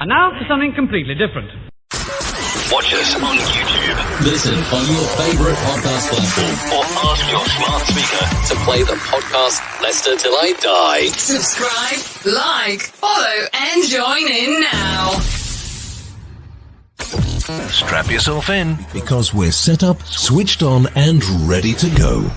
And now for something completely different. Watch us on YouTube. Listen on your favourite podcast platform. Or ask your smart speaker To play the podcast Leicester Till I Die. Subscribe, like, follow, and join in now. Strap yourself in. Because we're set up, switched on, and ready to go.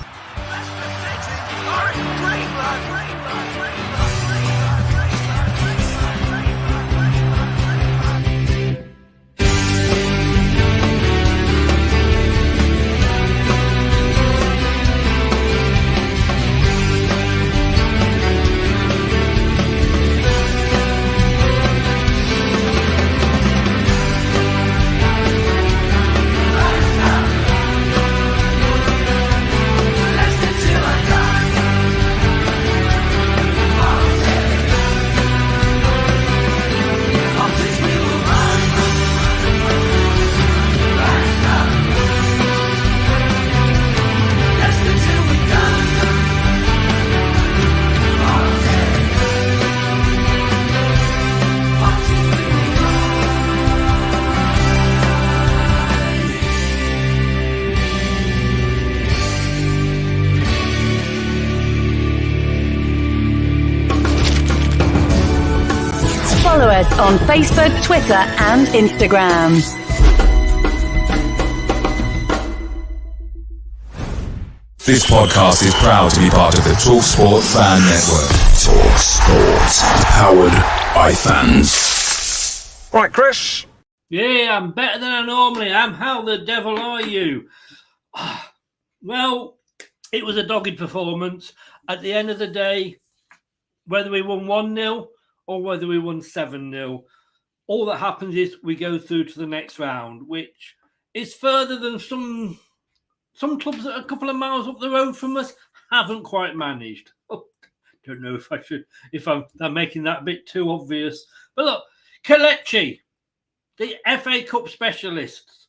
Follow us on Facebook, Twitter, and Instagram. This podcast is proud to be part of the TalkSport Fan Network. TalkSport. Powered by fans. Right, Chris. Yeah, I'm better than I normally am. How the devil are you? Well, it was a dogged performance. At the end of the day, whether we won 1-0 or whether we won 7-0, all that happens is we go through to the next round, which is further than some clubs that are a couple of miles up the road from us haven't quite managed. Oh, don't know if I'm making that a bit too obvious. But look, Kelechi, the FA Cup specialists,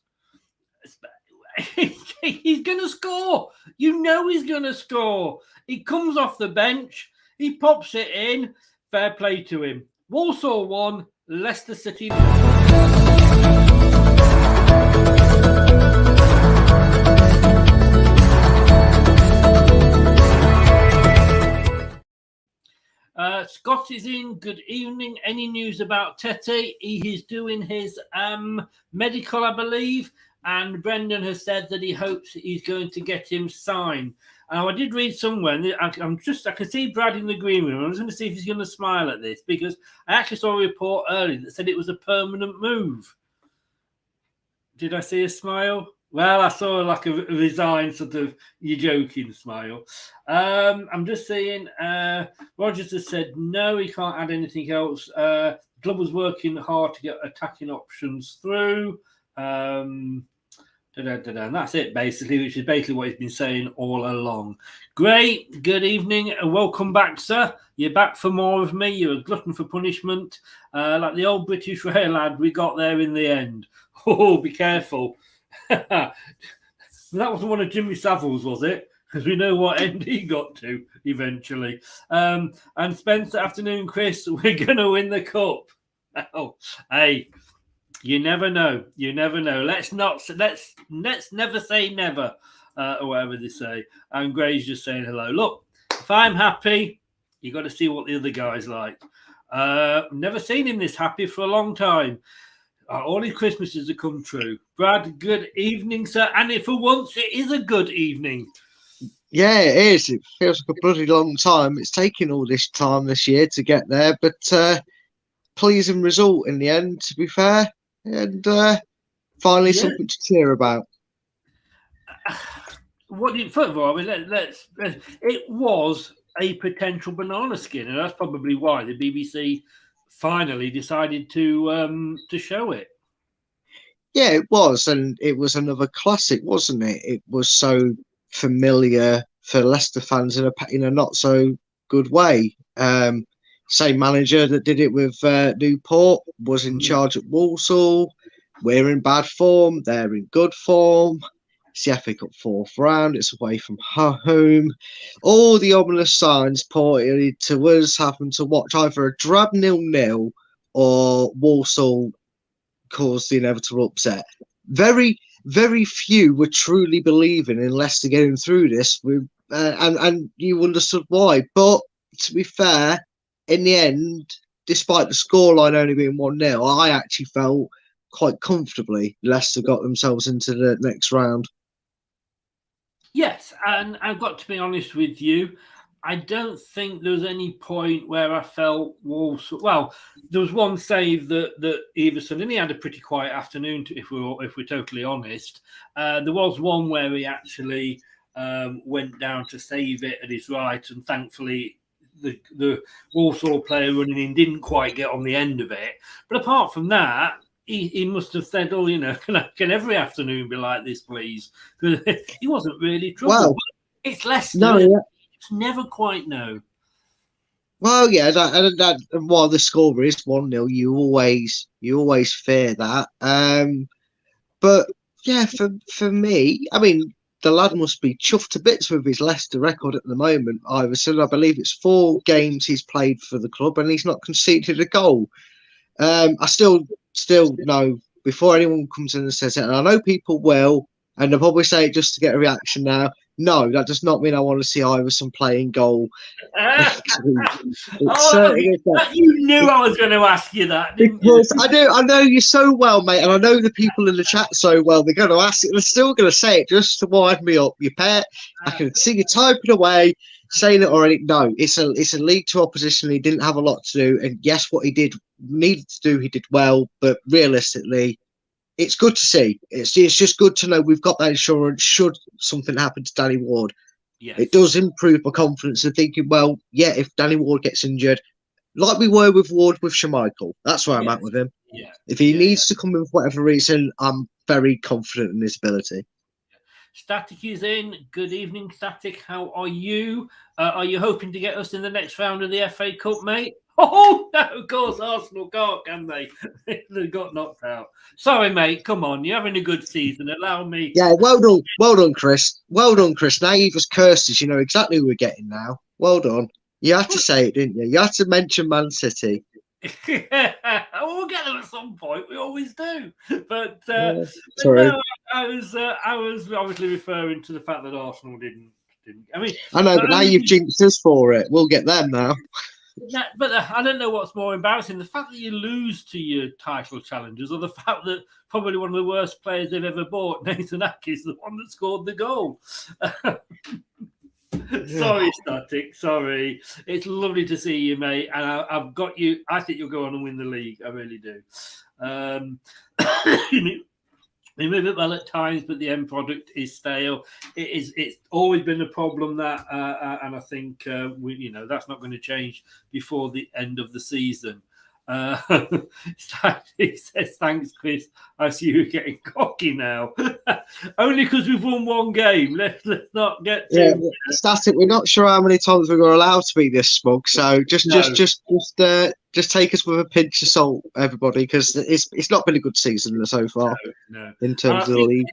he's going to score. You know he's going to score. He comes off the bench. He pops it in. Fair play to him. Walsall 1, Leicester City. Scott is in. Good evening. Any news about Tete? He is doing his medical, I believe. And Brendan has said that he hopes he's going to get him signed. Now, I did read somewhere, and I can see Brad in the green room. I'm just going to see if he's going to smile at this, because I actually saw a report earlier that said it was a permanent move. Did I see a smile? Well, I saw like a resigned sort of, you're joking smile. I'm just saying, Rogers has said no, he can't add anything else. The club was working hard to get attacking options through. And that's it, basically, which is basically what he's been saying all along. Great. Good evening and welcome back, sir. You're back for more of me. You're a glutton for punishment. Like the old British rail lad, we got there in the end. Oh, be careful. That wasn't one of Jimmy Savile's, was it? Because we know what end he got to eventually. And Spencer, afternoon, Chris. We're going to win the cup. Oh, hey. You never know. You never know. Let's never say never, or whatever they say. And Gray's just saying hello. Look, if I'm happy, you got to see what the other guy's like. Never seen him this happy for a long time. All his Christmases have come true. Brad, good evening, sir. And for once, it is a good evening. Yeah, it is. It feels like a bloody long time. It's taken all this time this year to get there, but pleasing result in the end, to be fair. And finally, something to cheer about. First of all, I mean, it was a potential banana skin, and that's probably why the BBC finally decided to show it. Yeah, it was, and it was another classic, wasn't it? It was so familiar for Leicester fans in a not so good way. Same manager that did it with Newport was in charge at Walsall. We're in bad form. They're in good form. It's the FA Cup fourth round. It's away from home. All the ominous signs pointed to us having to watch either a drab 0-0 or Walsall caused the inevitable upset. Very, very few were truly believing in Leicester getting through this, and you understood why. But to be fair, in the end, despite the scoreline only being 1-0, I actually felt quite comfortably Leicester got themselves into the next round. Yes, and I've got to be honest with you. I don't think there was any point where I felt Walsall. Well, there was one save that Everson, and he had a pretty quiet afternoon, if we're totally honest. There was one where he actually went down to save it at his right, and thankfully the Walsall player running in didn't quite get on the end of it. But apart from that, he must have said, "Oh, can every afternoon be like this, please?" Because he wasn't really troubled. Well, it's Leicester. no, yeah. It's never quite no. Well, yeah, that while the score is 1-0, you always fear that. But yeah, for me, I mean, the lad must be chuffed to bits with his Leicester record at the moment. Iverson, I believe it's 4 games he's played for the club, and he's not conceded a goal. I still know, before anyone comes in and says it, and I know people will, and they'll probably say it just to get a reaction now. No, that does not mean I want to see Iverson playing goal. You knew I was going to ask you that, didn't because you? I know you so well, mate, and I know the people in the chat so well. They're going to ask it. They're still going to say it just to wind me up. You pet. I can see you typing away, saying it already. No, it's a League Two opposition. He didn't have a lot to do, and yes, what he needed to do, he did well. But realistically, it's good to see. It's just good to know we've got that insurance should something happen to Danny Ward. Yes. It does improve my confidence of thinking, well, yeah, if Danny Ward gets injured, like we were with Ward with Schmeichel, that's where I'm at with him. Yeah. If he needs to come in for whatever reason, I'm very confident in his ability. Static is in. Good evening, Static. How are you? Are you hoping to get us in the next round of the FA Cup, mate? Oh, no, of course, Arsenal can't, can they? They got knocked out. Sorry, mate. Come on. You're having a good season. Allow me. Yeah, well done, Chris. Well done, Chris. Now you've just cursed us. You know exactly who we're getting now. Well done. You had to say it, didn't you? You had to mention Man City. We'll get them at some point. We always do. But sorry. no, I was obviously referring to the fact that Arsenal didn't. I mean, I know, but now you've jinxed us for it. We'll get them now. But I don't know what's more embarrassing: the fact that you lose to your title challengers, or the fact that probably one of the worst players they've ever bought, Nathan Ake, is the one that scored the goal. Sorry, Static. Sorry. It's lovely to see you, mate. And I've got you. I think you'll go on and win the league. I really do. We move it well at times, but the end product is stale. It's always been a problem that, and I think that's not going to change before the end of the season. Static says, "Thanks, Chris. I see you getting cocky now." Only because we've won one game. Let's not get too... Static. We're not sure how many times we're allowed to be this smug. So just take us with a pinch of salt, everybody, because it's not been a good season so far. No. In terms of the league.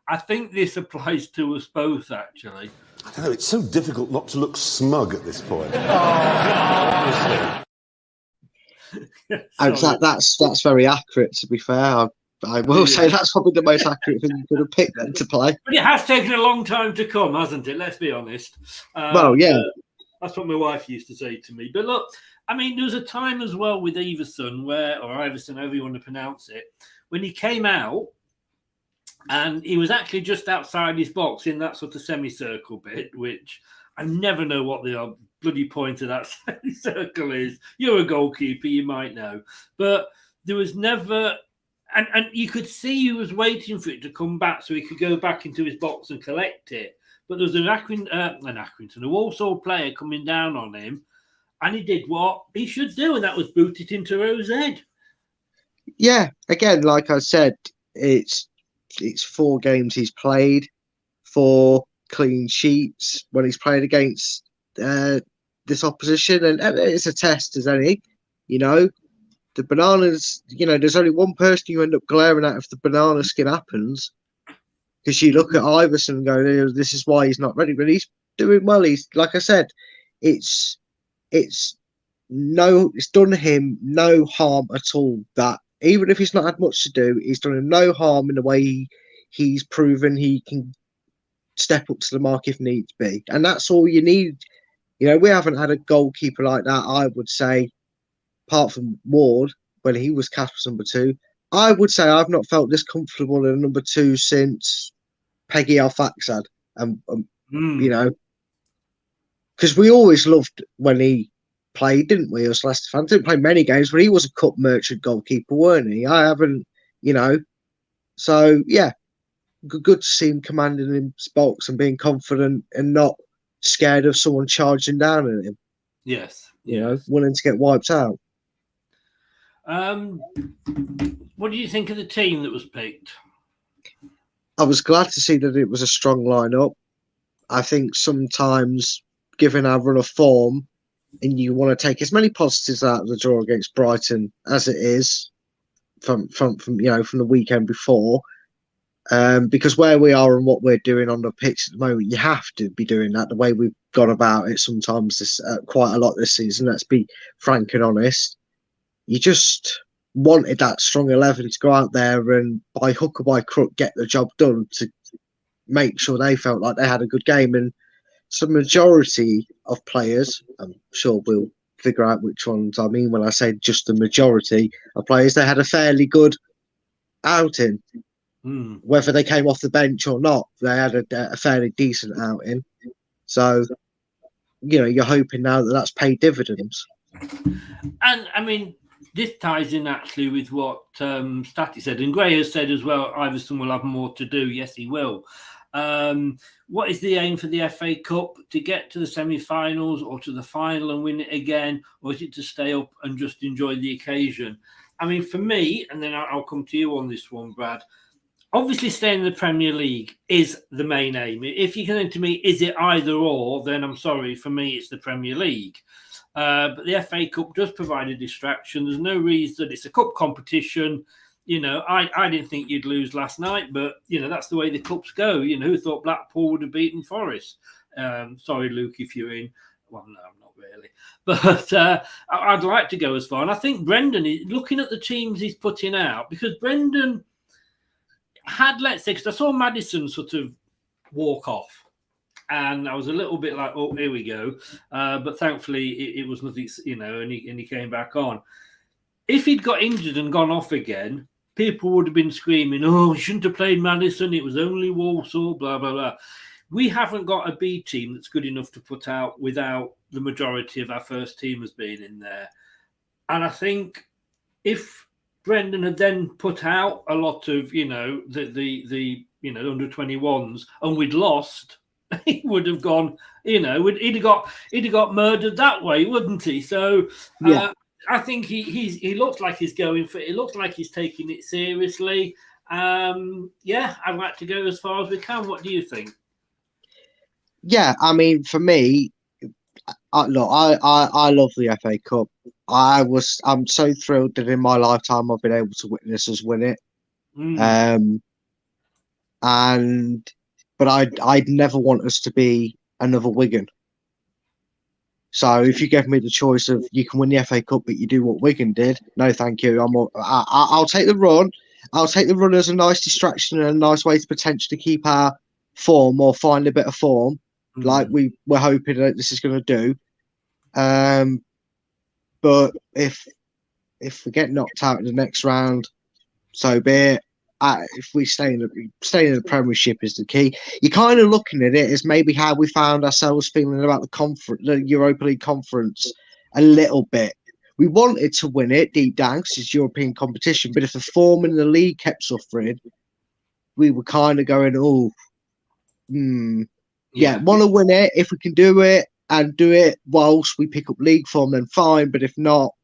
I think this applies to us both, actually. I don't know. It's so difficult not to look smug at this point. That's very accurate, to be fair. I will say that's probably the most accurate thing you could have picked them to play. But it has taken a long time to come, hasn't it? Let's be honest. Well, yeah. That's what my wife used to say to me. But look, I mean, there was a time as well with Everson, or Iverson, however you want to pronounce it, when he came out and he was actually just outside his box in that sort of semicircle bit, which I never know what the bloody point of that semicircle is. You're a goalkeeper, you might know. But there was never... And you could see he was waiting for it to come back so he could go back into his box and collect it. But there was a Walsall player coming down on him, and he did what he should do, and that was boot it into Rose's head. Yeah, again, like I said, it's 4 games he's played, 4 clean sheets when he's played against this opposition, and it's a test as any, The bananas, there's only one person you end up glaring at if the banana skin happens. Because you look at Iverson and go, this is why he's not ready. But he's doing well. He's, like I said, it's it's done him no harm at all. That even if he's not had much to do, he's done him no harm in the way he's proven he can step up to the mark if needs be. And that's all you need. You know, we haven't had a goalkeeper like that, I would say, apart from Ward, when he was cast as number 2. I would say I've not felt this comfortable in number 2 since Peggy Al-Faxad. You know, because we always loved when he played, didn't we, as Leicester fans? Didn't play many games, but he was a cup merchant goalkeeper, weren't he? I haven't, you know. So, yeah, good to see him commanding his box and being confident and not scared of someone charging down at him. Yes. You know, willing to get wiped out. What do you think of the team that was picked? I was glad to see that it was a strong lineup. I think sometimes, given our run of form, and you want to take as many positives out of the draw against Brighton as it is from the weekend before, because where we are and what we're doing on the pitch at the moment, you have to be doing that the way we've gone about it sometimes quite a lot this season. Let's be frank and honest. You just wanted that strong 11 to go out there and by hook or by crook get the job done to make sure they felt like they had a good game. And some majority of players, I'm sure we'll figure out which ones I mean when I say just the majority of players, they had a fairly good outing. Whether they came off the bench or not, they had a fairly decent outing. So, you know, you're hoping now that that's paid dividends. And, I mean, this ties in actually with what Statty said. And Gray has said as well, Iverson will have more to do. Yes, he will. What is the aim for the FA Cup? To get to the semi-finals or to the final and win it again? Or is it to stay up and just enjoy the occasion? I mean, for me, and then I'll come to you on this one, Brad, obviously staying in the Premier League is the main aim. If you're going to me, is it either or, then I'm sorry, for me it's the Premier League. But the FA Cup does provide a distraction. There's no reason. It's a cup competition. You know, I didn't think you'd lose last night, but, you know, that's the way the cups go. You know, who thought Blackpool would have beaten Forest? Sorry, Luke, if you're in. Well, no, not really. But I'd like to go as far. And I think Brendan, looking at the teams he's putting out, because Brendan had, let's say, because I saw Maddison sort of walk off. And I was a little bit like, oh, here we go. But thankfully, it was nothing, you know, and he came back on. If he'd got injured and gone off again, people would have been screaming, oh, he shouldn't have played Maddison. It was only Walsall, blah, blah, blah. We haven't got a B team that's good enough to put out without the majority of our first teamers being in there. And I think if Brendan had then put out a lot of, you know, the under 21s and we'd lost, he would have gone, you know, he'd have got murdered that way, wouldn't he? So yeah. I think he looks like he's going for it. It looks like he's taking it seriously. Yeah, I'd like to go as far as we can. What do you think? Yeah, I mean, for me, I love the FA Cup. I'm so thrilled that in my lifetime I've been able to witness us win it. But I'd never want us to be another Wigan. So if you gave me the choice of you can win the FA Cup, but you do what Wigan did, no, thank you. I'll take the run. I'll take the run as a nice distraction and a nice way to potentially keep our form or find a bit of form, like we're hoping that this is going to do. But if we get knocked out in the next round, so be it. If we stay in the Premiership is the key. You're kind of looking at it as maybe how we found ourselves feeling about the Europa League conference a little bit. We wanted to win it deep down because it's European competition, but if the form in the league kept suffering, we were kind of going, want to win it. If we can do it and do it whilst we pick up league form, then fine. But if not,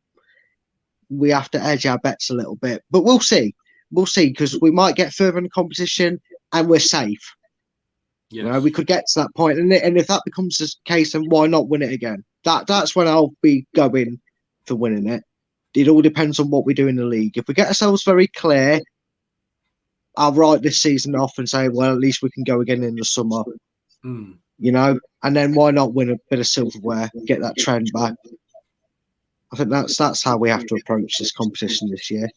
we have to edge our bets a little bit. But we'll see. We'll see, because we might get further in the competition and we're safe. Yes. You know, we could get to that point. And if that becomes the case, then why not win it again? That's when I'll be going for winning it. It all depends on what we do in the league. If we get ourselves very clear, I'll write this season off and say, well, at least we can go again in the summer. You know, and then why not win a bit of silverware, get that trend back? I think that's how we have to approach this competition this year.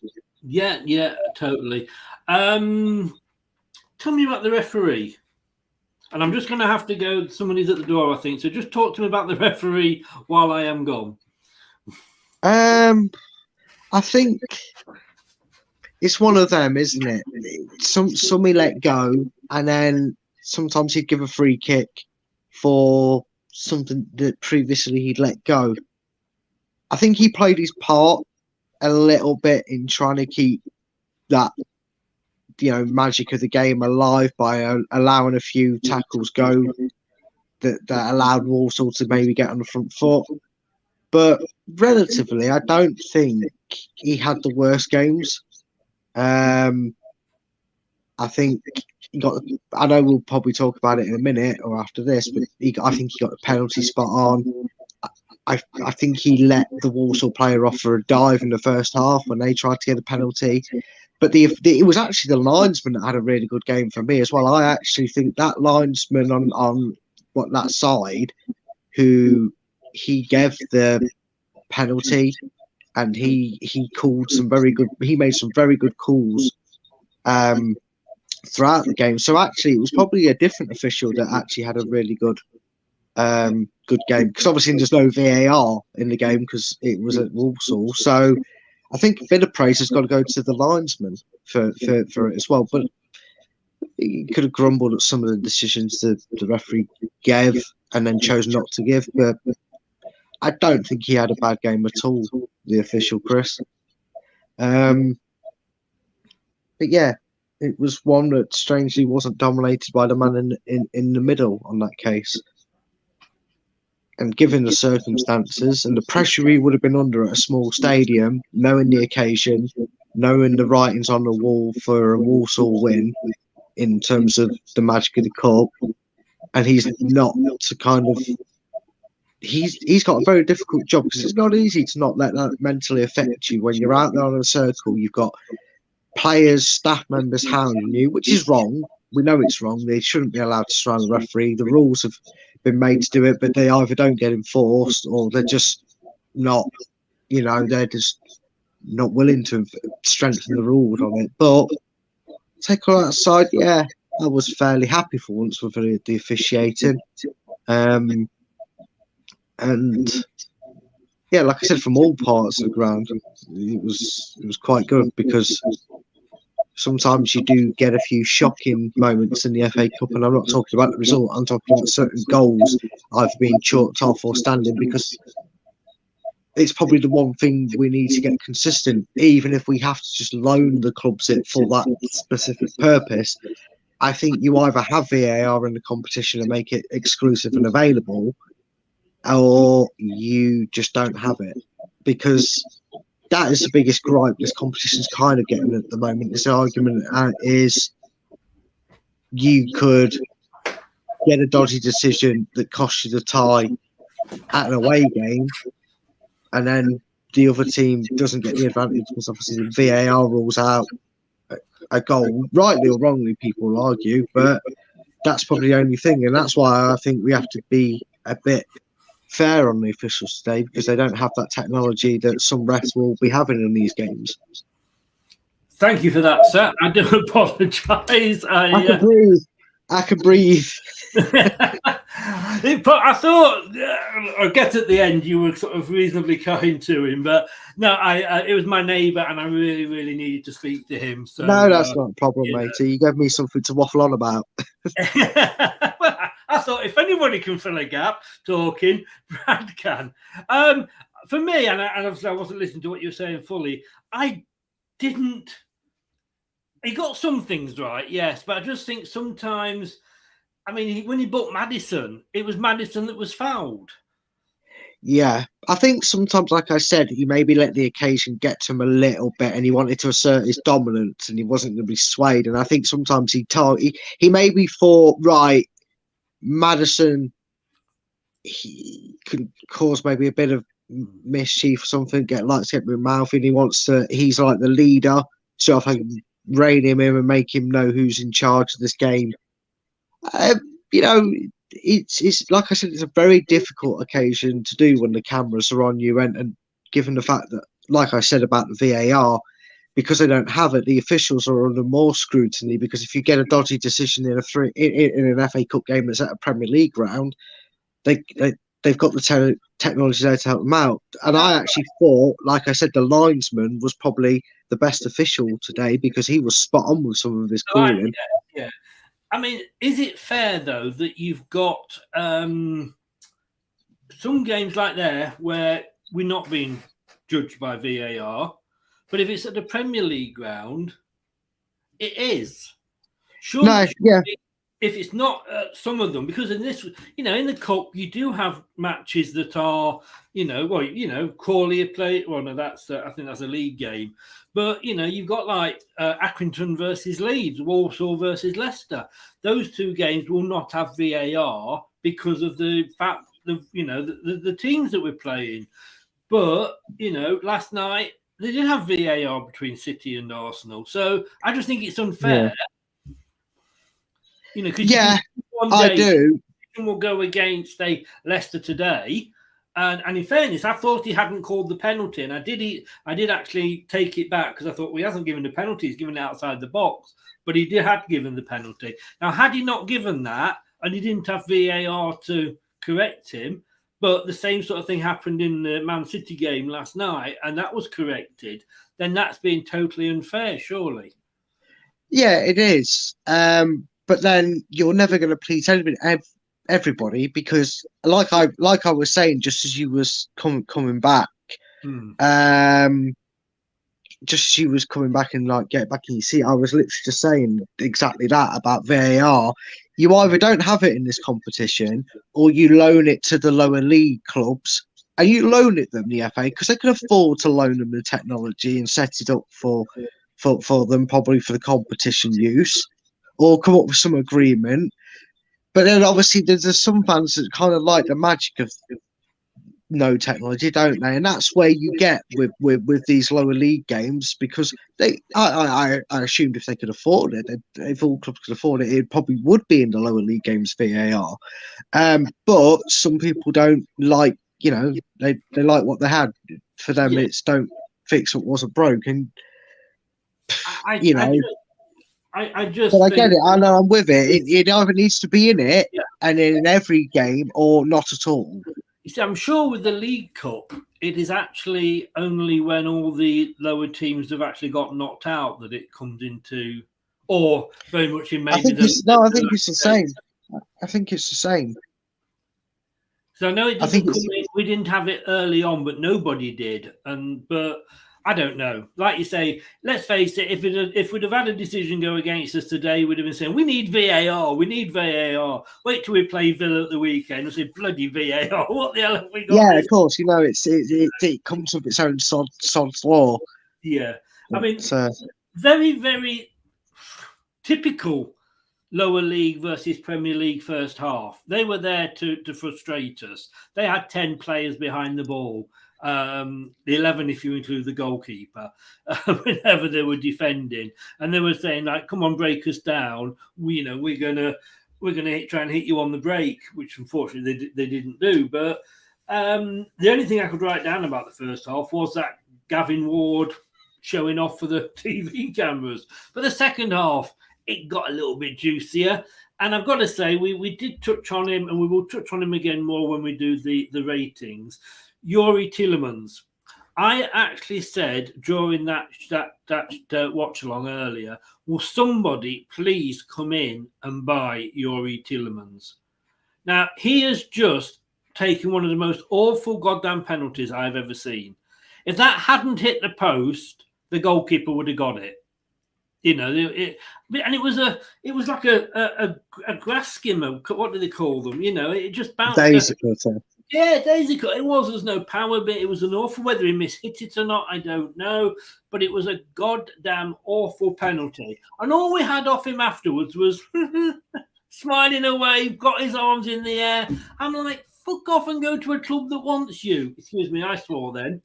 Yeah, totally. Tell me about the referee. And I'm just going to have to go. Somebody's at the door, I think. So just talk to me about the referee while I am gone. I think it's one of them, isn't it? Some he let go, and then sometimes he'd give a free kick for something that previously he'd let go. I think he played his part a little bit in trying to keep that, magic of the game alive by allowing a few tackles go that allowed Walsall to maybe get on the front foot. But relatively, I don't think he had the worst games. I think he got. I know we'll probably talk about it in a minute or after this, but I think he got the penalty spot on. I think he let the Walsall player off for a dive in the first half when they tried to get a penalty. But it was actually the linesman that had a really good game for me as well. I actually think that linesman on that side, who he gave the penalty, and he called some very good. He made some very good calls throughout the game. So actually, it was probably a different official that actually had a really good game, because obviously there's no VAR in the game because it was at Walsall. So I think a bit of praise has got to go to the linesman for it as well. But he could have grumbled at some of the decisions that the referee gave and then chose not to give. But I don't think he had a bad game at all, the official, Chris. But yeah, it was one that strangely wasn't dominated by the man in the middle on that case. And given the circumstances and the pressure he would have been under at a small stadium, knowing the occasion, knowing the writings on the wall for a Walsall win in terms of the magic of the cup, and he's not to kind of... He's got a very difficult job, because it's not easy to not let that mentally affect you when you're out there on a circle. You've got players, staff members hounding you, which is wrong. We know it's wrong. They shouldn't be allowed to surround the referee. The rules have been made to do it, but they either don't get enforced or they're just not, they're just not willing to strengthen the rules on it. But take all that aside, yeah, I was fairly happy for once with the officiating. And yeah, like I said, from all parts of the ground, it was quite good, because sometimes you do get a few shocking moments in the FA Cup, and I'm not talking about the result. I'm talking about certain goals either being chalked off or standing, because it's probably the one thing we need to get consistent, even if we have to just loan the clubs it for that specific purpose. I think you either have VAR in the competition and make it exclusive and available, or you just don't have it, because that is the biggest gripe this competition's kind of getting at the moment. This argument is you could get a dodgy decision that costs you the tie at an away game, and then the other team doesn't get the advantage because obviously the VAR rules out a goal. Rightly or wrongly, people will argue, but that's probably the only thing. And that's why I think we have to be a bit fair on the officials today, because they don't have that technology that some refs will be having in these games. Thank you for that, sir. I do apologise. I can breathe. I thought I get at the end you were sort of reasonably kind to him, but no, it was my neighbour, and I really, really needed to speak to him. So no, that's not a problem, mate. You gave me something to waffle on about. Well, I thought if anybody can fill a gap talking, Brad can. For me, and obviously I wasn't listening to what you were saying fully, I didn't. He got some things right, yes, but I just think sometimes, I mean, when he booked Maddison, it was Maddison that was fouled. Yeah, I think sometimes, like I said, he maybe let the occasion get to him a little bit, and he wanted to assert his dominance, and he wasn't going to be swayed. And I think sometimes he maybe thought, right, Maddison, he could cause maybe a bit of mischief or something, get with mouth, and he's like the leader, so if I can rein him in and make him know who's in charge of this game. It's like I said, it's a very difficult occasion to do when the cameras are on you, and given the fact that, like I said about the VAR, because they don't have it, the officials are under more scrutiny. Because if you get a dodgy decision in an FA Cup game that's at a Premier League ground, they've got the technology there to help them out. And I actually thought, like I said, the linesman was probably the best official today because he was spot on with some of his calling. Yeah. I mean, is it fair though that you've got some games like there where we're not being judged by VAR, but if it's at the Premier League ground, it is. Surely, if it's not some of them, because in this, in the cup, you do have matches that are, Crawley play. Well, no, I think that's a league game, but you've got like Accrington versus Leeds, Walsall versus Leicester. Those two games will not have VAR because of the fact of the teams that we're playing. But last night they did have VAR between City and Arsenal, so I just think it's unfair. I do. Will go against Leicester today, and in fairness, I thought he hadn't called the penalty, and I did actually take it back because I thought he hasn't given the penalty; he's given it outside the box, but he had given the penalty. Now, had he not given that, and he didn't have VAR to correct him, but the same sort of thing happened in the Man City game last night, and that was corrected, then that's being totally unfair, surely. Yeah, it is. But then you're never going to please everybody because, like I was saying, just as you was coming back, just as you was coming back and like get back in your seat, I was literally just saying exactly that about VAR. You either don't have it in this competition, or you loan it to the lower league clubs, and you loan it them the FA because they can afford to loan them the technology and set it up for them, probably for the competition use. Or come up with some agreement. But then obviously there's some fans that kind of like the magic of no technology, don't they? And that's where you get with these lower league games because I assumed if they could afford it, if all clubs could afford it, it probably would be in the lower league games VAR. But some people don't like, they like what they had. For them, it's don't fix what wasn't broke. And I But I get it. I know I'm with it. It either needs to be in it and in every game or not at all. You see, I'm sure with the League Cup, it is actually only when all the lower teams have actually got knocked out that it comes into, or very much in maybe. I think it's the same. I think it's the same. So I know it doesn't come in. We didn't have it early on, but nobody did. But I don't know. Like you say, let's face it, if we'd have had a decision go against us today, we'd have been saying, we need VAR. Wait till we play Villa at the weekend and say, bloody VAR. What the hell have we got? Yeah, of course. It comes with its own sod's law. Yeah. I mean, very, very typical lower league versus Premier League first half. They were there to frustrate us. They had 10 players behind the ball. The 11 if you include the goalkeeper, whenever they were defending, and they were saying like, "Come on, break us down. We're gonna try and hit you on the break," which unfortunately they didn't do. But the only thing I could write down about the first half was that Gavin Ward showing off for the TV cameras. But the second half, it got a little bit juicier. And I've got to say, we did touch on him, and we will touch on him again more when we do the ratings. Youri Tielemans. I actually said during that watch along earlier, will somebody please come in and buy Youri Tielemans? Now, he has just taken one of the most awful goddamn penalties I've ever seen. If that hadn't hit the post, the goalkeeper would have got it. It was like a grass skimmer. What do they call them? It just bounced. Daisy cutter. Yeah, daisy cut. It was. There's no power bit. It was an awful. Whether he mishit it or not, I don't know. But it was a goddamn awful penalty. And all we had off him afterwards was smiling away, got his arms in the air. I'm like, fuck off and go to a club that wants you. Excuse me, I swore then.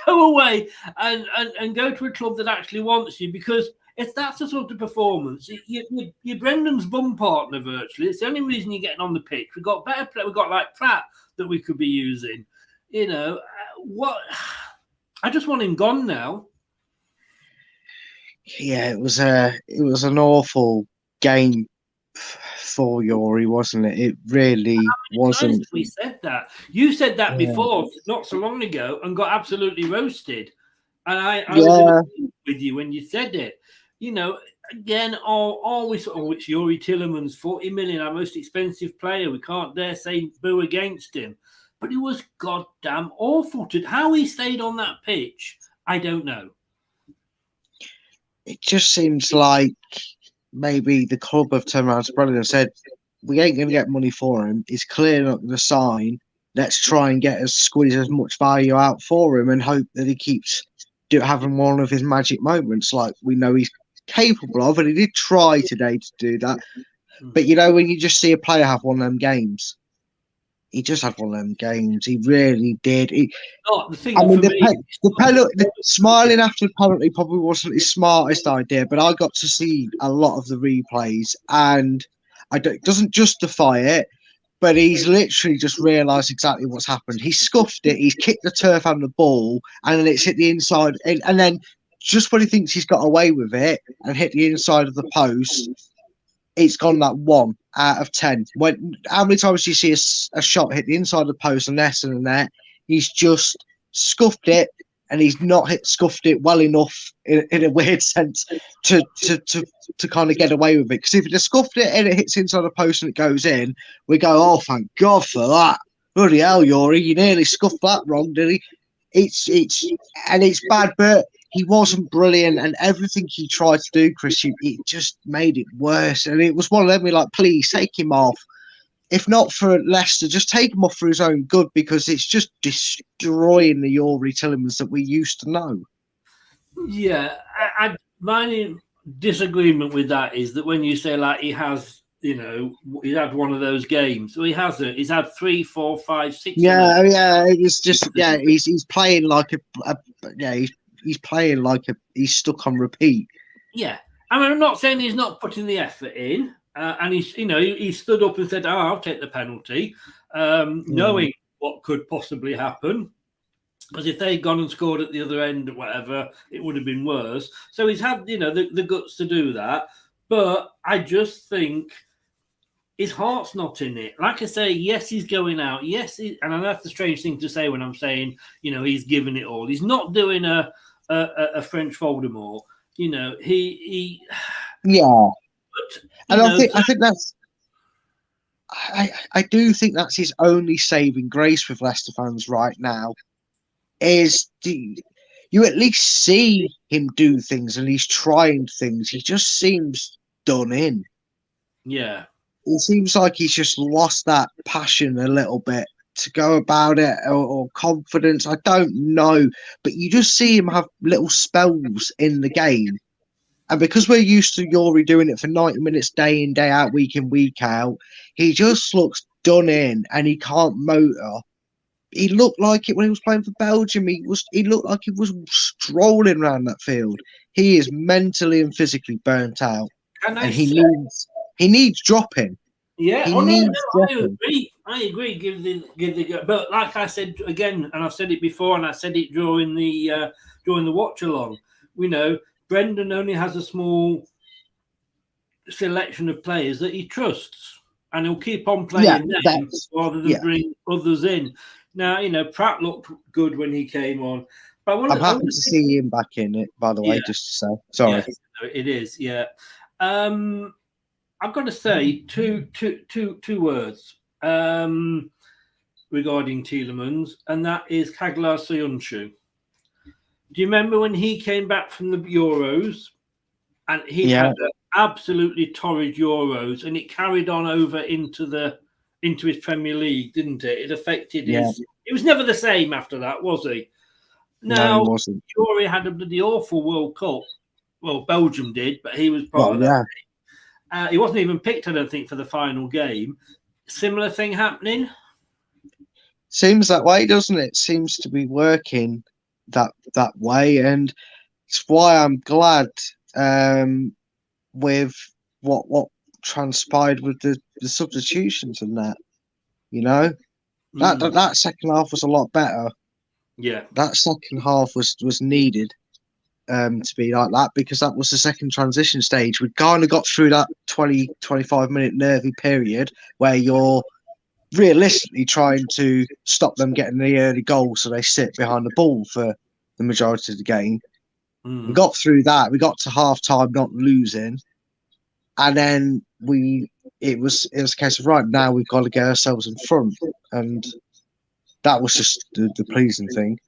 Go away and go to a club that actually wants you, because if that's the sort of performance, you're Brendan's bum partner virtually. It's the only reason you're getting on the pitch. We've got better play. We've got like Pratt that we could be using. what? I just want him gone now. Yeah, it was an awful game for Yori, wasn't it? It really wasn't. We said that. You said that Yeah. before, not so long ago, and got absolutely roasted. And I was with you when you said it. You know, again, always, it's Yuri Tillemans, 40 million, our most expensive player. We can't dare say boo against him. But it was goddamn awful. How he stayed on that pitch, I don't know. It just seems like maybe the club have turned around to Brendan and said, we ain't going to get money for him. He's clearly not going to sign. Let's try and squeeze as much value out for him and hope that he keeps having one of his magic moments like we know he's capable of. And he did try today to do that. But, you know, when you just see a player have one of them games, he just had one of them games. He really did. The smiling after the penalty probably wasn't his smartest idea, but I got to see a lot of the replays, and it doesn't justify it, but he's literally just realised exactly what's happened. He scuffed it, he's kicked the turf out of the ball, and then it's hit the inside, and then just when he thinks he's got away with it and hit the inside of the post, it's gone that 1 out of 10. How many times do you see a shot hit the inside of the post and less than that? He's just scuffed it, and he's not scuffed it well enough in a weird sense to kind of get away with it. Because if he'd have scuffed it and it hits inside the post and it goes in, we go, oh, thank God for that. Bloody hell, Yuri, you nearly scuffed that wrong, did he? It's bad, but he wasn't brilliant, and everything he tried to do, Chris, it just made it worse. And it was one of them, we're like, please take him off. If not for Leicester, just take him off for his own good, because it's just destroying the Yuri Tillemans that we used to know. Yeah, my disagreement with that is that when you say like he has, you know, he's had one of those games. So he hasn't. He's had 3, 4, 5, 6. Yeah. It's just he's playing like he's playing like he's stuck on repeat. Yeah, I mean, I'm not saying he's not putting the effort in, and he stood up and said, "Oh, I'll take the penalty," knowing what could possibly happen. Because if they'd gone and scored at the other end or whatever, it would have been worse. So he's had, the guts to do that. But I just think his heart's not in it. Like I say, yes, he's going out. Yes, and that's the strange thing to say when I'm saying, he's giving it all. He's not doing a French Voldemort. He. Yeah. But, I think that's. I do think that's his only saving grace with Leicester fans right now. Is you at least see him do things and he's trying things. He just seems done in. Yeah. It seems like he's just lost that passion a little bit to go about it, or confidence. I don't know. But you just see him have little spells in the game. And because we're used to Yuri doing it for 90 minutes day in, day out, week in, week out, he just looks done in and he can't motor. He looked like it when he was playing for Belgium. He looked like he was strolling around that field. He is mentally and physically burnt out. And he needs dropping. Yeah, I agree. Give the but like I said again, and I've said it before, and I said it during the watch along. Brendan only has a small selection of players that he trusts, and he'll keep on playing them rather than bring others in. Now, Pratt looked good when he came on. But I'm happy to see him back in it, by the way, just to say. Sorry. Yeah, it is, yeah. I've got to say two words regarding Tielemans, and that is Kaglar Soyuncu. Do you remember when he came back from the Euros and he had absolutely torrid Euros, and it carried on over into his Premier League, didn't it? It affected his. It was never the same after that, was he? No, he wasn't. Yuri had a bloody awful World Cup. Well, Belgium did, but he was part of that. He wasn't even picked, I don't think, for the final game. Similar thing happening? Seems that way, doesn't it? Seems to be working that way, and it's why I'm glad with what transpired with the substitutions and that. That second half was a lot better. Yeah. That second half was needed to be like that, because that was the second transition stage. We kind of got through that 20-25 minute nervy period where you're realistically trying to stop them getting the early goal so they sit behind the ball for the majority of the game. We got through that. We got to half time not losing, and then it was a case of, right, now we've got to get ourselves in front, and that was just the pleasing thing.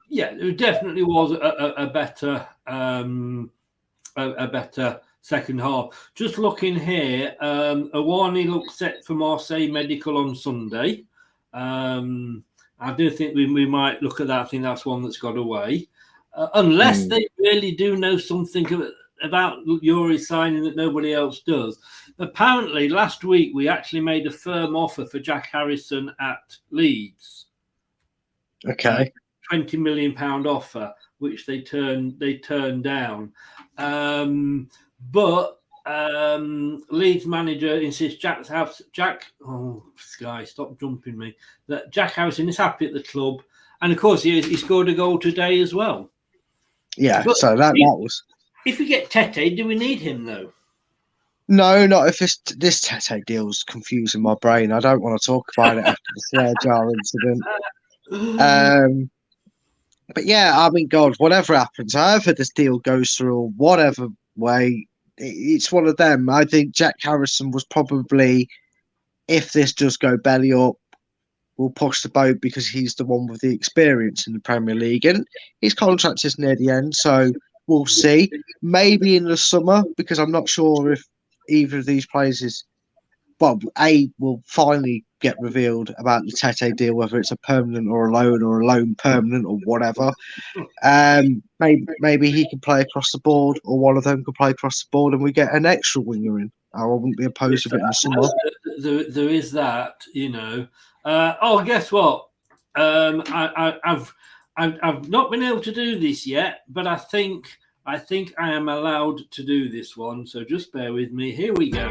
Yeah, there definitely was a better second half. Just looking here, Awani looks set for Marseille Medical on Sunday. I do think we might look at that. I think that's one that's got away. Unless they really do know something about Yuri signing that nobody else does. Apparently, last week we actually made a firm offer for Jack Harrison at Leeds. Okay. £20 million offer, which they turned down. But Leeds manager insists Jack. Oh, Sky, stop jumping me. That Jack Harrison is happy at the club, and of course he scored a goal today as well. Yeah, but so that was. If we get Tete, do we need him though? No, not if this Tete deal's confusing my brain. I don't want to talk about it after the Slayer Jar incident. But yeah, I mean, God, whatever happens, however this deal goes through, whatever way, it's one of them. I think Jack Harrison was probably, if this does go belly up, will push the boat because he's the one with the experience in the Premier League, and his contract is near the end, so we'll see. Maybe in the summer, because I'm not sure if either of these players will finally get revealed about the Tete deal, whether it's a permanent or a loan permanent or whatever. Maybe he can play across the board, or one of them can play across the board, and we get an extra winger in. I wouldn't be opposed to it in the summer. There is that, you know. Guess what? I've not been able to do this yet, but I think I am allowed to do this one. So just bear with me. Here we go.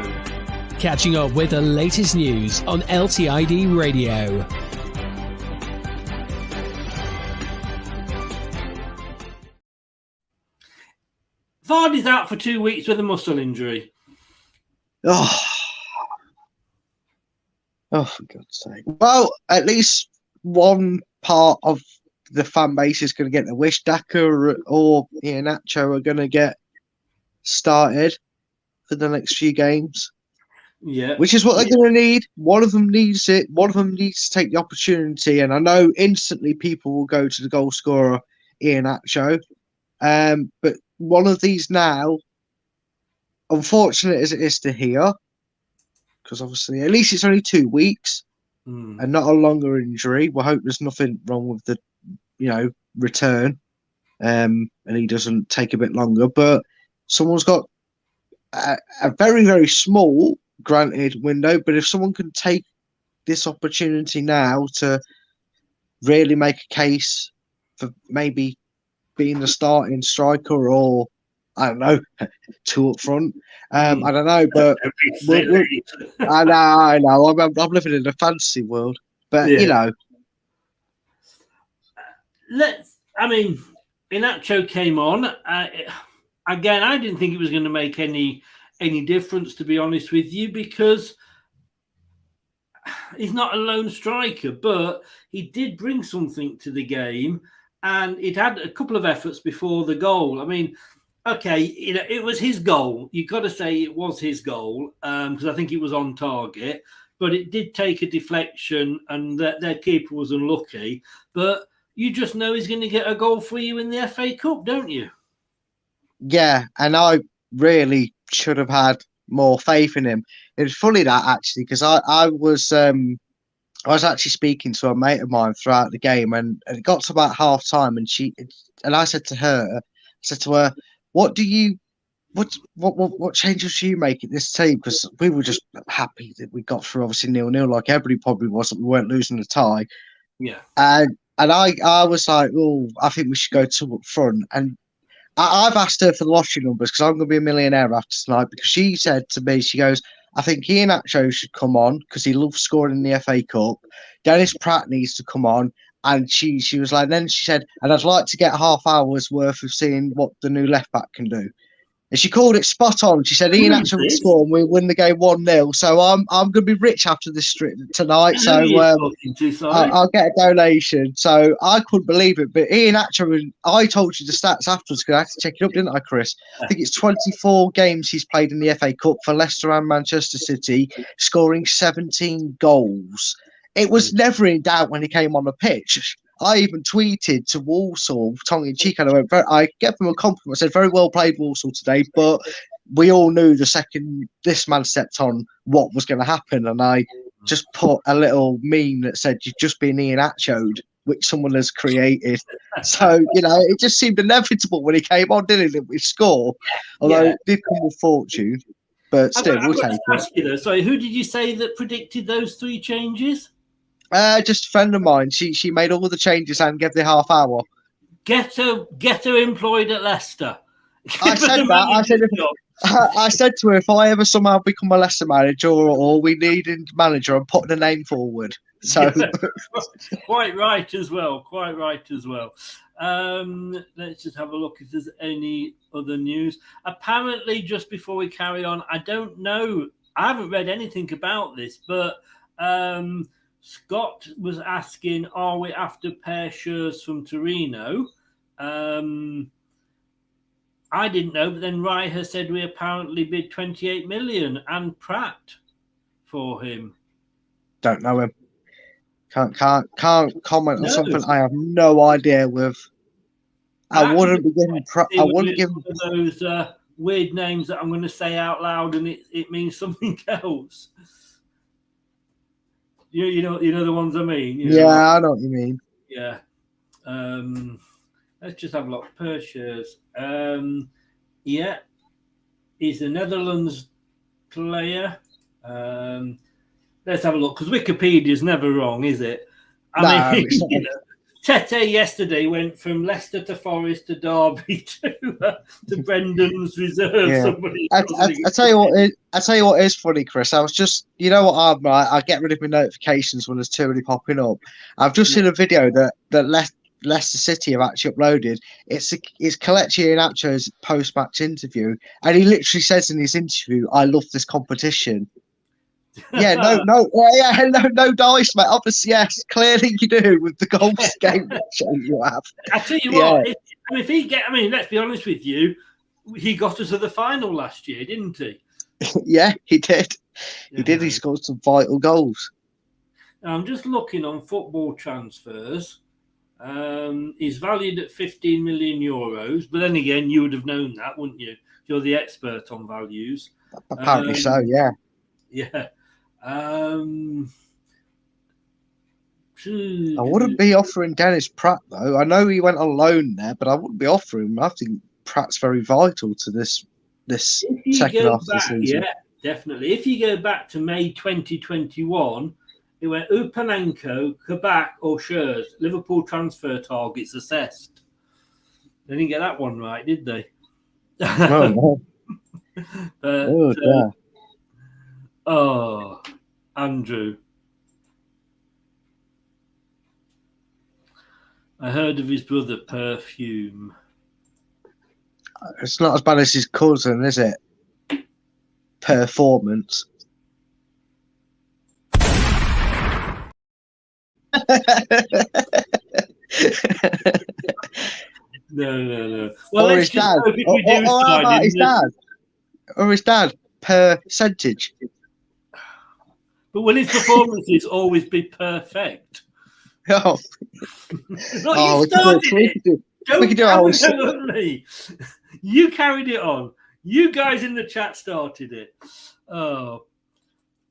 Catching up with the latest news on LTID Radio. Vardy's out for 2 weeks with a muscle injury. Oh, for God's sake. Well, at least one part of the fan base is going to get the wish. Daka or Iheanacho are going to get started for the next few games. Yeah. Which is what they're going to need. One of them needs it. One of them needs to take the opportunity. And I know instantly people will go to the goal scorer, Iheanacho. But one of these now, unfortunate as it is to hear, because obviously at least it's only 2 weeks and not a longer injury. We hope there's nothing wrong with the, return, and he doesn't take a bit longer. But someone's got a very, very small, granted, window. But if someone can take this opportunity now to really make a case for maybe being the starting striker, or I don't know, 2 up front. I don't know, but I know. I'm living in a fantasy world, but Iheanacho came on. Again, I didn't think it was going to make any difference, to be honest with you, because he's not a lone striker, but he did bring something to the game, and it had a couple of efforts before the goal. I mean, okay, it was his goal. You've got to say it was his goal, because I think it was on target, but it did take a deflection, and their keeper was unlucky. But you just know he's going to get a goal for you in the FA Cup, don't you? Yeah, and I really should have had more faith in him. It was funny that, actually, because I was actually speaking to a mate of mine throughout the game, and it got to about half time, and I said to her, what changes do you make in this team? Because we were just happy that we got through, obviously 0-0, like everybody probably was. We weren't losing the tie. Yeah. And I was like, oh, I think we should go 2 up front. And I've asked her for the lottery numbers, because I'm going to be a millionaire after tonight, because she said to me, she goes, I think Iheanacho should come on because he loves scoring in the FA Cup. Dennis Pratt needs to come on, And she was like, then she said, and I'd like to get half hour's worth of seeing what the new left back can do. And she called it spot on. She said, Ian Atcher would score and we win the game 1-0. So I'm going to be rich after this tonight. So I'll get a donation. So I couldn't believe it. But Ian Atcher, I told you the stats afterwards because I had to check it up, didn't I, Chris? I think it's 24 games he's played in the FA Cup for Leicester and Manchester City, scoring 17 goals. It was never in doubt when he came on the pitch. I even tweeted to Walsall, tongue in cheek, and I gave them a compliment. I said, very well played, Walsall, today. But we all knew the second this man stepped on what was going to happen. And I just put a little meme that said, you've just been Ian Atchoed, which someone has created. So, it just seemed inevitable when he came on, didn't it? That we score. Although it did come with fortune. But still, we'll take it. Sorry, who did you say that predicted those 3 changes? Just a friend of mine. She made all the changes and gave the half hour. Get her employed at Leicester. I said that. I said to her, if I ever somehow become a Leicester manager or we need a manager, I'm putting a name forward. So quite right as well. Let's just have a look if there's any other news. Apparently, just before we carry on, I don't know. I haven't read anything about this, but Scott was asking, are we after pair shirts from Torino? I didn't know, but then Raiha said we apparently bid 28 million and Pratt for him. Don't know him. Can't comment on something I have no idea with. I wouldn't be giving Pratt. I wouldn't give him those weird names that I'm going to say out loud, and it means something else. You know the ones I mean. I know what you mean. Yeah. Let's just have a look. Pershers. He's a Netherlands player. Let's have a look because Wikipedia's never wrong, is it? I mean, Tete yesterday went from Leicester to Forest to Derby to Brendan's reserve. Yeah. I tell you what is funny, Chris. I was just, I get rid of my notifications when there's too many popping up. I've just seen a video that Leicester City have actually uploaded. It's Kelechi Iheanacho's post-match interview, and he literally says in his interview, "I love this competition." No dice, mate. Obviously, yes, clearly you do with the golf game you have. I tell you what, let's be honest with you, he got us to the final last year, didn't he? Yeah, he did. He did. He scored some vital goals. Now, I'm just looking on football transfers. He's valued at 15 million euros, but then again, you would have known that, wouldn't you? You're the expert on values. Apparently so, yeah. Yeah. I wouldn't be offering Dennis Pratt though. I know he went on loan there, but I wouldn't be offering him. I think Pratt's very vital to this second half of the season. Yeah, definitely. If you go back to May 2021, it went Upanenko, Kabak, or Schurz. Liverpool transfer targets assessed. They didn't get that one right, did they? No. Andrew. I heard of his brother, Perfume. It's not as bad as his cousin, is it? Performance. No. Well, or his dad. Or his dad. Percentage. But will his performances always be perfect? Oh. You started it. Don't carry me. You carried it on. You guys in the chat started it. Oh.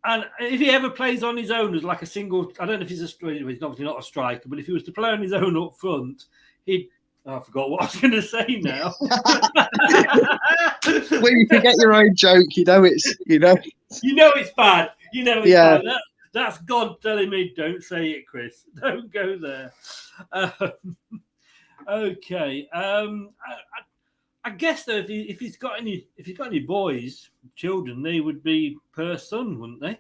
And if he ever plays on his own as like a single, I don't know if he's obviously not a striker, but if he was to play on his own up front, I forgot what I was going to say now. When you forget your own joke, it's bad. Bad. That's God telling me, don't say it, Chris. Don't go there. Okay. I guess though, if he's got any boys, children, they would be per son, wouldn't they?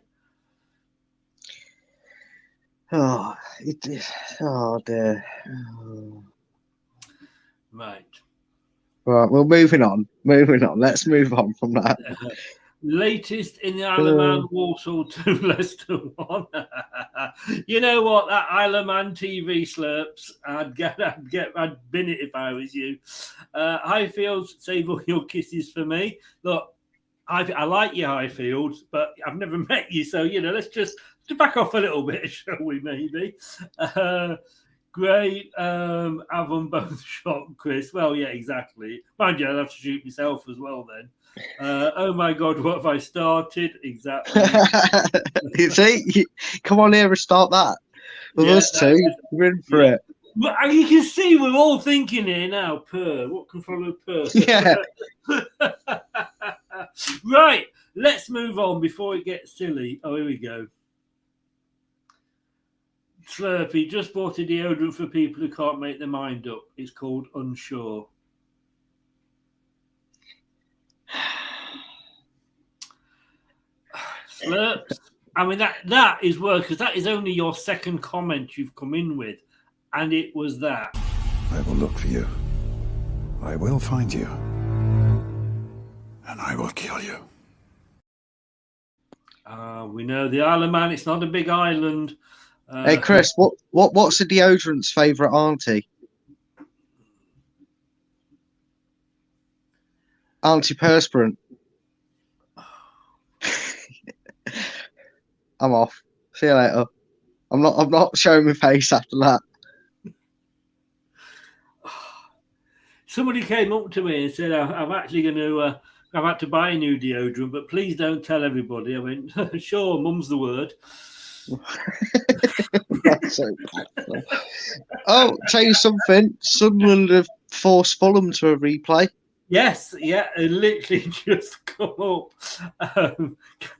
Oh, oh dear. Oh. Right. Right, well, moving on. Let's move on from that. Latest in the Isle of Man Walsall 2 Leicester 1. You know what? That Isle of Man TV slurps. I'd bin it if I was you. Highfields, save all your kisses for me. Look, I like you, Highfields, but I've never met you, so let's just back off a little bit, shall we? Maybe. Great. Have them both shot, Chris. Well, yeah, exactly. Mind you, I'd have to shoot myself as well then. Oh my God, what have I started? Exactly. You see, come on here and start that. With us two, we're in for it. But you can see we're all thinking here now. Purr. What can follow purr? Yeah. Right. Let's move on before it gets silly. Oh, here we go. Slurpee just bought a deodorant for people who can't make their mind up. It's called Unsure. Slurps. I mean, that is work, because that is only your second comment you've come in with, and it was that. I will look for you. I will find you. And I will kill you. We know the Isle of Man, it's not a big island. Hey, Chris, what's the deodorant's favourite auntie? Antiperspirant. I'm off. See you later. I'm not showing my face after that. Somebody came up to me and said, I'm actually going to I've had to buy a new deodorant, but please don't tell everybody. I went, sure, mum's the word. That's so bad. Oh, tell you something. Sunderland have forced Fulham to a replay. Yes, yeah, it literally just come up.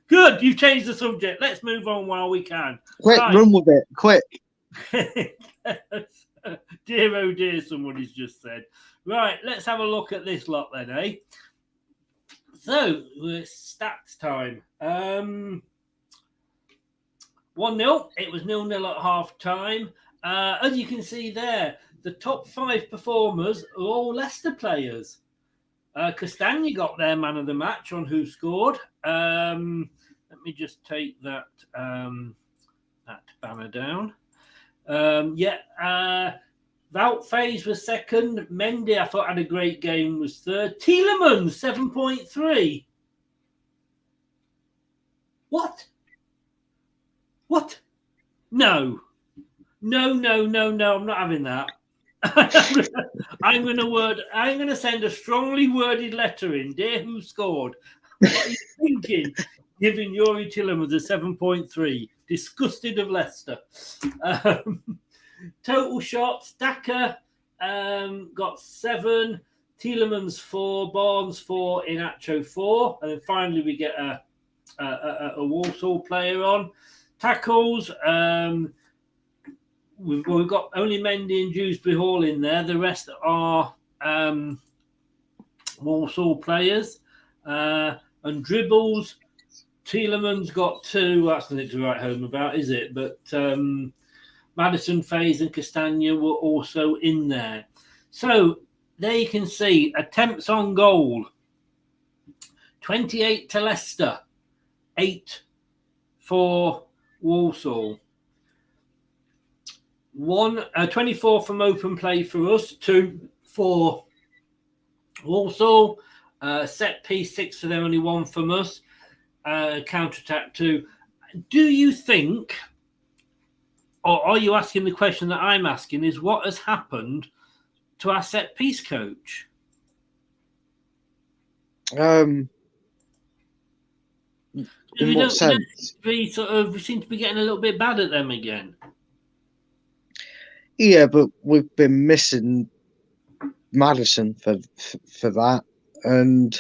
Good, you've changed the subject. Let's move on while we can. Quick, right. Run with it, quick. Dear, oh dear, somebody's just said. Right, let's have a look at this lot then, eh? So, stats time. 1-0. It was 0-0 at half time. As you can see there, the top 5 performers are all Leicester players. Castagna got their man of the match on who scored. Let me just take that banner down. Wout Faes was second. Mendy, I thought, had a great game, was third. Tielemans, 7.3. What? No, I'm not having that. I'm going to send a strongly worded letter in. Dear who scored? What are you thinking? Giving Yuri Tielemans a 7.3. Disgusted of Leicester. Total shots, Daka got 7, Tielemans 4, Barnes 4, Inacho 4, and then finally we get a Walsall player on. Tackles, we've got only Mendy and Dewsbury Hall in there. The rest are Walsall players. And dribbles, Tielemans got 2. That's nothing to write home about, is it? But Maddison, Faes and Castagna were also in there. So there you can see attempts on goal. 28 to Leicester. 8 for Walsall. 24 from open play for us. 2 for Walsall. Set piece 6 for them, only 1 from us. Counter-attack 2. Do you think... Or are you asking the question that I'm asking, is what has happened to our set-piece coach? In what sense? We seem to be getting a little bit bad at them again. Yeah, but we've been missing Maddison for that. And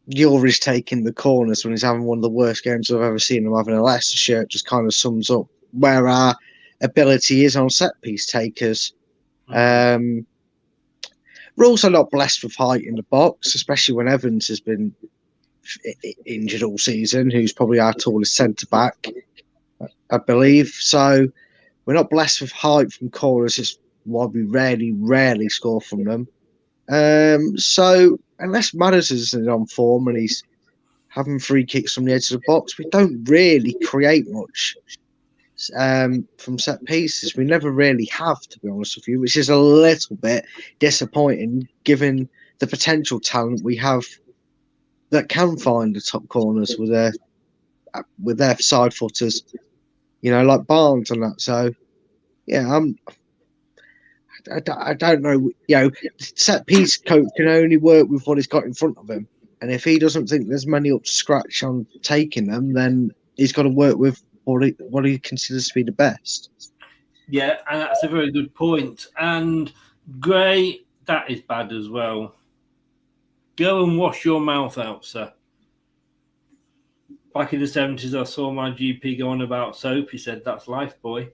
Yuri's taking the corners when he's having one of the worst games I've ever seen him having a Leicester shirt. Just kind of sums up where our ability is on set piece takers. We're also not blessed with height in the box, especially when Evans has been injured all season, who's probably our tallest centre back. I believe. So we're not blessed with height from corners. It's why we rarely score from them. So unless Madison's on form and he's having free kicks from the edge of the box, we don't really create much from set pieces. We never really have, to be honest with you, which is a little bit disappointing given the potential talent we have that can find the top corners with their side footers, like Barnes and that. So, yeah, I don't know. Set piece coach can only work with what he's got in front of him, and if he doesn't think there's many up to scratch on taking them, then he's got to work with what he considers to be the best. Yeah, and that's a very good point. And Gray, that is bad as well. Go and wash your mouth out, sir. Back in the 70s, I saw my GP go on about soap. He said, that's life, boy.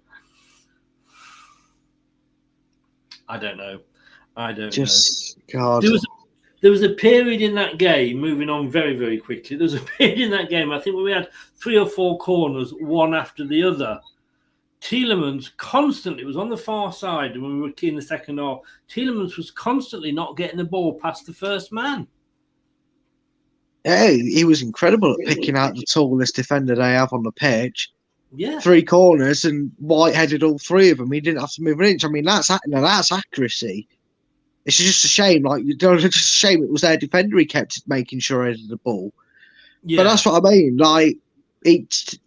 I don't know. God. There was a period in that game, moving on very, very quickly. There was a period in that game, I think, where we had 3 or 4 corners, one after the other. Tielemans constantly was on the far side when we were in the second half. Tielemans was constantly not getting the ball past the first man. Yeah, he was incredible at picking out the tallest defender they have on the pitch. Yeah. 3 corners and white-headed all 3 of them. He didn't have to move an inch. I mean, that's accuracy. It's just a shame. It's just a shame it was their defender he kept making sure he had the ball. Yeah. But that's what I mean. It's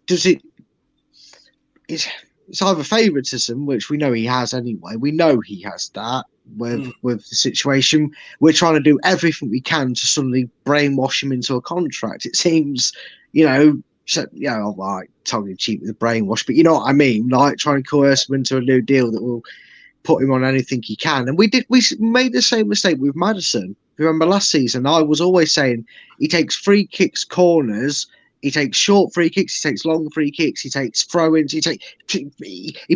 either favouritism, which we know he has anyway. We know he has that with the situation. We're trying to do everything we can to suddenly brainwash him into a contract. It seems, like tongue in cheek with the brainwash, but you know what I mean. Like trying to coerce him into a new deal that will put him on anything he can. And we made the same mistake with Madison. Remember last season, I was always saying he takes free kicks, corners. He takes short free kicks. He takes long free kicks. He takes throw-ins. He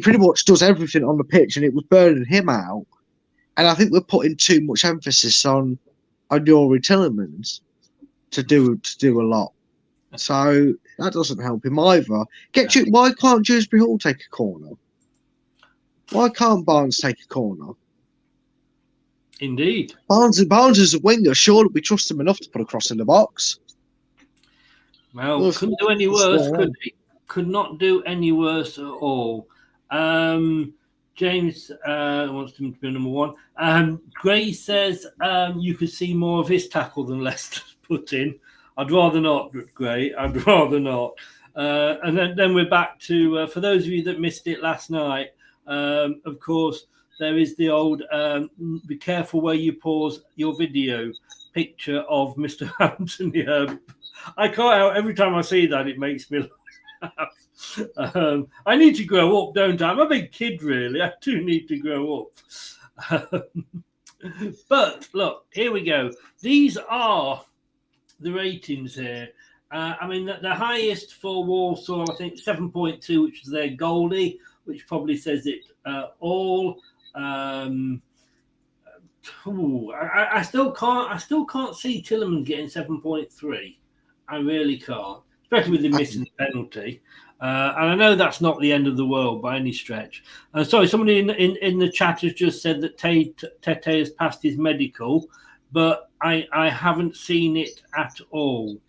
pretty much does everything on the pitch, and it was burning him out. And I think we're putting too much emphasis on Youri Tielemans to do a lot. So that doesn't help him either. Why can't Dewsbury Hall take a corner? Why can't Barnes take a corner? Indeed. Barnes is a winger. Surely we trust him enough to put a cross in the box. Well, couldn't do any worse, could he? Could not do any worse at all. James wants him to be number 1. Gray says you could see more of his tackle than Leicester's put in. I'd rather not, Gray. I'd rather not. And then we're back to, for those of you that missed it last night, of course, there is the old be careful where you pause your video picture of Mr. Anthony. I can't help, every time I see that, it makes me laugh. I need to grow up, don't I? I'm a big kid, really. I do need to grow up. But look, here we go. These are the ratings here. I mean, the highest for Walsall, I think 7.2, which is their goalie, which probably says it all. I still can't see Tielemans getting 7.3. I really can't, especially with him missing the penalty. And I know that's not the end of the world by any stretch. Sorry, somebody in the chat has just said that Tete has passed his medical, but I haven't seen it at all.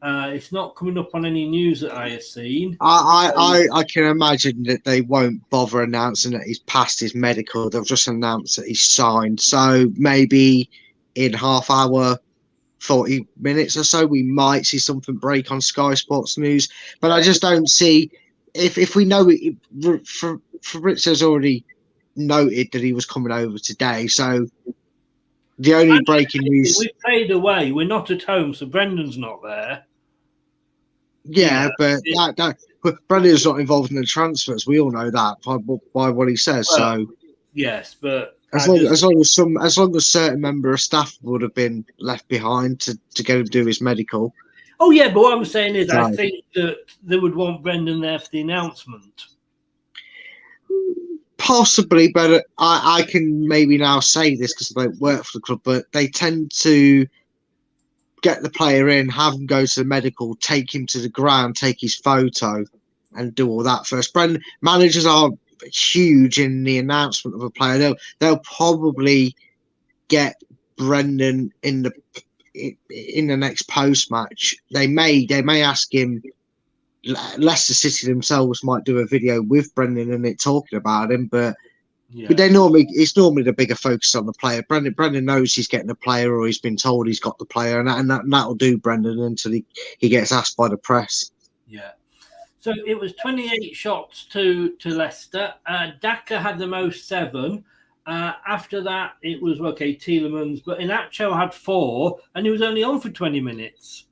It's not coming up on any news that I have seen. I can imagine that they won't bother announcing that he's passed his medical. They'll just announce that he's signed. So maybe in half hour, 40 minutes or so, we might see something break on Sky Sports News. But I just don't see, if we know it, Fabrizio's already noted that he was coming over today. So the only breaking news... We've played away. We're not at home, so Brendan's not there. Yeah, but Brendan's not involved in the transfers. We all know that by what he says. Well, so yes, but as long as certain member of staff would have been left behind to go and do his medical. Oh yeah, but what I'm saying is, I think that they would want Brendan there for the announcement. Possibly, but I can maybe now say this because I don't work for the club, but they tend to get the player in, have him go to the medical, take him to the ground, take his photo, and do all that first. Managers are huge in the announcement of a player. They'll probably get Brendan in the next post match. They may ask him. Leicester City themselves might do a video with Brendan and it talking about him, but it's normally the bigger focus on the player. Brendan knows he's getting a player, or he's been told he's got the player, and that'll do Brendan until he gets asked by the press. Yeah. So it was 28 shots to Leicester. Daka had the most, 7. After that, it was Tielemans, but Inacho had 4, and he was only on for 20 minutes.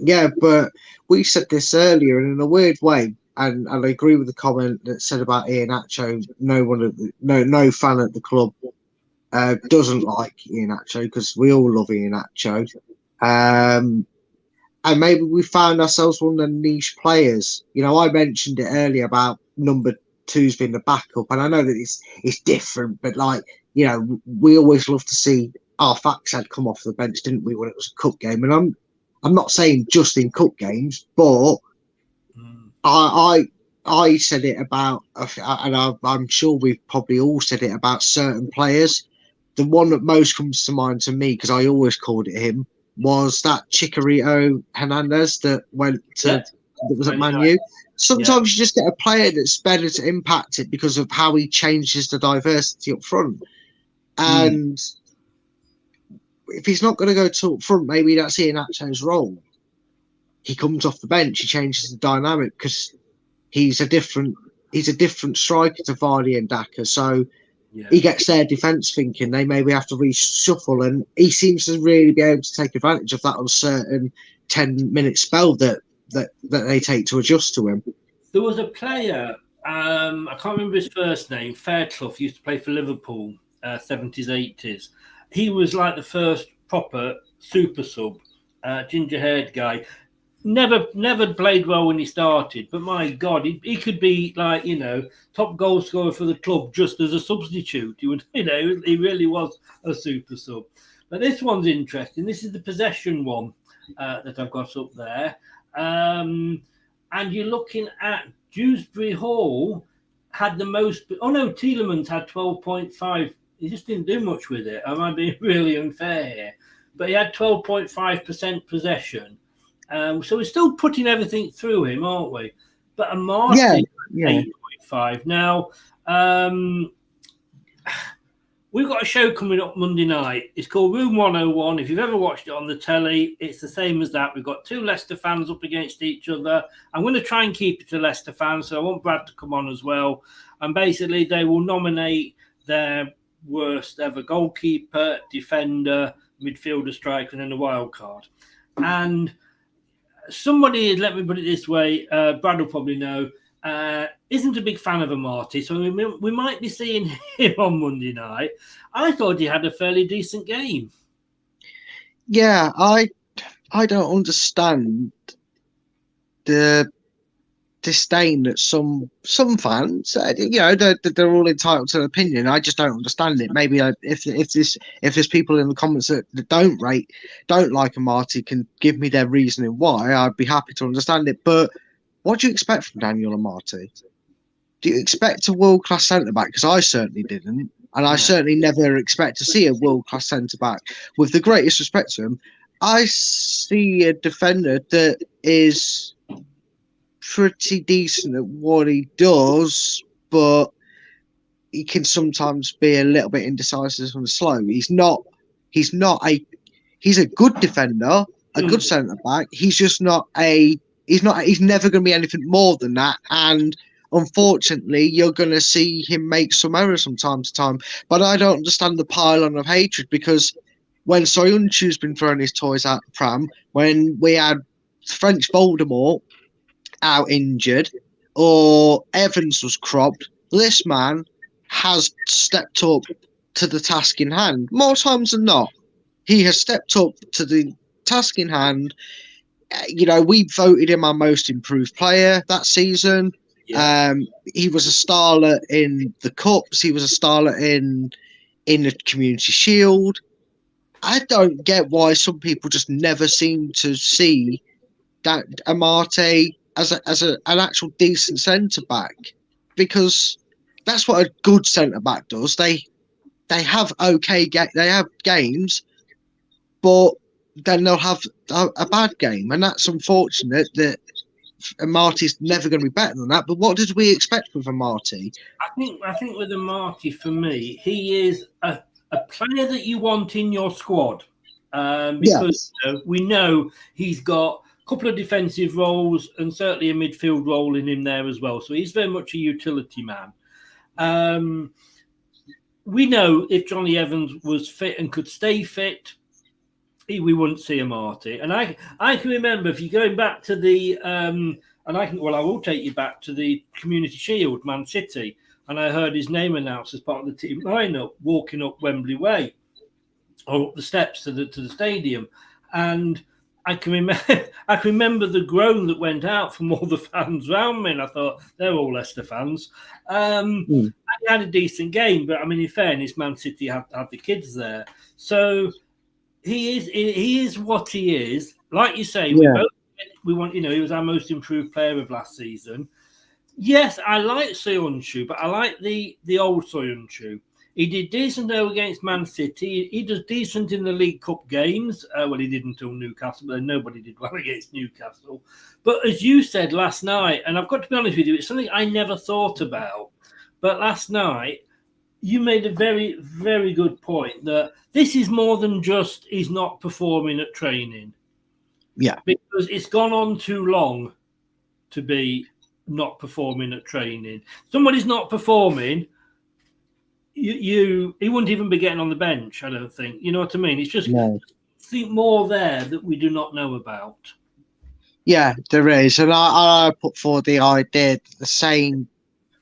Yeah, but we said this earlier, and in a weird way, and I agree with the comment that said about Iheanacho. No fan at the club doesn't like Iheanacho, because we all love Iheanacho. And maybe we found ourselves one of the niche players. I mentioned it earlier about number 2's being the backup, and I know that it's different, but we always love to see our Faxad come off the bench, didn't we, when it was a cup game? And I'm not saying just in cup games, but I said it about, and I'm sure we've probably all said it about certain players. The one that most comes to mind to me, because I always called it him, was that Chicharito Hernandez that was at Man U. Sometimes you just get a player that's better to impact it because of how he changes the diversity up front. And if he's not going to go to up front, maybe that's Iheanacho's role. He comes off the bench, he changes the dynamic, because he's a different striker to Vardy and Daka. So he gets their defence thinking. They maybe have to reshuffle, and he seems to really be able to take advantage of that on certain 10-minute spell that they take to adjust to him. There was a player, I can't remember his first name, Fairclough, used to play for Liverpool, 70s, 80s. He was like the first proper super sub, ginger-haired guy. Never played well when he started, but my God, he could be like, top goal scorer for the club just as a substitute. He really was a super sub. But this one's interesting. This is the possession one that I've got up there. And you're looking at Dewsbury Hall had the most. Oh no, Tielemans had 12.5. He just didn't do much with it. I might be really unfair here, but he had 12.5% possession. So we're still putting everything through him, aren't we? But Amartey 8.5. Now, we've got a show coming up Monday night. It's called Room 101. If you've ever watched it on the telly, it's the same as that. We've got 2 Leicester fans up against each other. I'm going to try and keep it to Leicester fans, so I want Brad to come on as well. And basically, they will nominate their worst ever goalkeeper, defender, midfielder, striker, and then a wild card. And somebody, let me put it this way, Brad will probably know, isn't a big fan of Amartey, so we might be seeing him on Monday night. I thought he had a fairly decent game. Yeah, I don't understand the disdain that some fans, they're all entitled to an opinion. I just don't understand it. Maybe if there's people in the comments that don't like Amartey can give me their reasoning why, I'd be happy to understand it. But what do you expect from Daniel Amartey? Do you expect a world-class centre-back? Because I certainly didn't. And I certainly never expect to see a world-class centre-back. With the greatest respect to him, I see a defender that is pretty decent at what he does, but he can sometimes be a little bit indecisive and slow. He's a good defender, a good centre-back. He's just not he's never going to be anything more than that. And unfortunately, you're going to see him make some errors from time to time. But I don't understand the pile-on of hatred, because when Soyuncu's been throwing his toys out the pram, when we had French Voldemort out injured, or Evans was cropped, this man has stepped up to the task in hand. More times than not, he has stepped up to the task in hand. We voted him our most improved player that season. Yeah. He was a starlet in the Cups. He was a starlet in the Community Shield. I don't get why some people just never seem to see that Amartey as an actual decent centre back, because that's what a good centre back does. They have they have games, but then they'll have a bad game, and that's unfortunate that Marty's never going to be better than that. But what did we expect with a Marty? I think with a Marty, for me, he is a player that you want in your squad, because we know he's got a couple of defensive roles and certainly a midfield role in him there as well. So he's very much a utility man. We know if Johnny Evans was fit and could stay fit, we wouldn't see a Marty. And I can remember, if you're going back to the I will take you back to the Community Shield, Man City, and I heard his name announced as part of the team lineup walking up Wembley Way or up the steps to the stadium, and I can remember the groan that went out from all the fans around me, and I thought, they're all Leicester fans. He had a decent game, but I mean, in fairness, Man City had the kids there, so he is what he is. Like you say, we want, he was our most improved player of last season. Yes, I like Soyuncu, but I like the old Soyuncu. He did decent though against Man City. He does decent in the League Cup games. Well, he did until Newcastle, but nobody did well against Newcastle. But as you said last night, and I've got to be honest with you, it's something I never thought about. But last night, you made a very, very good point that this is more than just he's not performing at training. Yeah. Because it's gone on too long to be not performing at training. Somebody's not performing, he wouldn't even be getting on the bench, I don't think. You know what I mean? It's just think more there that we do not know about. Yeah, there is. And I put forward the idea that the same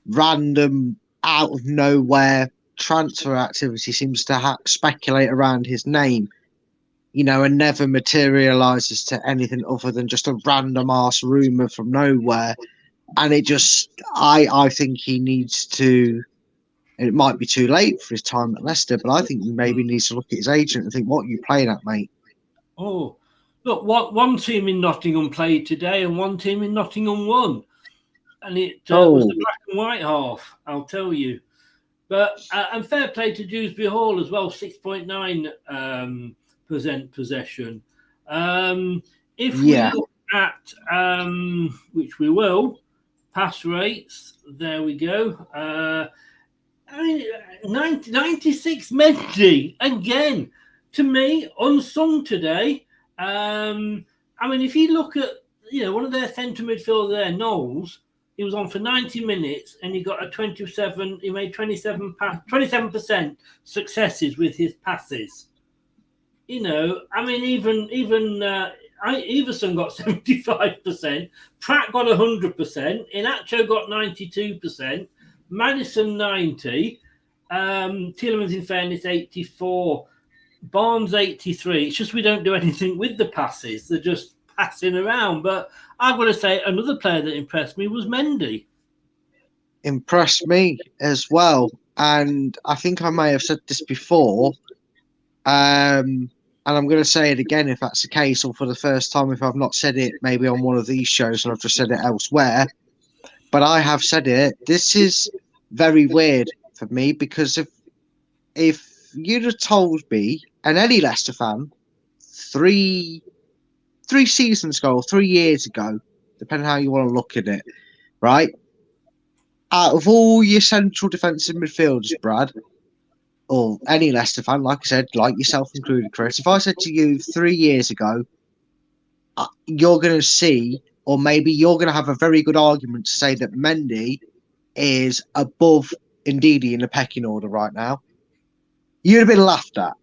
random, out of nowhere transfer activity seems to speculate around his name, and never materializes to anything other than just a random ass rumor from nowhere. And it just, I think he needs to, it might be too late for his time at Leicester, but I think he maybe needs to look at his agent and think, what are you playing at, mate? Oh, look, one team in Nottingham played today and one team in Nottingham won. And it was the black and white half, I'll tell you. But and fair play to Dewsbury Hall as well, 6.9% possession. If we look at, which we will, pass rates, there we go. 96 Mendy, again, to me, unsung today. If you look at, one of their centre midfielders there, Knowles, he was on for 90 minutes and he got he made 27% successes with his passes. Even Everson got 75%, Pratt got 100%, Inacho got 92%, Madison 90, Tielemans in fairness 84, Barnes 83. It's just we don't do anything with the passes. They're just passing around. But I've got to say, another player that impressed me was Mendy. Impressed me as well. And I think I may have said this before. And I'm going to say it again if that's the case, or for the first time if I've not said it maybe on one of these shows and I've just said it elsewhere. But I have said it. This is very weird for me, because if you'd have told me, and any Leicester fan, three seasons ago or 3 years ago, depending how you want to look at it, right? Out of all your central defensive midfielders, Brad, or any Leicester fan, like I said, like yourself included, Chris, if I said to you 3 years ago, you're going to see, or maybe you're going to have a very good argument to say that Mendy is above Ndidi in the pecking order right now, you'd have been laughed at,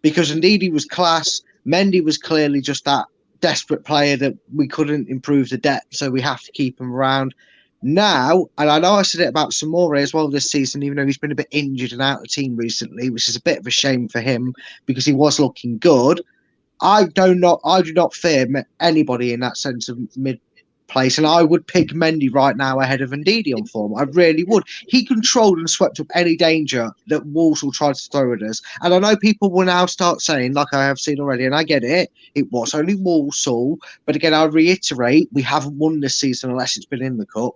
because Ndidi was class. Mendy was clearly just that desperate player that we couldn't improve the depth, so we have to keep him around. Now, and I know I said it about Samore as well this season, even though he's been a bit injured and out of the team recently, which is a bit of a shame for him because he was looking good. I do not fear anybody in that sense of place, and I would pick Mendy right now ahead of Ndidi on form. I really would. He controlled and swept up any danger that Walsall tried to throw at us. And I know people will now start saying, like I have seen already, and I get it, it was only Walsall. But again, I reiterate, we haven't won this season unless it's been in the cup.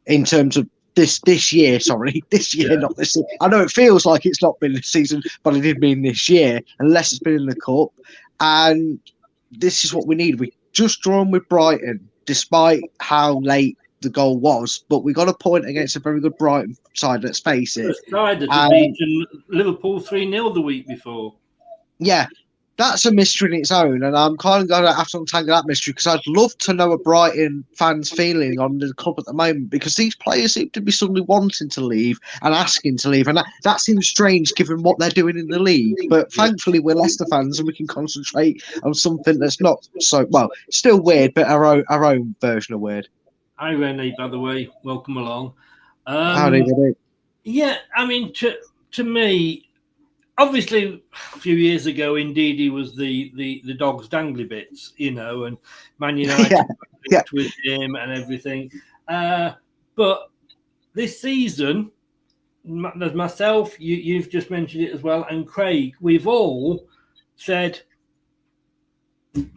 In terms of this year, sorry, this year, not this season. I know it feels like it's not been this season, but I did mean this year, unless it's been in the cup. And this is what we need. We just drawn with Brighton, despite how late the goal was, but we got a point against a very good Brighton side, let's face it. Side that had beaten Liverpool 3-0 the week before. Yeah, that's a mystery in its own, and I'm kind of going to have to untangle that mystery because I'd love to know a Brighton fan's feeling on the club at the moment, because these players seem to be suddenly wanting to leave and asking to leave, and that seems strange given what they're doing in the league. But thankfully, we're Leicester fans and we can concentrate on something that's not so, well, still weird, but our own version of weird. Hi, Renee, by the way. Welcome along. Howdy, buddy. Yeah, I mean, to me, obviously, a few years ago, indeed, he was the dog's dangly bits, you know, and Man United with him and everything. But this season, there's myself, you've just mentioned it as well, and Craig, we've all said,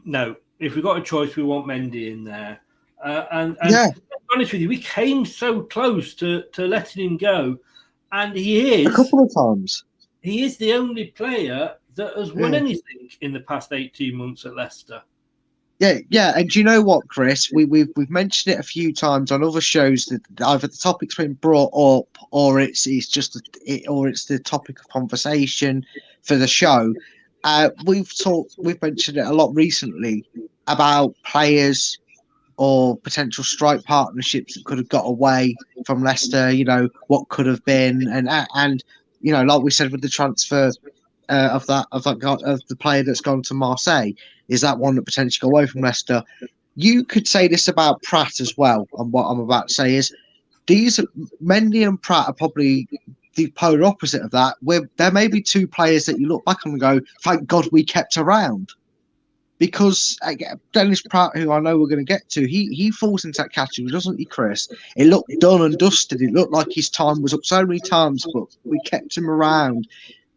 no, if we've got a choice, we want Mendy in there. And to be honest with you, we came so close to letting him go, and he is a couple of times. He is the only player that has won anything in the past 18 months at Leicester. Yeah, and do you know what, Chris? We've mentioned it a few times on other shows that either the topic's been brought up or it's the topic of conversation for the show. We've mentioned it a lot recently about players or potential strike partnerships that could have got away from Leicester. You know what could have been, and you know, like we said with the transfer of the player that's gone to Marseille, is that one that potentially got away from Leicester? You could say this about Pratt as well. And what I'm about to say is, Mendy and Pratt are probably the polar opposite of that. Where there may be two players that you look back on and go, "Thank God we kept around." Because Dennis Pratt, who I know we're going to get to, he falls into that category, doesn't he, Chris? It looked done and dusted. It looked like his time was up so many times, but we kept him around,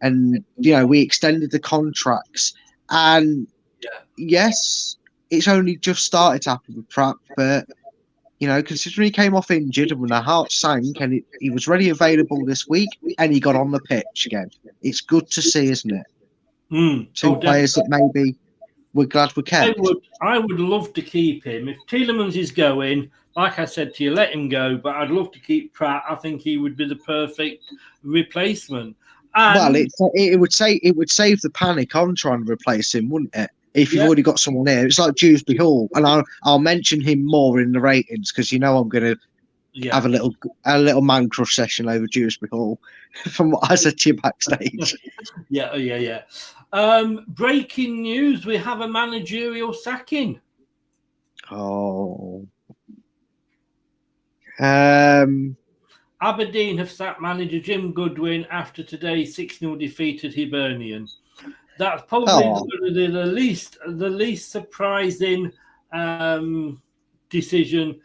and you know we extended the contracts. And yes, it's only just started to happen with Pratt, but you know, considering he came off injured and when their hearts sank, and he was ready available this week, and he got on the pitch again. It's good to see, isn't it? Two players that maybe. We're glad we kept. I would love to keep him. If Tielemans is going, like I said to you, let him go. But I'd love to keep Pratt. I think he would be the perfect replacement. And it would save the panic on trying to replace him, wouldn't it? If you've already got someone there, it's like Dewsbury Hall, and I'll mention him more in the ratings because you know I'm going to have a little man crush session over Dewsbury Hall from what I said to you backstage. Yeah. Breaking news: we have a managerial sacking. Oh. Aberdeen have sacked manager Jim Goodwin after today's 6-0 defeat at Hibernian. That's probably the least surprising decision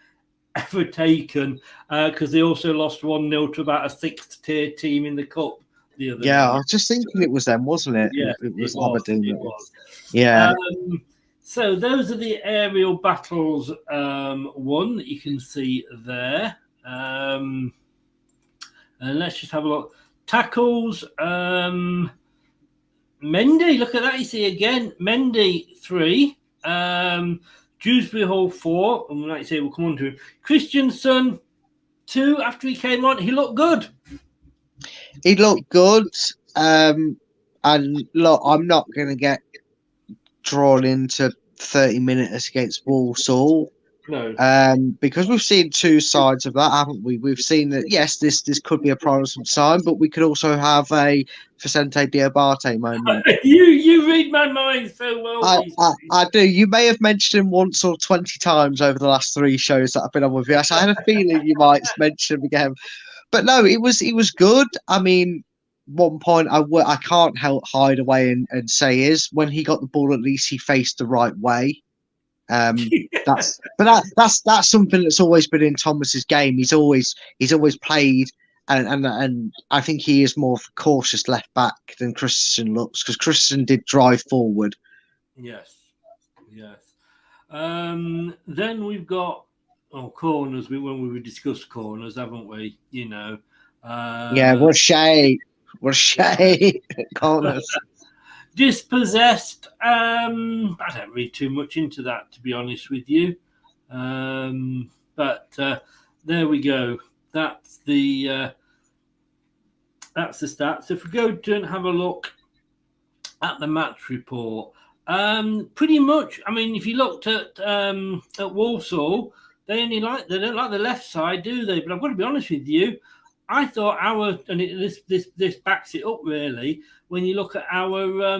ever taken, because they also lost 1-0 to about a 6th tier team in the cup the other day. I was just thinking it was them, wasn't it? Yeah, it was Aberdeen. It was. Yeah. So those are the aerial battles won that you can see there. And let's just have a look. Tackles. Mendy, look at that. You see again, Mendy 3. Dewsbury Hall 4. And like you say, we'll come on to him. Christensen 2. After he came on, he looked good. He looked good. And look, I'm not going to get drawn into 30 minutes against Walsall. No. Because we've seen two sides of that, haven't we? We've seen that, yes, this could be a promising sign, but we could also have a Vicente Diabate moment. You read my mind so well. I do. You may have mentioned him once or 20 times over the last 3 shows that I've been on with you. So I had a feeling you might mention him again. But no, it was good. I mean, one point I can't hide away and say is when he got the ball, at least he faced the right way. That's something that's always been in Thomas's game. He's always played, and I think he is more cautious left back than Christensen looks, because Christensen did drive forward. Yes. Then we've got corners. When we discussed corners, haven't we? What a shame. Corners. Dispossessed. I don't read too much into that, to be honest with you. But there we go. That's the stats. If we go to and have a look at the match report, pretty much. I mean, if you looked at Walsall, they don't like the left side, do they? But I've got to be honest with you. I thought this backs it up really. When you look at our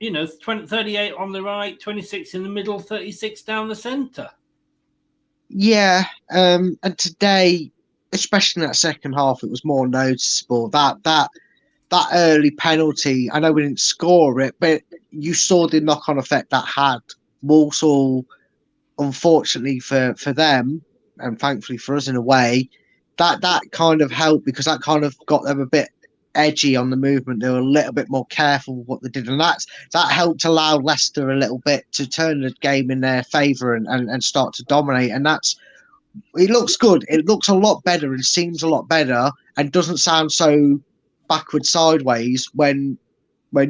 38 on the right, 26 in the middle, 36 down the centre. Yeah, and today, especially in that second half, it was more noticeable that early penalty. I know we didn't score it, but you saw the knock-on effect that had. Walsall, unfortunately for them, and thankfully for us in a way, that kind of helped, because that kind of got them a bit edgy on the movement. They were a little bit more careful with what they did, and that helped allow Leicester a little bit to turn the game in their favour and start to dominate. And it looks good. It looks a lot better and seems a lot better, and doesn't sound so backward sideways when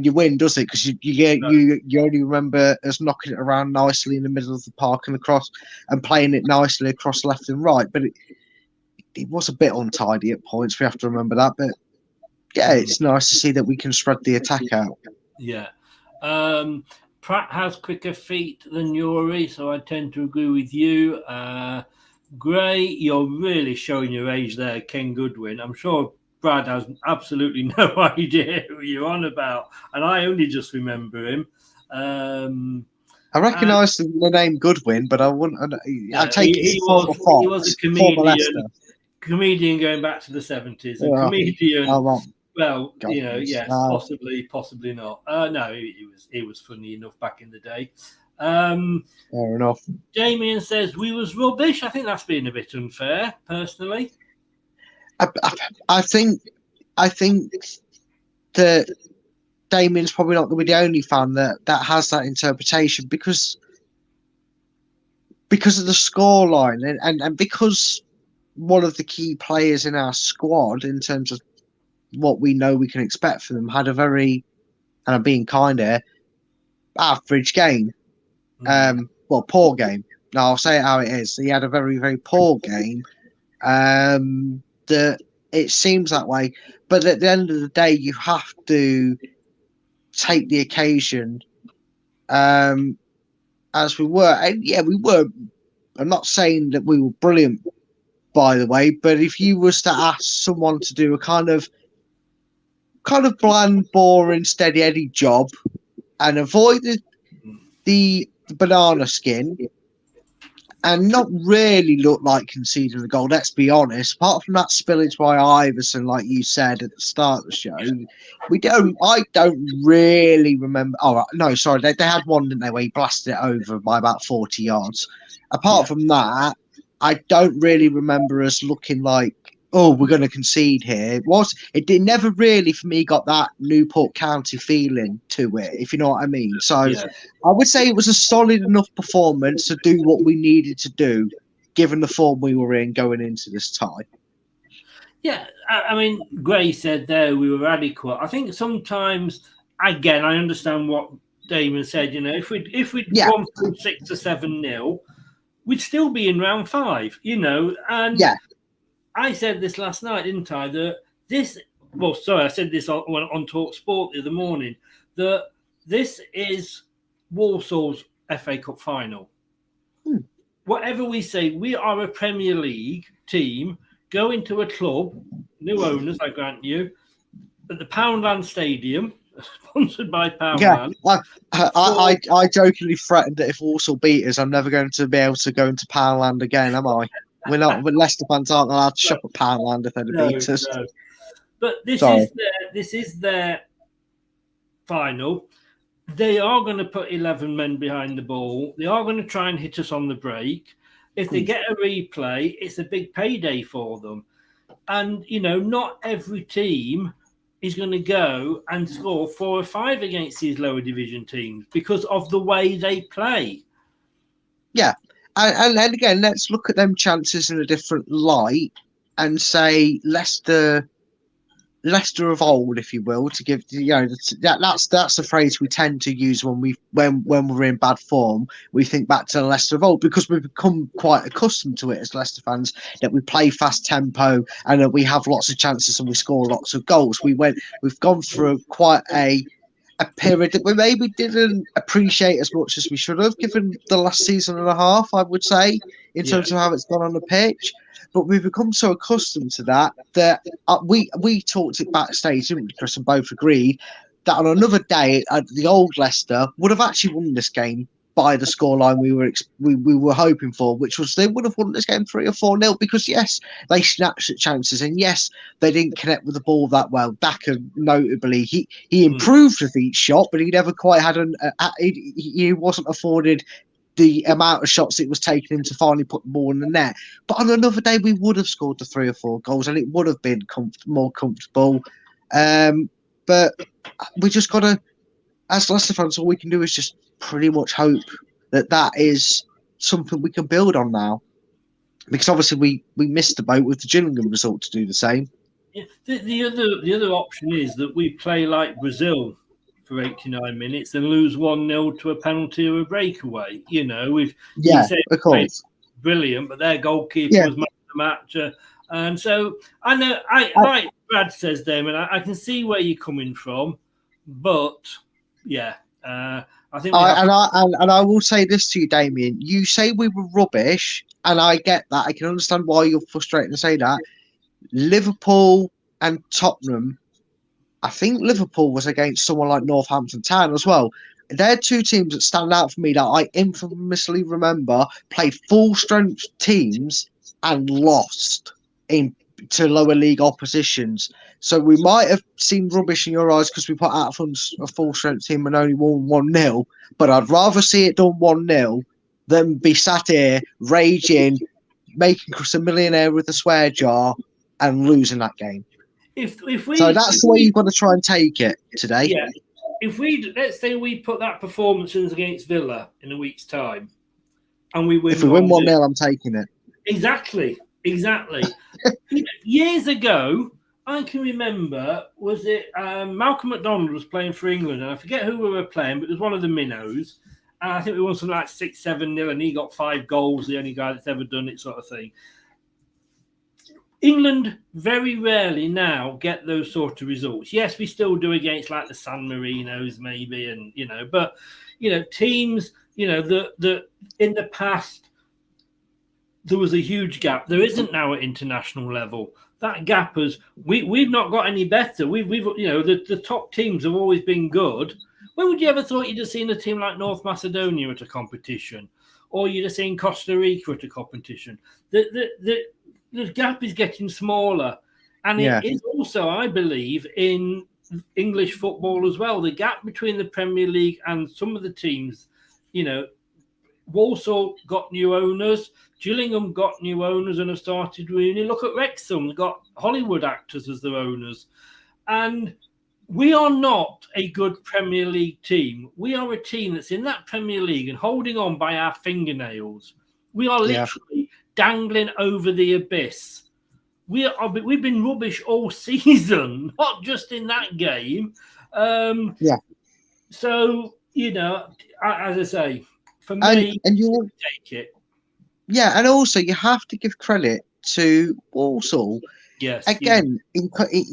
you win, does it? Because you only remember us knocking it around nicely in the middle of the park and across, and playing it nicely across left and right. But it was a bit untidy at points. We have to remember that. But yeah, it's nice to see that we can spread the attack out. Yeah. Pratt has quicker feet than Yuri, so I tend to agree with you. Gray, you're really showing your age there, Ken Goodwin. I'm sure Brad has absolutely no idea who you're on about, and I only just remember him. I recognise the name Goodwin, but I wouldn't. I take he was a comedian going back to the 70s. A comedian. Well, possibly not. No, he was funny enough back in the day. Fair enough. Damien says we was rubbish. I think that's been a bit unfair, personally. I think that Damien's probably not going to be the only fan that has that interpretation, because of the scoreline and because one of the key players in our squad, in terms of what we know we can expect from them, had a very, and I'm being kind here, average game. Poor game. No, I'll say it how it is. He had a very, very poor game. That it seems that way, but at the end of the day, you have to take the occasion as we were. And yeah, we were. I'm not saying that we were brilliant, by the way, but if you was to ask someone to do a kind of bland, boring, steady Eddie job and avoid the banana skin and not really look like conceding a goal, let's be honest, apart from that spillage by Iverson, like you said at the start of the show, I don't really remember. Oh, right, no, sorry, they had one, didn't they, where he blasted it over by about 40 yards. Apart from that, I don't really remember us looking like, oh, we're going to concede here. It never really, for me, got that Newport County feeling to it, if you know what I mean. So I would say it was a solid enough performance to do what we needed to do, given the form we were in going into this tie. Yeah, I mean, Gray said there we were adequate. I think sometimes, again, I understand what Damon said. You know, if we'd gone from 6 or 7-0, we'd still be in round 5. You know, and I said this last night, didn't I? I said this on Talk Sport the other morning, that this is Walsall's FA Cup final. Whatever we say, we are a Premier League team going to a club, new owners, I grant you, at the Poundland Stadium, sponsored by Poundland. Yeah, I jokingly threatened that if Walsall beat us, I'm never going to be able to go into Poundland again, am I? We're not. Leicester fans aren't allowed to shop at Poundland if they'd beat us. No. But this is their final. they are going to put 11 men behind the ball. They are going to try and hit us on the break. If they get a replay, it's a big payday for them. And, not every team is going to go and score 4 or 5 against these lower division teams because of the way they play. Yeah. And again, let's look at them chances in a different light and say Leicester of old, if you will, to give that's the phrase we tend to use when we're in bad form. We think back to Leicester of old because we've become quite accustomed to it as Leicester fans, that we play fast tempo and that we have lots of chances and we score lots of goals. We've gone through quite a period that we maybe didn't appreciate as much as we should have, given the last season and a half, I would say, in terms of how it's gone on the pitch. But we've become so accustomed to that we talked it backstage, didn't we, Chris, and both agreed that on another day, the old Leicester would have actually won this game by the scoreline we were hoping for, which was they would have won this game 3 or 4-0 because, yes, they snatched at chances and, yes, they didn't connect with the ball that well. Daka, notably, he improved with each shot, but he never quite had he wasn't afforded the amount of shots it was taking him to finally put the ball in the net. But on another day, we would have scored the 3 or 4 goals and it would have been more comfortable. But we just got to, as Leicester fans, all we can do is just pretty much hope that is something we can build on now. Because obviously we missed the boat with the Gillingham result to do the same. Yeah, the other option is that we play like Brazil for 89 minutes and lose 1-0 to a penalty or a breakaway. Of course, brilliant, but their goalkeeper was man of the match. And so I know, like Brad says, Damon, I can see where you're coming from, but I think. And I will say this to you, Damien. You say we were rubbish, and I get that. I can understand why you're frustrated to say that. Liverpool and Tottenham. I think Liverpool was against someone like Northampton Town as well. They're 2 teams that stand out for me that I infamously remember played full-strength teams and lost to lower league oppositions. So we might have seen rubbish in your eyes because we put out a full-strength team and only won 1-0. But I'd rather see it done 1-0 than be sat here raging, making Chris a millionaire with a swear jar and losing that game. So that's the way you've got to try and take it today. Yeah. Let's say we put that performance in against Villa in a week's time, and we win. If we win 1-0, I'm taking it. Exactly. Years ago, I can remember, was it Malcolm McDonald was playing for England, and I forget who we were playing, but it was one of the minnows. And I think we won something like 6-7-0, and he got 5 goals, the only guy that's ever done it, sort of thing. England very rarely now get those sort of results. Yes, we still do against like the San Marinos maybe, and but teams that in the past there was a huge gap. There isn't now at international level. That gap we've not got any better. We've the top teams have always been good. When would you ever thought you'd have seen a team like North Macedonia at a competition, or you'd have seen Costa Rica at a competition? The gap is getting smaller, and it is also, I believe, in English football as well. The gap between the Premier League and some of the teams, Walsall got new owners, Gillingham got new owners and have started really. Look at Wrexham, they've got Hollywood actors as their owners. And we are not a good Premier League team. We are a team that's in that Premier League and holding on by our fingernails. We are literally dangling over the abyss. We've been rubbish all season, not just in that game. So, as I say, for me, and you'll take it. Yeah, and also you have to give credit to Walsall. Yes. Again, in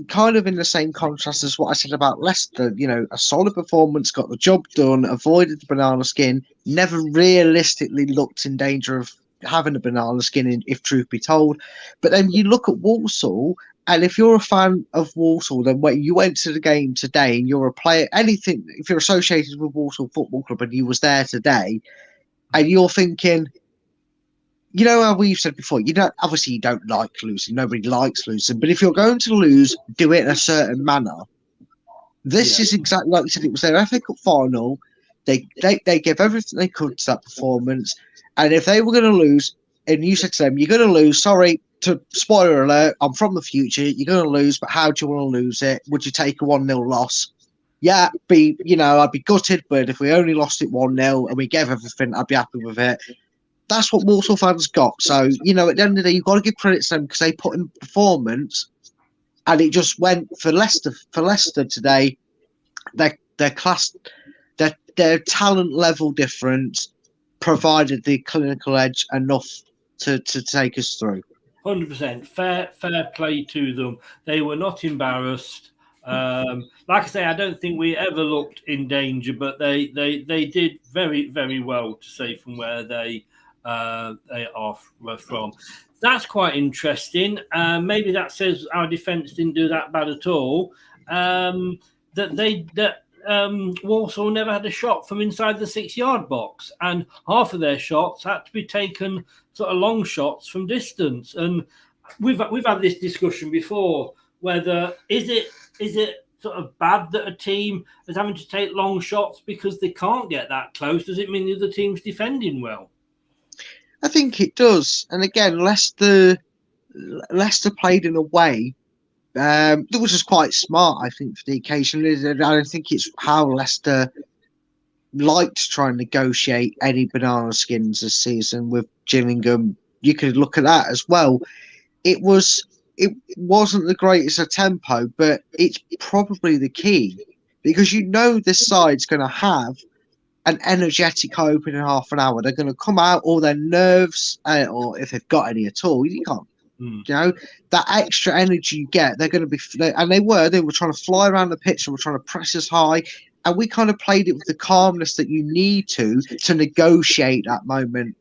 kind of in the same contrast as what I said about Leicester, a solid performance, got the job done, avoided the banana skin, never realistically looked in danger of having a banana skin, if truth be told. But then you look at Walsall, and if you're a fan of Walsall, then when you went to the game today and you're a player, anything, if you're associated with Walsall Football Club and you was there today, and you're thinking, how we've said before, obviously you don't like losing. Nobody likes losing. But if you're going to lose, do it in a certain manner. This is exactly like you said. It was their FA Cup final. They gave everything they could to that performance, and if they were going to lose, and you said to them, "You're going to lose." Sorry, to spoiler alert. I'm from the future. You're going to lose, but how do you want to lose it? Would you take a 1-0 loss? Yeah, I'd be gutted, but if we only lost it 1-0 and we gave everything, I'd be happy with it. That's what Walsall fans got. So, at the end of the day, you've got to give credit to them because they put in performance, and it just went for Leicester. For Leicester today, their class, their talent level difference provided the clinical edge enough to take us through. 100%. Fair play to them. They were not embarrassed. Like I say, I don't think we ever looked in danger, but they did very, very well to say from where they were from. That's quite interesting. Maybe that says our defence didn't do that bad at all. Walsall never had a shot from inside the 6-yard box, and half of their shots had to be taken sort of long shots from distance. And we've had this discussion before, whether is it sort of bad that a team is having to take long shots because they can't get that close? Does it mean the other team's defending well? I think it does. And again, Leicester played in a way that was just quite smart, I think, for the occasion. I don't think it's how Leicester liked to try and negotiate any banana skins this season with Gillingham. You could look at that as well. It wasn't the greatest of tempo, but it's probably the key, because this side's going to have an energetic opening half an hour. They're going to come out, all their nerves, or if they've got any at all, you can't. That extra energy you get, they're going to be, and they were trying to fly around the pitch, and were trying to press us high, and we kind of played it with the calmness that you need to negotiate that moment,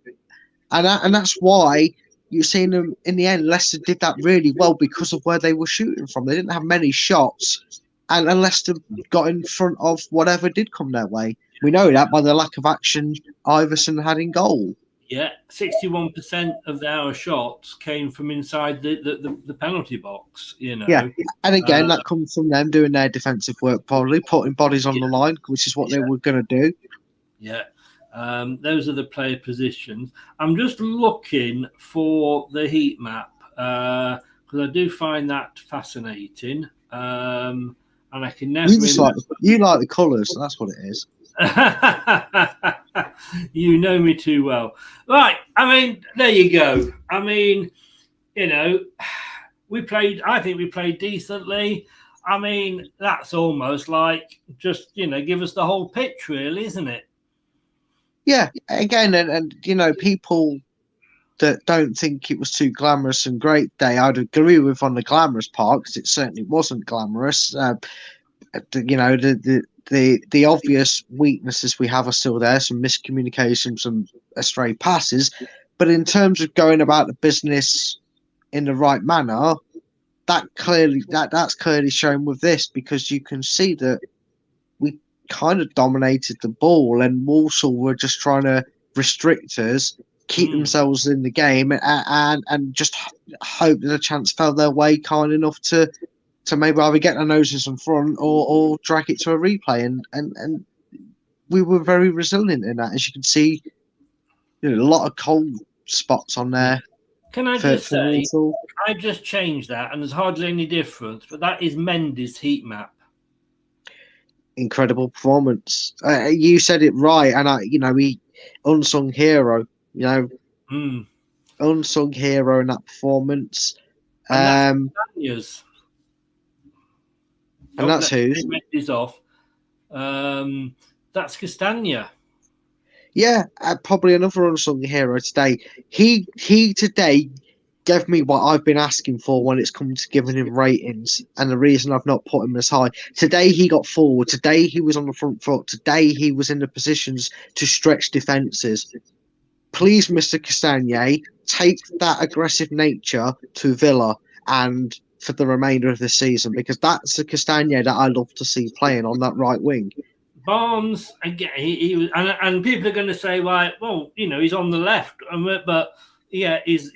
and that's why you're seeing them in the end. Leicester did that really well because of where they were shooting from. They didn't have many shots, and Leicester got in front of whatever did come their way. We know that by the lack of action Iverson had in goal. Yeah, 61% of our shots came from inside the penalty box, Yeah, and again, that comes from them doing their defensive work, probably putting bodies on the line, which is what they were going to do. Yeah, those are the player positions. I'm just looking for the heat map because I do find that fascinating, and I can never. You like the colours, that's what it is. You know me too well. Right, I mean, there you go. I mean, I think we played decently. I mean, that's almost like just, give us the whole pitch, really, isn't it? Yeah, again, and people that don't think it was too glamorous and great day, I'd agree with on the glamorous part, because it certainly wasn't glamorous. The obvious weaknesses we have are still there, some miscommunication, some astray passes. But in terms of going about the business in the right manner, that's clearly shown with this, because you can see that we kind of dominated the ball, and Walsall were just trying to restrict us, keep themselves in the game, and just hope that a chance fell their way kind enough to maybe either get their noses in front or drag it to a replay. And we were very resilient in that. As you can see, a lot of cold spots on there. Can I just say, I just changed that, and there's hardly any difference, but that is Mendy's heat map. Incredible performance. You said it right, and he unsung hero, unsung hero in that performance. And that's and that's who's Mendy's off. That's Castagna. Yeah, probably another unsung hero today. He today gave me what I've been asking for when it's come to giving him ratings, and the reason I've not put him as high. Today he got forward. Today he was on the front foot. Today he was in the positions to stretch defences. Please, Mr. Castagna, take that aggressive nature to Villa and for the remainder of the season, because that's the Castagna that I love to see playing on that right wing. Barnes, again, he was, and people are going to say, well, he's on the left, but yeah, he's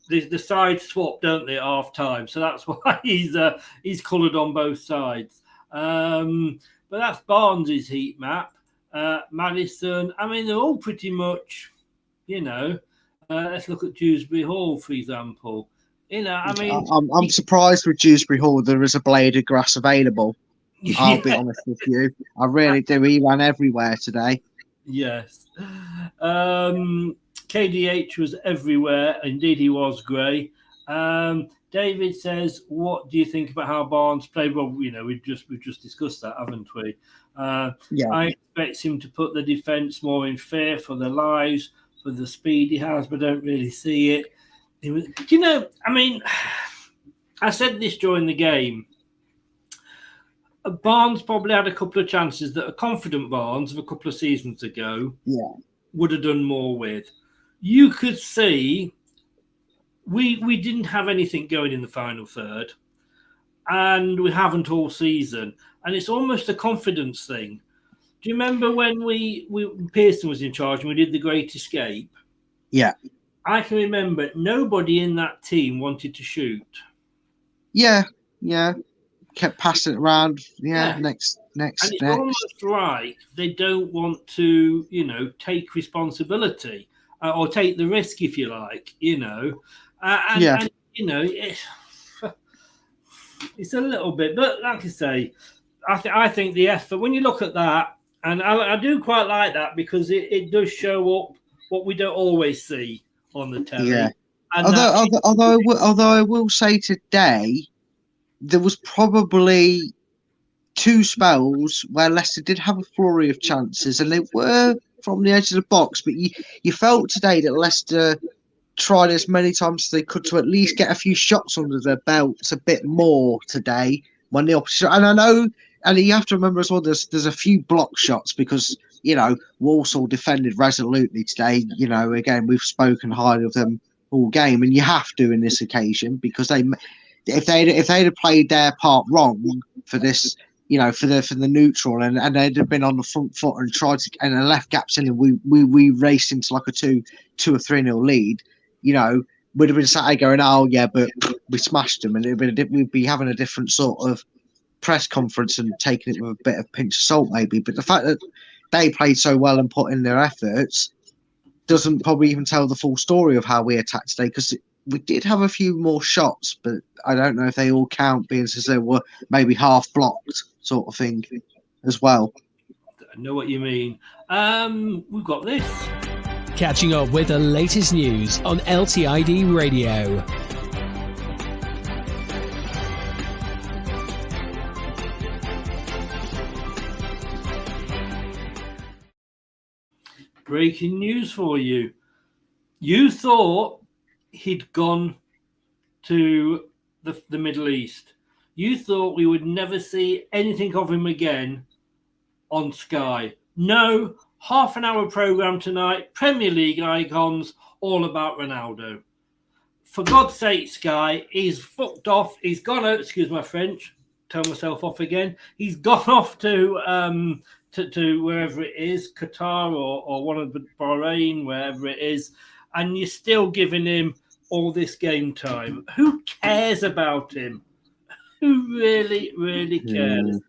the side swap, don't they, at half time? So that's why he's coloured on both sides. But that's Barnes' heat map. Madison, I mean, they're all pretty much, let's look at Dewsbury Hall, for example. I mean... I'm surprised with Dewsbury Hall there is a blade of grass available. I'll be honest with you. I really do. He ran everywhere today. Yes. KDH was everywhere. Indeed, he was, Gray. David says, what do you think about how Barnes played? Well, we've just discussed that, haven't we? Yeah. I expect him to put the defence more in fear for their lives, for the speed he has, but don't really see it. I mean, I said this during the game. Barnes probably had a couple of chances that a confident Barnes of a couple of seasons ago would have done more with. You could see we didn't have anything going in the final third, and we haven't all season. And it's almost a confidence thing. Do you remember when Pearson was in charge and we did the Great Escape? Yeah. I can remember nobody in that team wanted to shoot. Yeah. Kept passing it around. Next. And it's almost like they don't want to, take responsibility or take the risk, if you like, and it's a little bit. But like I say, I think the effort, when you look at that, and I do quite like that because it does show up what we don't always see on the telly. Yeah. And although I will say today, there was probably 2 spells where Leicester did have a flurry of chances, and they were from the edge of the box. But you felt today that Leicester tried as many times as they could to at least get a few shots under their belts a bit more today. When the opposition, and I know, and you have to remember as well, there's a few block shots because Walsall defended resolutely today. Again, we've spoken highly of them all game, and you have to in this occasion because if they'd have played their part wrong for this, for the neutral, and they'd have been on the front foot and tried to and left gaps in, and we raced into like a 2 or 3-0 lead, would have been sat there going, oh yeah, but we smashed them, and we'd be having a different sort of press conference and taking it with a bit of pinch of salt maybe. But the fact that they played so well and put in their efforts doesn't probably even tell the full story of how we attacked today, because we did have a few more shots, but I don't know if they all count, being as they were maybe half blocked sort of thing as well. I know what you mean. We've got this. Catching up with the latest news on LTID Radio. Breaking news for you. You thought he'd gone to the Middle East. You thought we would never see anything of him again on Sky. No, half an hour programme tonight, Premier League icons, all about Ronaldo. For God's sake, Sky, he's fucked off. He's gone out, excuse my French, tell myself off again. He's gone off to wherever it is, Qatar or one of the Bahrain, wherever it is, and you're still giving him all this game time. Who cares about him? Who really, really cares?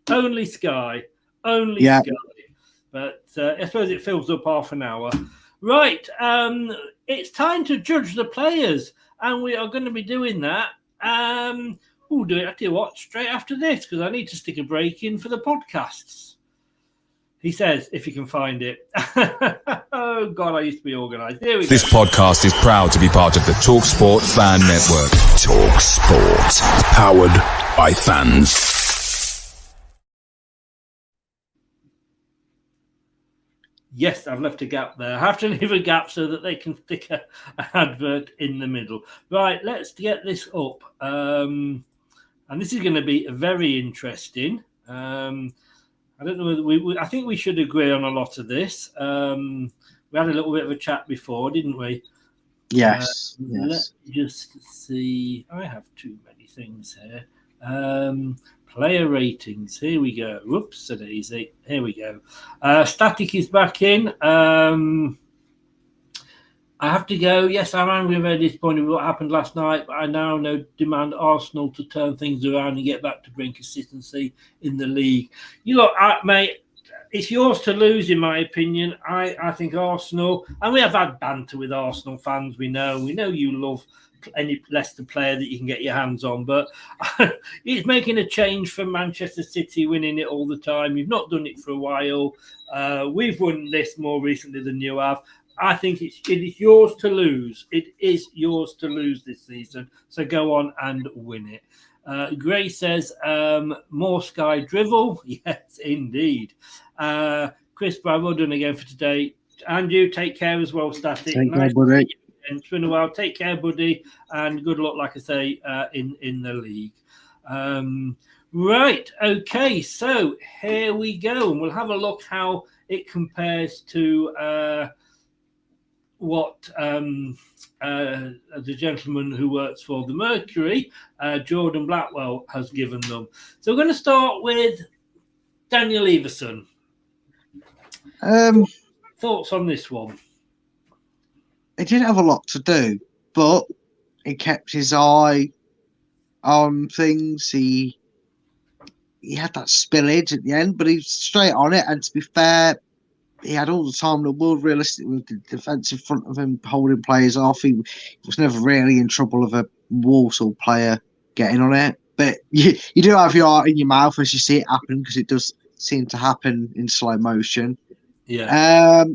Only Sky. Only Sky. But I suppose it fills up half an hour. Right. It's time to judge the players, and we are going to be doing that. We'll do it, I tell you what, straight after this, because I need to stick a break in for the podcasts. He says, if you can find it. Oh, God, I used to be organised. Here we go. This podcast is proud to be part of the TalkSport Fan Network. TalkSport. Powered by fans. Yes, I've left a gap there. I have to leave a gap so that they can stick an advert in the middle. Right, let's get this up. And this is going to be very interesting. I don't know whether I think we should agree on a lot of this. We had a little bit of a chat before, didn't we? Yes. Let's just see. I have too many things here. Player ratings. Here we go. Whoops, a daisy. Here we go. Static is back in. I have to go. Yes, I'm angry and very disappointed with what happened last night, but I now demand Arsenal to turn things around and get back to bring consistency in the league. You look, mate, it's yours to lose, in my opinion. I think Arsenal, and we have had banter with Arsenal fans. We know you love any Leicester player that you can get your hands on, but it's making a change from Manchester City winning it all the time. You've not done it for a while. We've won this more recently than you have. I think it is yours to lose. It is yours to lose this season. So go on and win it. Gray says, more Sky drivel. Yes, indeed. Chris, well done again for today. And you take care as well, Static. Take care, buddy. It's been a while. Take care, buddy. And good luck, like I say, in the league. Right. Okay. So here we go. And we'll have a look how it compares to what the gentleman who works for the Mercury, Jordan Blackwell, has given them. So we're going to start with Daniel Everson. Thoughts on this one? He didn't have a lot to do, but he kept his eye on things. He had that spillage at the end, but he's straight on it. And to be fair, he had all the time in the world, realistically, with the defence in front of him, holding players off. He was never really in trouble of a Walsall player getting on it. But you do have your heart in your mouth as you see it happen, because it does seem to happen in slow motion. Yeah.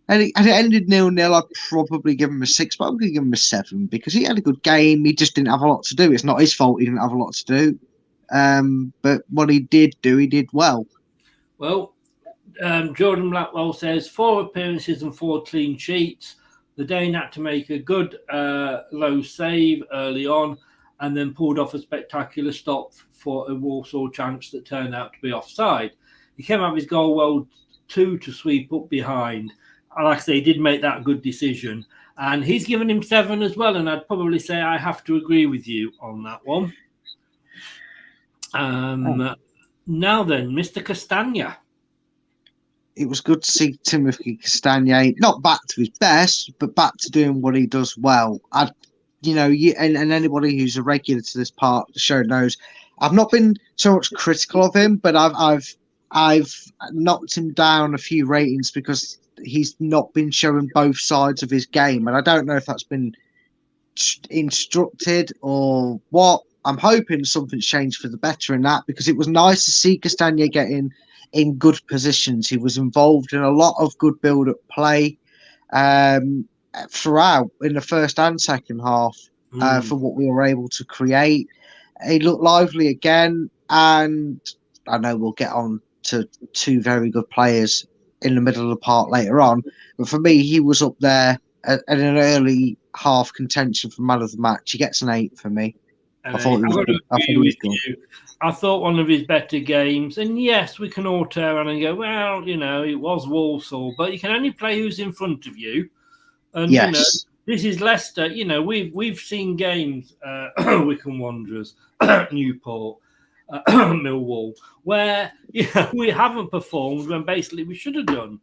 And it ended 0-0. I'd probably give him a 6, but I'm going to give him a 7 because he had a good game. He just didn't have a lot to do. It's not his fault he didn't have a lot to do. But what he did do, he did well. Well, Jordan Blackwell says 4 appearances and 4 clean sheets. The Dane had to make a good low save early on and then pulled off a spectacular stop for a Walsall chance that turned out to be offside. He came out of his goal well too to sweep up behind. Like I say, he did make that good decision. And he's given him 7 as well. And I'd probably say I have to agree with you on that one. Now then, Mr. Castagna. It was good to see Timothy Castagna not back to his best, but back to doing what he does well. And anybody who's a regular to this part of the show knows I've not been so much critical of him, but I've knocked him down a few ratings because he's not been showing both sides of his game, and I don't know if that's been instructed or what. I'm hoping something's changed for the better in that, because it was nice to see Castagna getting in good positions. He was involved in a lot of good build-up play throughout in the first and second half for what we were able to create. He looked lively again, and I know we'll get on to 2 very good players in the middle of the park later on, but for me, he was up there at an early half contention for man of the match. He gets an 8 for me. I thought he was good. I thought one of his better games, and yes, we can all turn around and go, well, it was Walsall, but you can only play who's in front of you. And yes. This is Leicester. We've seen games, Wycombe Wanderers, Newport, Millwall, where we haven't performed when basically we should have done.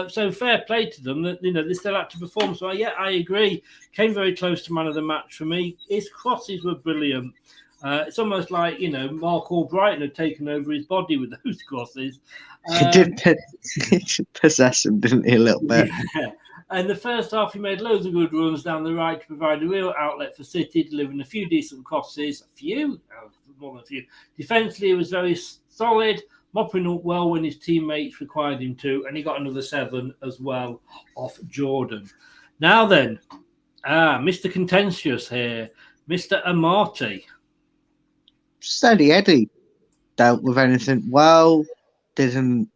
So fair play to them that they still had to perform. So yeah, I agree. Came very close to man of the match for me. His crosses were brilliant. It's almost like Mark Albrighton had taken over his body with those crosses. He did possess him, didn't he, a little bit? Yeah. And the first half, he made loads of good runs down the right to provide a real outlet for City, delivering a few decent crosses. More than a few. Defensively, he was very solid, mopping up well when his teammates required him to, and he got another 7 as well off Jordan. Now then, Mr. Contentious here, Mr. Amati. Steady Eddie. Dealt with anything well, didn't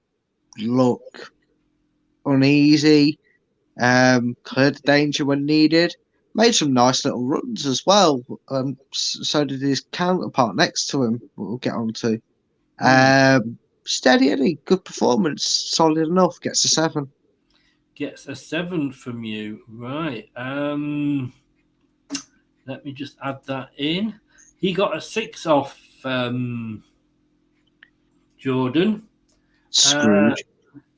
look uneasy, cleared the danger when needed, made some nice little runs as well. So did his counterpart next to him, we'll get on to. Steady Eddie, good performance, solid enough, gets a 7. Gets a 7 from you, right. Let me just add that in. He got a 6 off Jordan. Scrooge.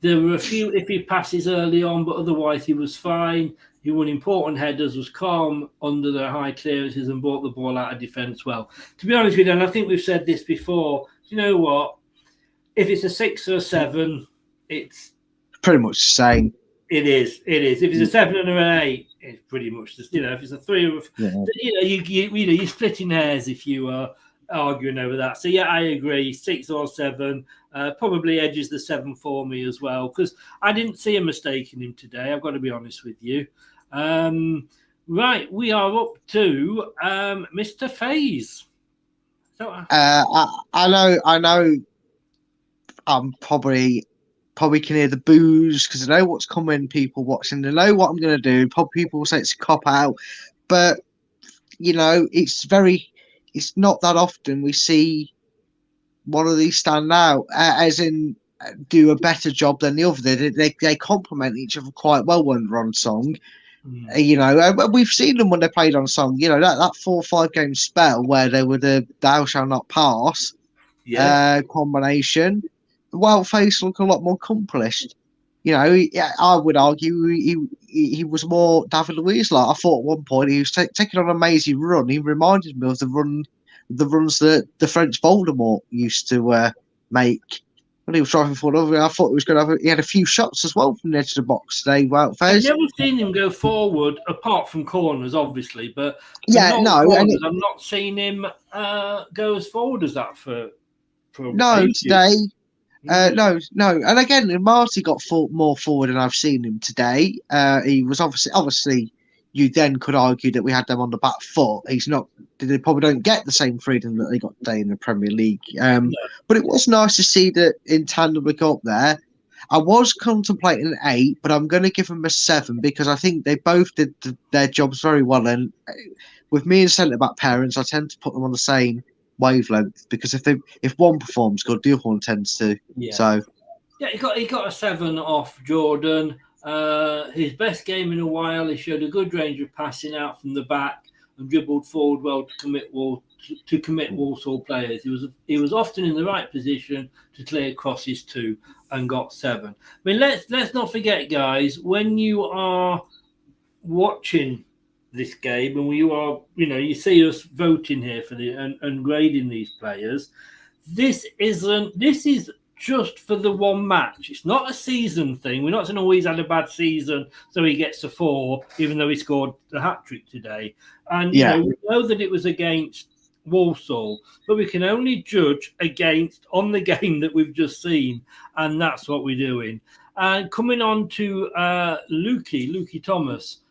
There were a few iffy passes early on, but otherwise he was fine. He won important headers, was calm under the high clearances and brought the ball out of defence well. To be honest with you, and I think we've said this before, you know what? If it's a 6 or a 7, it's pretty much the same. It is. If it's a 7 and an 8, it's pretty much just, if it's a 3 or you're splitting hairs if you are arguing over that. So yeah, I agree. 6 or 7 probably edges the 7 for me as well, because I didn't see a mistake in him today. I've got to be honest with you. Right, we are up to Mr. FaZe. So I know. I'm probably can hear the boos because I know what's coming. People watching, they know what I'm going to do. Probably people will say it's a cop out, but it's not that often we see one of these stand out, as in do a better job than the other. They complement each other quite well when they're on song. We've seen them when they played on song. That 4 or 5 game spell where they were the "Thou shall not pass" combination. Well, FaZe look a lot more accomplished. I would argue he was more David Luiz. Like I thought at one point he was taking on an amazing run. He reminded me of the runs that the French Voldemort used to make when he was driving forward. I thought he was going to have. He had a few shots as well from the edge of the box today. Well, I've never seen him go forward, apart from corners, obviously. But I've not seen him go as forward as that for today. No. And again, Marty got more forward than I've seen him today. He was obviously, you then could argue that we had them on the back foot. They probably don't get the same freedom that they got today in the Premier League. But it was nice to see that in tandem we got there. I was contemplating an 8, but I'm going to give them a 7 because I think they both did their jobs very well. And with me and centre-back parents, I tend to put them on the same wavelength because if one performs good, the other one tends to. So he got a 7 off Jordan. His best game in a while. He showed a good range of passing out from the back and dribbled forward well to commit Walsall players. He was often in the right position to clear crosses too, and got 7. I mean, let's not forget, guys, when you are watching this game and you are, you see us voting here for and grading these players. This is just for the one match. It's not a season thing. We're not saying he's had a bad season, so he gets a 4, even though he scored the hat-trick today. And we know that it was against Walsall, but we can only judge on the game that we've just seen, and that's what we're doing. And coming on to Lukey Thomas.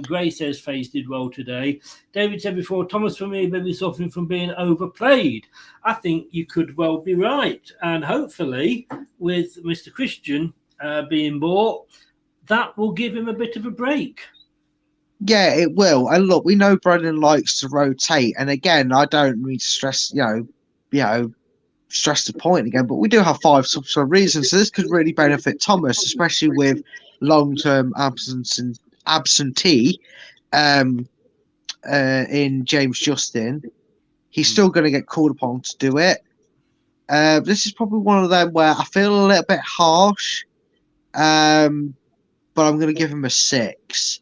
Gray says FaZe did well today. David said before, Thomas for me may be suffering from being overplayed. I think you could well be right. And hopefully with Mr. Christian being bought, that will give him a bit of a break. Yeah, it will. And look, we know Brendan likes to rotate. And again, I don't mean to stress, stress the point again, but we do have 5 subs for a reason. So this could really benefit Thomas, especially with long-term absentee in James Justin. He's still going to get called upon to do it. This is probably one of them where I feel a little bit harsh, but I'm going to give him a 6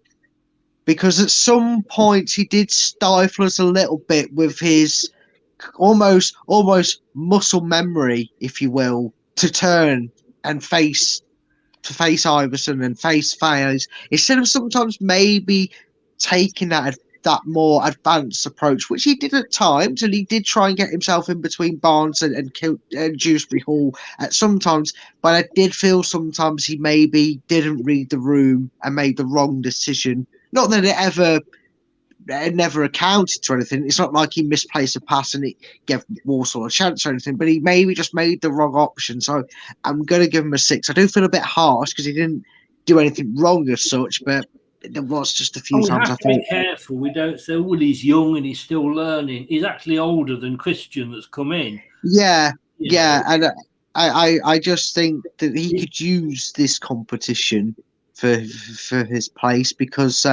because at some points he did stifle us a little bit with his almost muscle memory, if you will, to turn and face Iverson and face FaZe, instead of sometimes maybe taking that more advanced approach, which he did at times, and he did try and get himself in between Barnes and Dewsbury Hall at sometimes, but I did feel sometimes he maybe didn't read the room and made the wrong decision. Not that it never accounted to anything. It's not like he misplaced a pass and it gave Walsall a chance or anything, but he maybe just made the wrong option. So I'm going to give him a 6. I do feel a bit harsh because he didn't do anything wrong as such, but there was just a few times I thought. Be careful. We don't say, well, he's young and he's still learning. He's actually older than Christian that's come in. Yeah. And I just think that he could use this competition for his place because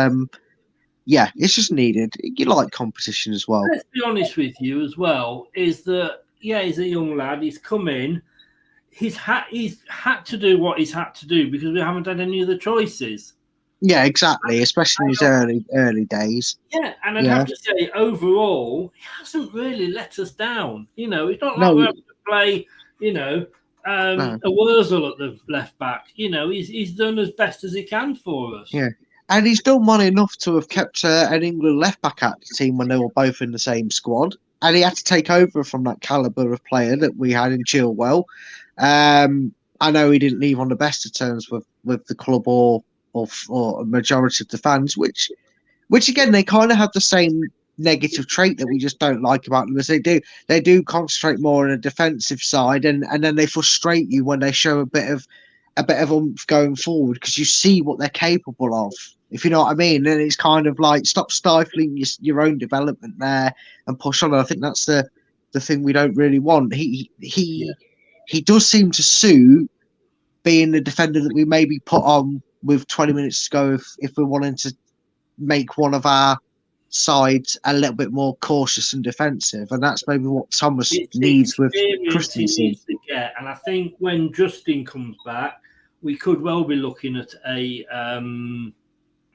it's just needed. You like competition as well. Let's be honest with you as well, is that, he's a young lad. He's come in. he's had to do what he's had to do because we haven't had any other choices. Yeah, exactly. Especially in his early days. Yeah, and I'd have to say overall, he hasn't really let us down. You know, it's not like we're having to play, a Wurzel at the left back. You know, he's done as best as he can for us. Yeah. And he's done well enough to have kept an England left back at the team when they were both in the same squad. And he had to take over from that calibre of player that we had in Chilwell. I know he didn't leave on the best of terms with the club or a majority of the fans, which again, they kind of have the same negative trait that we just don't like about them, as they do concentrate more on a defensive side, and then they frustrate you when they show a bit of oomph going forward because you see what they're capable of, if you know what I mean. And it's kind of like, stop stifling your own development there and push on. And I think that's the thing we don't really want. He does seem to suit being the defender that we maybe put on with 20 minutes to go if we're wanting to make one of our sides a little bit more cautious and defensive, and that's maybe what Thomas needs with Christensen. And I think when Justin comes back, we could well be looking at a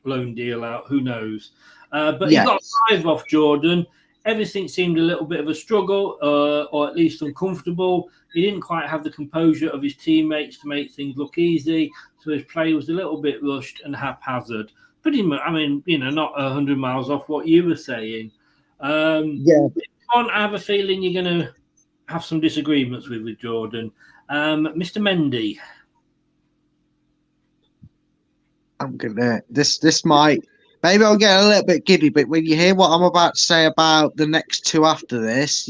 loan deal out. Who knows? But he got 5 off Jordan. Everything seemed a little bit of a struggle, or at least uncomfortable. He didn't quite have the composure of his teammates to make things look easy, so his play was a little bit rushed and haphazard. Pretty much, I mean, not 100 miles off what you were saying. I have a feeling you're going to have some disagreements with Jordan. Mr. Mendy. I'm gonna. This might. Maybe I'll get a little bit giddy, but when you hear what I'm about to say about the next two after this,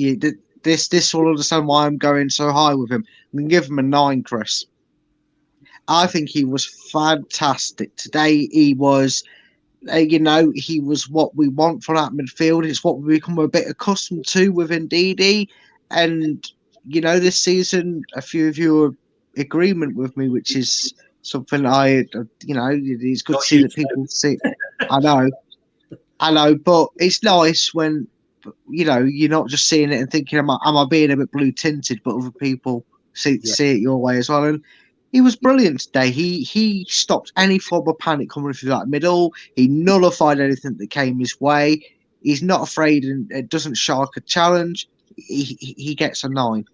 this will understand why I'm going so high with him. I'm going to give him a 9, Chris. I think he was fantastic. Today he was, he was what we want from that midfield. It's what we become a bit accustomed to with Ndidi. And, this season, a few of you are in agreement with me, which is something it's good to see that people see. I know, but it's nice when, you're not just seeing it and thinking, am I being a bit blue tinted, but other people see it your way as well. And he was brilliant today. He stopped any form of panic coming through that middle. He nullified anything that came his way. He's not afraid and doesn't shark a challenge. He gets a 9.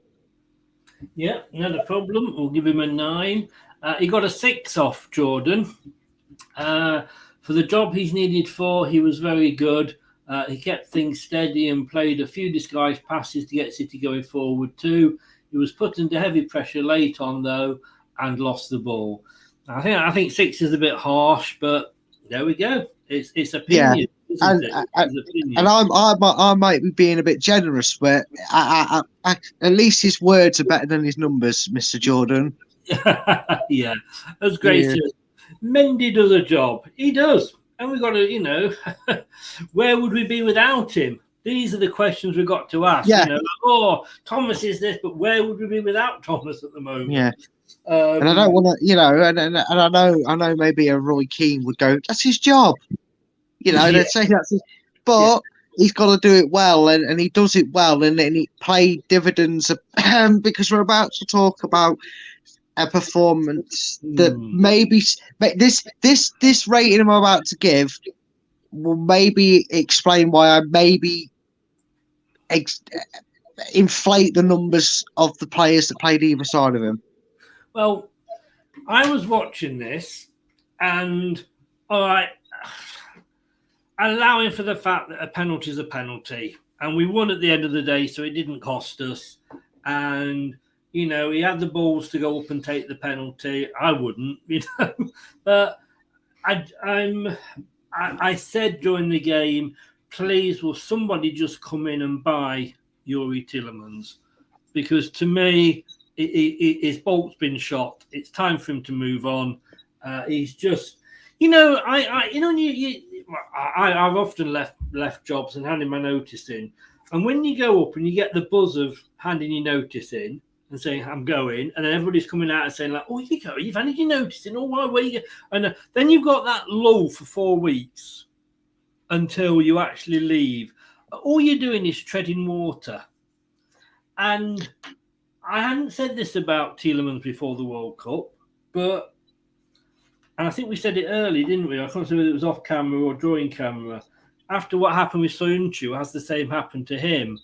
Yeah, not a problem. We'll give him a 9. He got a 6 off Jordan. For the job he's needed for, he was very good. He kept things steady and played a few disguised passes to get City going forward too. He was put into heavy pressure late on though, and lost the ball. I think 6 is a bit harsh, but there we go. It's opinion. Yeah. And I might be being a bit generous, but I, at least his words are better than his numbers, Mr. Jordan. Yeah, that's great. Yeah. Mendy does a job. He does. And we've got to, where would we be without him? These are the questions we've got to ask. Yeah. Thomas is this, but where would we be without Thomas at the moment? Yeah. And I don't want to, and I know maybe a Roy Keane would go, that's his job. They'd say that's his, but he's got to do it well, and he does it well, and he played dividends because we're about to talk about a performance that maybe this rating I'm about to give will maybe explain why I maybe inflate the numbers of the players that played either side of him. Well, I was watching this, and all right, allowing for the fact that a penalty is a penalty, and we won at the end of the day, so it didn't cost us, and he had the balls to go up and take the penalty. I wouldn't, But I said during the game, please, will somebody just come in and buy Yuri Tillemans? Because to me, his bolt's been shot. It's time for him to move on. He's just, I've often left jobs and handed my notice in. And when you go up and you get the buzz of handing your notice in, and saying, I'm going, and then everybody's coming out and saying, like, oh, you've handed your notice in, where you go? And then you've got that lull for 4 weeks until you actually leave. All you're doing is treading water. And I hadn't said this about Tielemans before the World Cup, and I think we said it early, didn't we? I can't remember whether it was off camera or during camera. After what happened with Soyuncu, has the same happened to him?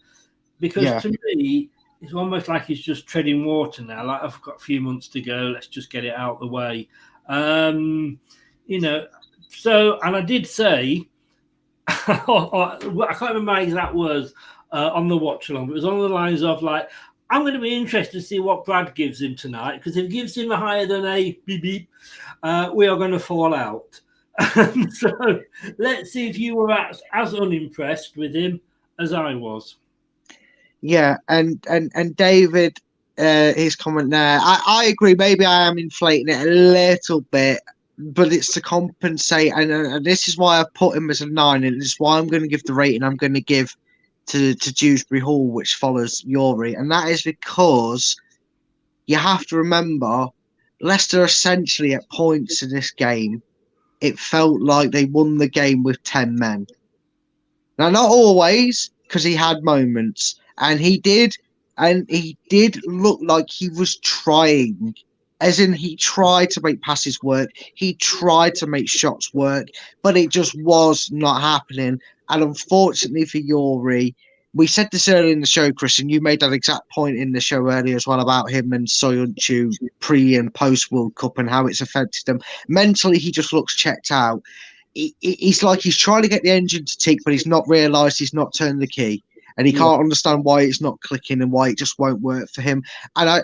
Because to me, it's almost like he's just treading water now. Like, I've got a few months to go. Let's just get it out of the way. So, and I did say, I can't remember my exact words on the watch along, but it was on the lines of like, I'm going to be interested to see what Brad gives him tonight, because if he gives him a higher than a beep beep, we are going to fall out. So let's see if you were as unimpressed with him as I was. Yeah, and David, his comment there, I agree. Maybe I am inflating it a little bit, but it's to compensate. And this is why I put him as a 9, and this is why I'm going to give the rating I'm going to give to Dewsbury Hall, which follows Yuri. And that is because you have to remember, Leicester essentially at points in this game, it felt like they won the game with 10 men. Now, not always, because he had moments. And he did look like he was trying, as in he tried to make passes work. He tried to make shots work, but it just was not happening. And unfortunately for Yuri, we said this earlier in the show, Chris, and you made that exact point in the show earlier as well about him and Soyuncu pre and post World Cup and how it's affected them. Mentally, he just looks checked out. He's like he's trying to get the engine to tick, but he's not realised he's not turned the key. And he can't understand why it's not clicking and why it just won't work for him. And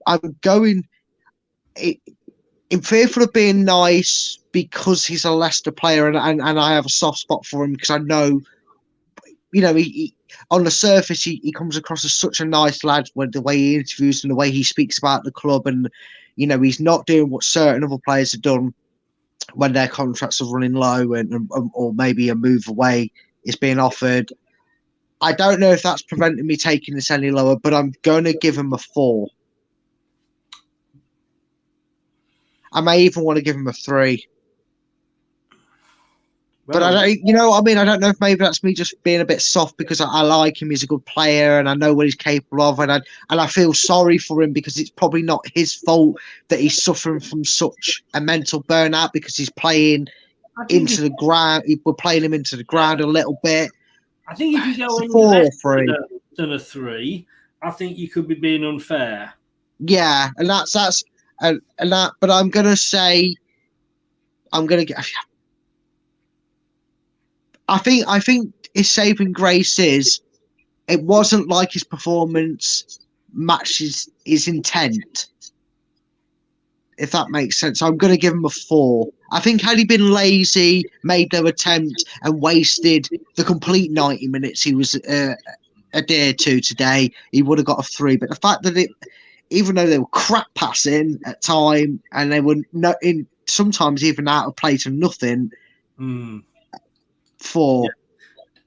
I'm going in fearful of being nice because he's a Leicester player, and I have a soft spot for him because I know, he on the surface he comes across as such a nice lad with the way he interviews and the way he speaks about the club, and he's not doing what certain other players have done when their contracts are running low and or maybe a move away is being offered. I don't know if that's preventing me taking this any lower, but I'm going to give him a 4. I may even want to give him a 3. Well, but I don't, I don't know if maybe that's me just being a bit soft because I like him. He's a good player and I know what he's capable of, and I feel sorry for him because it's probably not his fault that he's suffering from such a mental burnout because he's playing into the ground. We're playing him into the ground a little bit. I think if you go in 4 or 3 than a 3, I think you could be being unfair. Yeah, and that's that. But I'm gonna say, get. I think his saving grace is it wasn't like his performance matches his intent. If that makes sense, I'm going to give him a 4. I think had he been lazy, made no attempt, and wasted the complete 90 minutes he was adhered to today, he would have got a 3. But the fact that even though they were crap passing at time and they were sometimes even out of play to nothing, 4. Yeah.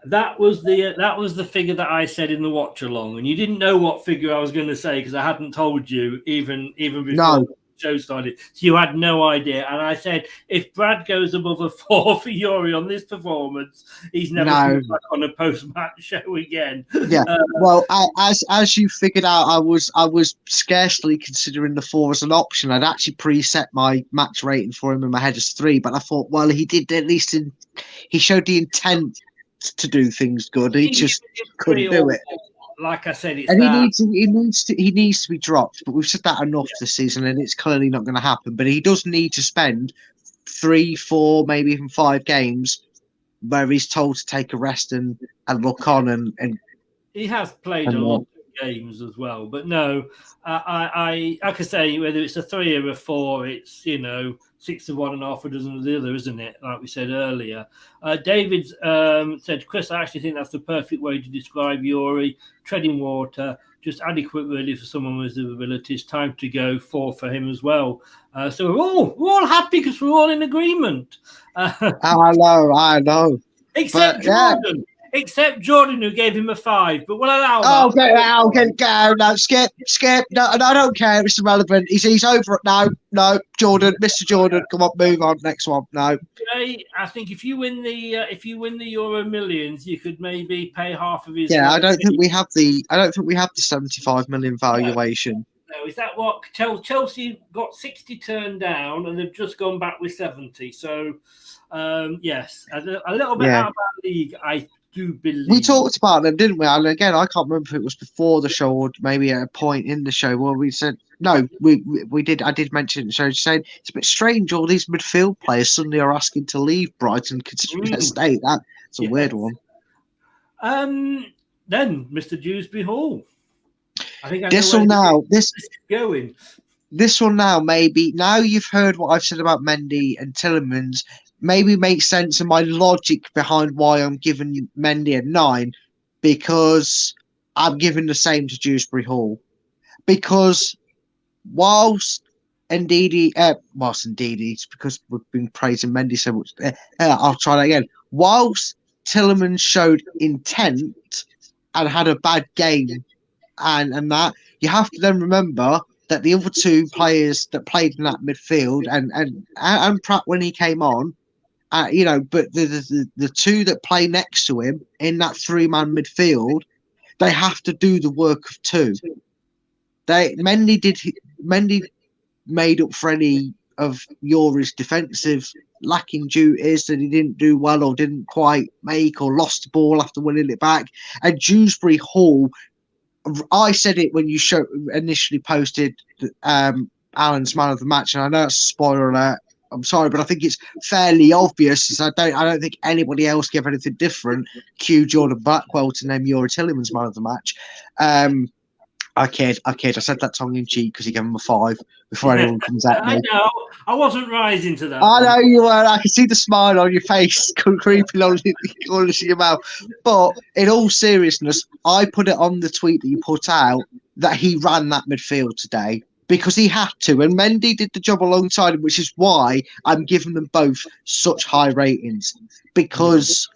That was the figure that I said in the watch along, and you didn't know what figure I was going to say because I hadn't told you even before. No. Show started, so you had no idea. And I said, if Brad goes above a 4 for Yuri on this performance, he's never coming back on a post-match show again. Yeah. Well, as you figured out, I was scarcely considering the 4 as an option. I'd actually preset my match rating for him in my head as 3, but I thought, well, he did at least he showed the intent to do things good. He just couldn't do it. Like I said, it's and he needs to be dropped. But we've said that enough this season, and it's clearly not going to happen. But he does need to spend 3, 4, maybe even 5 games where he's told to take a rest and look on. And he has played a lot of games as well. But no, I like I say, whether it's a 3 or a 4, it's 6 of one and half a dozen of the other, isn't it? Like we said earlier. David said, Chris, I actually think that's the perfect way to describe Yuri. Treading water, just adequate really for someone with abilities. Time to go, 4 for him as well. So we're all happy because we're all in agreement. I know. Except Jordan. except Jordan, who gave him a 5. But we'll allow Oh, that. go. No, skip. No, I don't care. It's irrelevant. He's over it. No, Jordan, Mr. Jordan. Come on, move on. Next one. No. Okay, I think if you win the Euro Millions, you could maybe pay half of his. Yeah, I don't think we have the 75 million valuation. No, is that what Chelsea got 60 turned down, and they've just gone back with 70? So, yes, a little bit out of our league, I do believe. We talked about them, didn't we? And again, I can't remember if it was before the show or maybe at a point in the show where we said no. We did. I did mention the show saying it's a bit strange. All these midfield players suddenly are asking to leave Brighton considering their state. That's a weird one. Then Mr. Dewsbury Hall. I think this will now maybe now you've heard what I've said about Mendy and Tielemans. Maybe makes sense in my logic behind why I'm giving Mendy a 9, because I'm giving the same to Dewsbury Hall. Because whilst Ndidi, it's because we've been praising Mendy so much. I'll try that again. Whilst Tielemans showed intent and had a bad game, and that you have to then remember that the other two players that played in that midfield and Pratt when he came on. But the two that play next to him in that 3-man midfield, they have to do the work of two. Mendy made up for any of Yuri's defensive lacking duties that he didn't do well or didn't quite make or lost the ball after winning it back. And Dewsbury Hall, I said it when you initially posted Alan's man of the match, and I know it's a spoiler alert. I'm sorry, but I think it's fairly obvious. I don't think anybody else gave anything different. Cue Jordan Blackwell to name Yuri Tielemans man of the match. I kid. I said that tongue in cheek because he gave him a 5 before anyone comes at me. I know. I wasn't rising to that. I know you were. I can see the smile on your face creeping on your mouth. But in all seriousness, I put it on the tweet that you put out that he ran that midfield today, because he had to, and Mendy did the job alongside him, which is why I'm giving them both such high ratings, because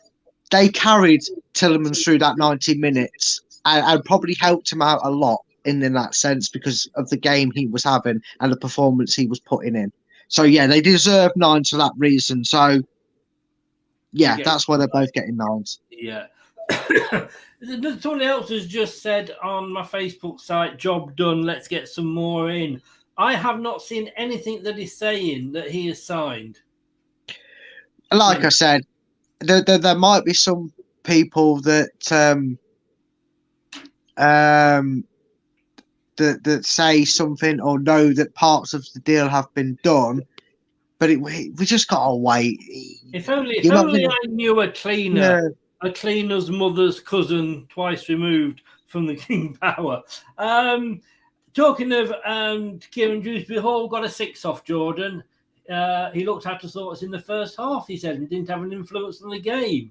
they carried Tielemans through that 90 minutes and probably helped him out a lot in that sense because of the game he was having and the performance he was putting in. So, yeah, they deserve 9s for that reason. So, yeah, that's why they're both getting 9s. Yeah. Somebody else has just said on my Facebook site, job done, let's get some more in. I have not seen anything that is saying that he is signed. Like I said, there might be some people that that say something or know that parts of the deal have been done, but we just gotta wait. If only I knew a cleaner. Yeah. A cleaner's mother's cousin, twice removed from the King Power. Talking of Kieran Dewsbury Hall, got a 6 off Jordan. He looked out of sorts in the first half, he said, and didn't have an influence on the game.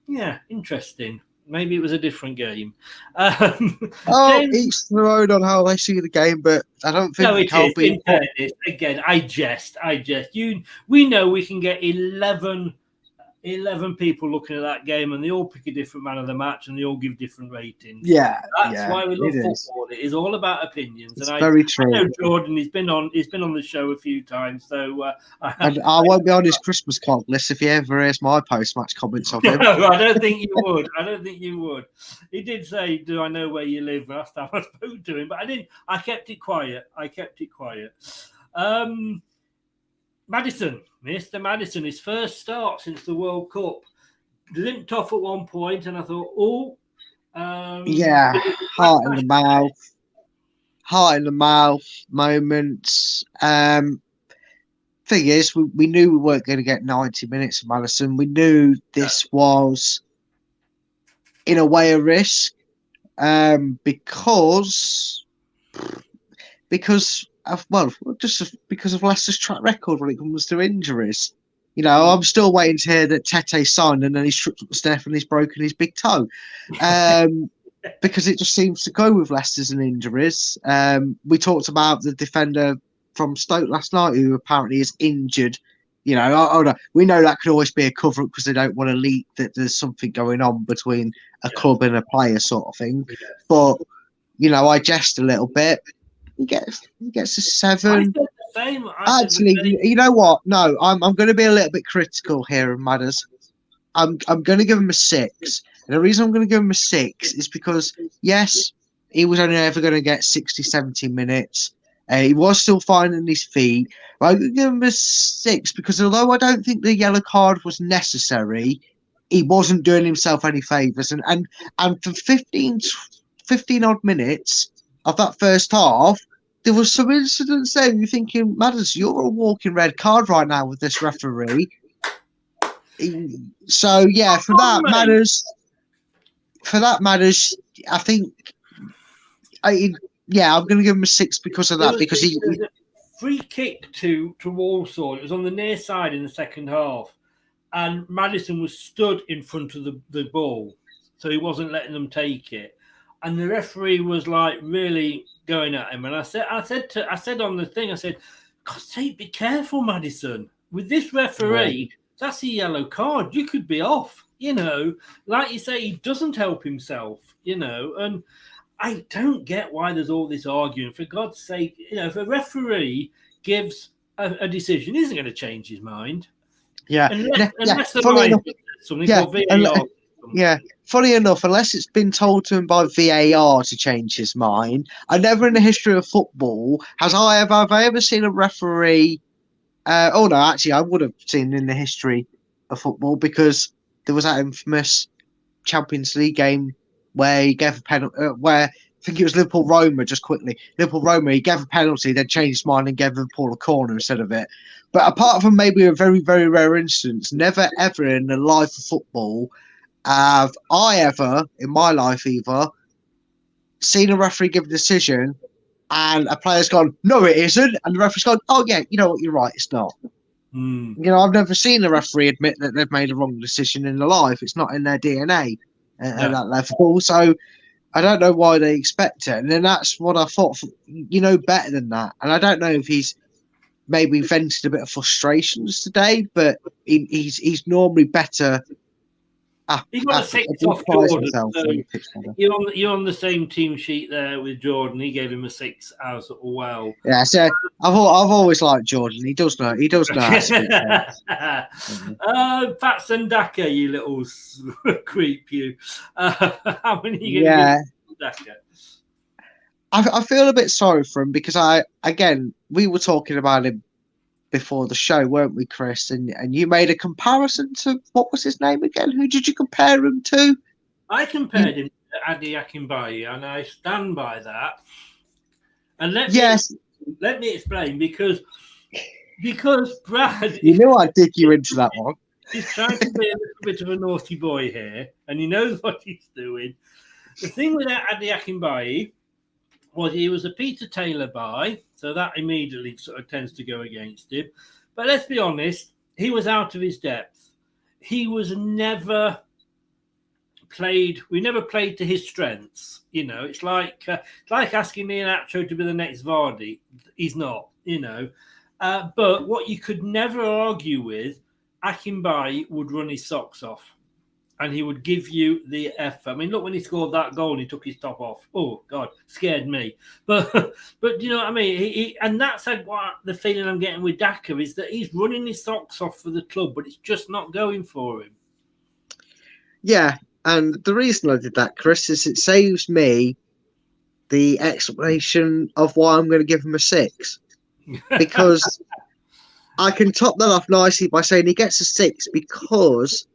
Yeah, interesting. Maybe it was a different game. Each their own on how they see the game, but I don't think it can't be. Again, I jest. We know we can get 11 people looking at that game, and they all pick a different man of the match, and they all give different ratings. Yeah, that's why we love football. It is all about opinions. It's very true. I know Jordan. He's been on the show a few times, so I won't be on his Christmas card list if he ever hears my post-match comments of him. No, I don't think you would. He did say, "Do I know where you live?" Last time I spoke to him, but I didn't. I kept it quiet. Mr. Maddison, his first start since the World Cup, limped off at one point, and I thought, heart in the mouth moments. Thing is, we knew we weren't going to get 90 minutes of Maddison. We knew this was, in a way, a risk, because of Leicester's track record when it comes to injuries. I'm still waiting to hear that Tete signed and then he's tripped up the step and he's broken his big toe. Because it just seems to go with Leicester's and injuries. We talked about the defender from Stoke last night who apparently is injured You know, we know that could always be a cover-up because they don't want to leak that there's something going on between a club and a player, sort of thing. Yeah. But you know, I jest a little bit. He gets a 7. Actually, you know what? No, I'm going to be a little bit critical here of Madders. I'm going to give him a 6. And the reason I'm going to give him a 6 is because, yes, he was only ever going to get 60, 70 minutes. He was still finding his feet. But I'm going to give him a 6 because although I don't think the yellow card was necessary, he wasn't doing himself any favours. And for 15 odd minutes of that first half, there was some incidents there. You're thinking, Madders, you're a walking red card right now with this referee. So yeah, for that Madders, I think, I'm going to give him a 6 because of that. Because he free kick to Walsall. It was on the near side in the second half, and Maddison was stood in front of the ball, so he wasn't letting them take it. And the referee was like really going at him. And I said on the thing, I said, God's sake, be careful, Maddison. With this referee, that's a yellow card. You could be off, you know. Like you say, he doesn't help himself, you know. And I don't get why there's all this arguing. For God's sake, you know, if a referee gives a decision, he isn't going to change his mind. Yeah. Unless something called VAR. Yeah, funny enough, unless it's been told to him by VAR to change his mind, I never in the history of football have I ever seen a referee. Actually, I would have seen in the history of football because there was that infamous Champions League game where he gave a penalty. Where I think it was Liverpool-Roma. Just quickly, Liverpool-Roma. He gave a penalty, then changed his mind and gave Liverpool a corner instead of it. But apart from maybe a very, very rare instance, never ever in the life of football have I ever, in my life either, seen a referee give a decision and a player's gone, no, it isn't. And the referee's gone, oh, yeah, you know what, you're right, it's not. You know, I've never seen a referee admit that they've made a wrong decision in their life. It's not in their DNA at that level. So I don't know why they expect it. And then that's what I thought, you know, better than that. And I don't know if he's maybe vented a bit of frustrations today, but he's normally better. He got a 6 off Jordan. So you're on the same team sheet there with Jordan. He gave him a 6 as well. Yeah, so I've always liked Jordan. He does know. How to speak. Pat Sandaka, you little creep, you. How many are you going to give Sandaka? I feel a bit sorry for him because we were talking about him before the show, weren't we, Chris? And you made a comparison to, what was his name again? Who did you compare him to? I compared him to Adi Akinbaye, and I stand by that. And let me explain because Brad, you know, I'd dig you into that one. He's trying to be a little bit of a naughty boy here, and he knows what he's doing. The thing with Adi Akinbaye was he was a Peter Taylor buy, so that immediately sort of tends to go against him. But let's be honest, he was out of his depth. He was never played. We never played to his strengths. You know, it's like asking Iheanacho to be the next Vardy. He's not. You know, but what you could never argue with, Akinbaye would run his socks off. And he would give you the effort. I mean, look, when he scored that goal and he took his top off. Oh, God, scared me. But you know what I mean? And that's what the feeling I'm getting with Daka is that he's running his socks off for the club, but it's just not going for him. Yeah, and the reason I did that, Chris, is it saves me the explanation of why I'm going to give him a 6. Because I can top that off nicely by saying he gets a 6 because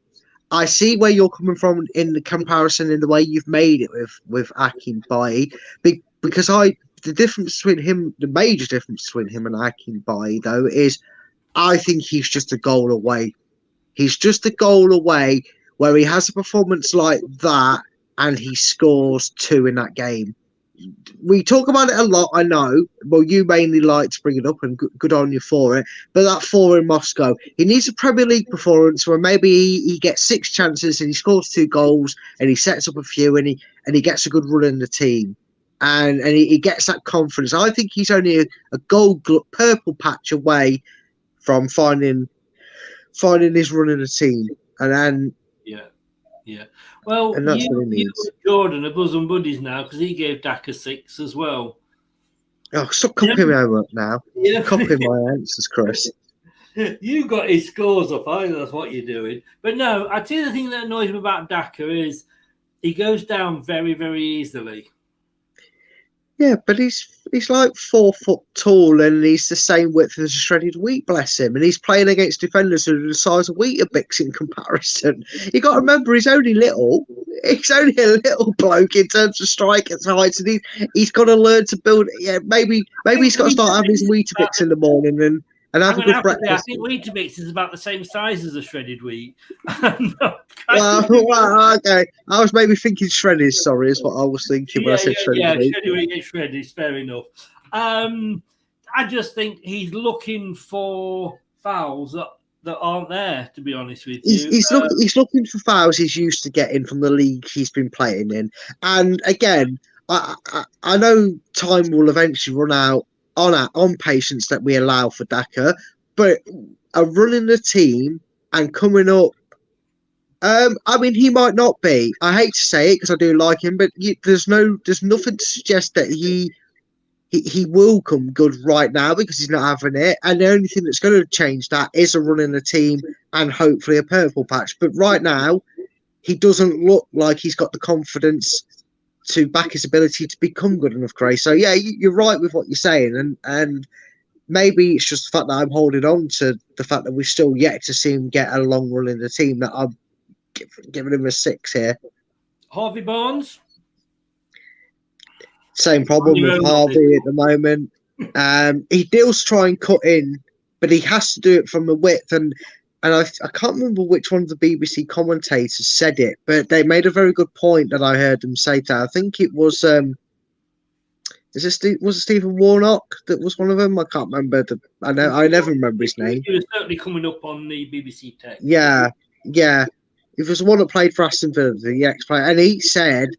I see where you're coming from in the comparison in the way you've made it with Akinbaye, because the major difference between him and Akinbaye though is I think he's just a goal away. He's just a goal away where he has a performance like that and he scores 2 in that game. We talk about it a lot, I know. Well, you mainly like to bring it up, and good on you for it. But that 4 in Moscow, he needs a Premier League performance where maybe he gets 6 chances and he scores 2 goals and he sets up a few and he gets a good run in the team. And he gets that confidence. I think he's only a gold purple patch away from finding finding his running a team, and then yeah. Well, and that's what he you needs. and Jordan are bosom buddies now because he gave Dak a 6 as well. Oh, stop copying me over now. Yeah. Copying my answers, Chris. You got his scores up. I think that's what you're doing. But no, I tell you the thing that annoys me about Daka is he goes down very, very easily. Yeah, but he's like 4 foot tall and he's the same width as a shredded wheat, bless him. And he's playing against defenders who are the size of Weetabix in comparison. You got to remember, he's only little. He's only a little bloke in terms of strike at heights, and he's got to learn to build. Yeah, maybe he's got to start having his Weetabix in the morning and have a good breakfast. I think Weetabix is about the same size as a shredded wheat. Well, okay. I was maybe thinking shredded, sorry, is what I was thinking when I said shredded wheat. Shredded wheat is shredded, fair enough. I just think he's looking for fouls that aren't there, to be honest with you. He's looking for fouls he's used to getting from the league he's been playing in. And again, I know time will eventually run out on patience that we allow for Daka, but running the team and coming up, I mean, he might not be. I hate to say it because I do like him, but there's nothing to suggest that he will come good right now because he's not having it. And the only thing that's going to change that is a run in the team and hopefully a purple patch. But right now, he doesn't look like he's got the confidence to back his ability to become good enough, Gray. So yeah, you're right with what you're saying, and maybe it's just the fact that I'm holding on to the fact that we've still yet to see him get a long run in the team that I'm giving him a 6 here. Harvey Barnes? Same problem with Harvey at the moment. He deals try and cut in, but he has to do it from the width. And I can't remember which one of the BBC commentators said it, but they made a very good point that I heard them say that. I think it was was it Stephen Warnock that was one of them? I can't remember. I never remember his name. He was certainly coming up on the BBC text. Yeah. It was the one that played for Aston Villa, the ex-player, and he said,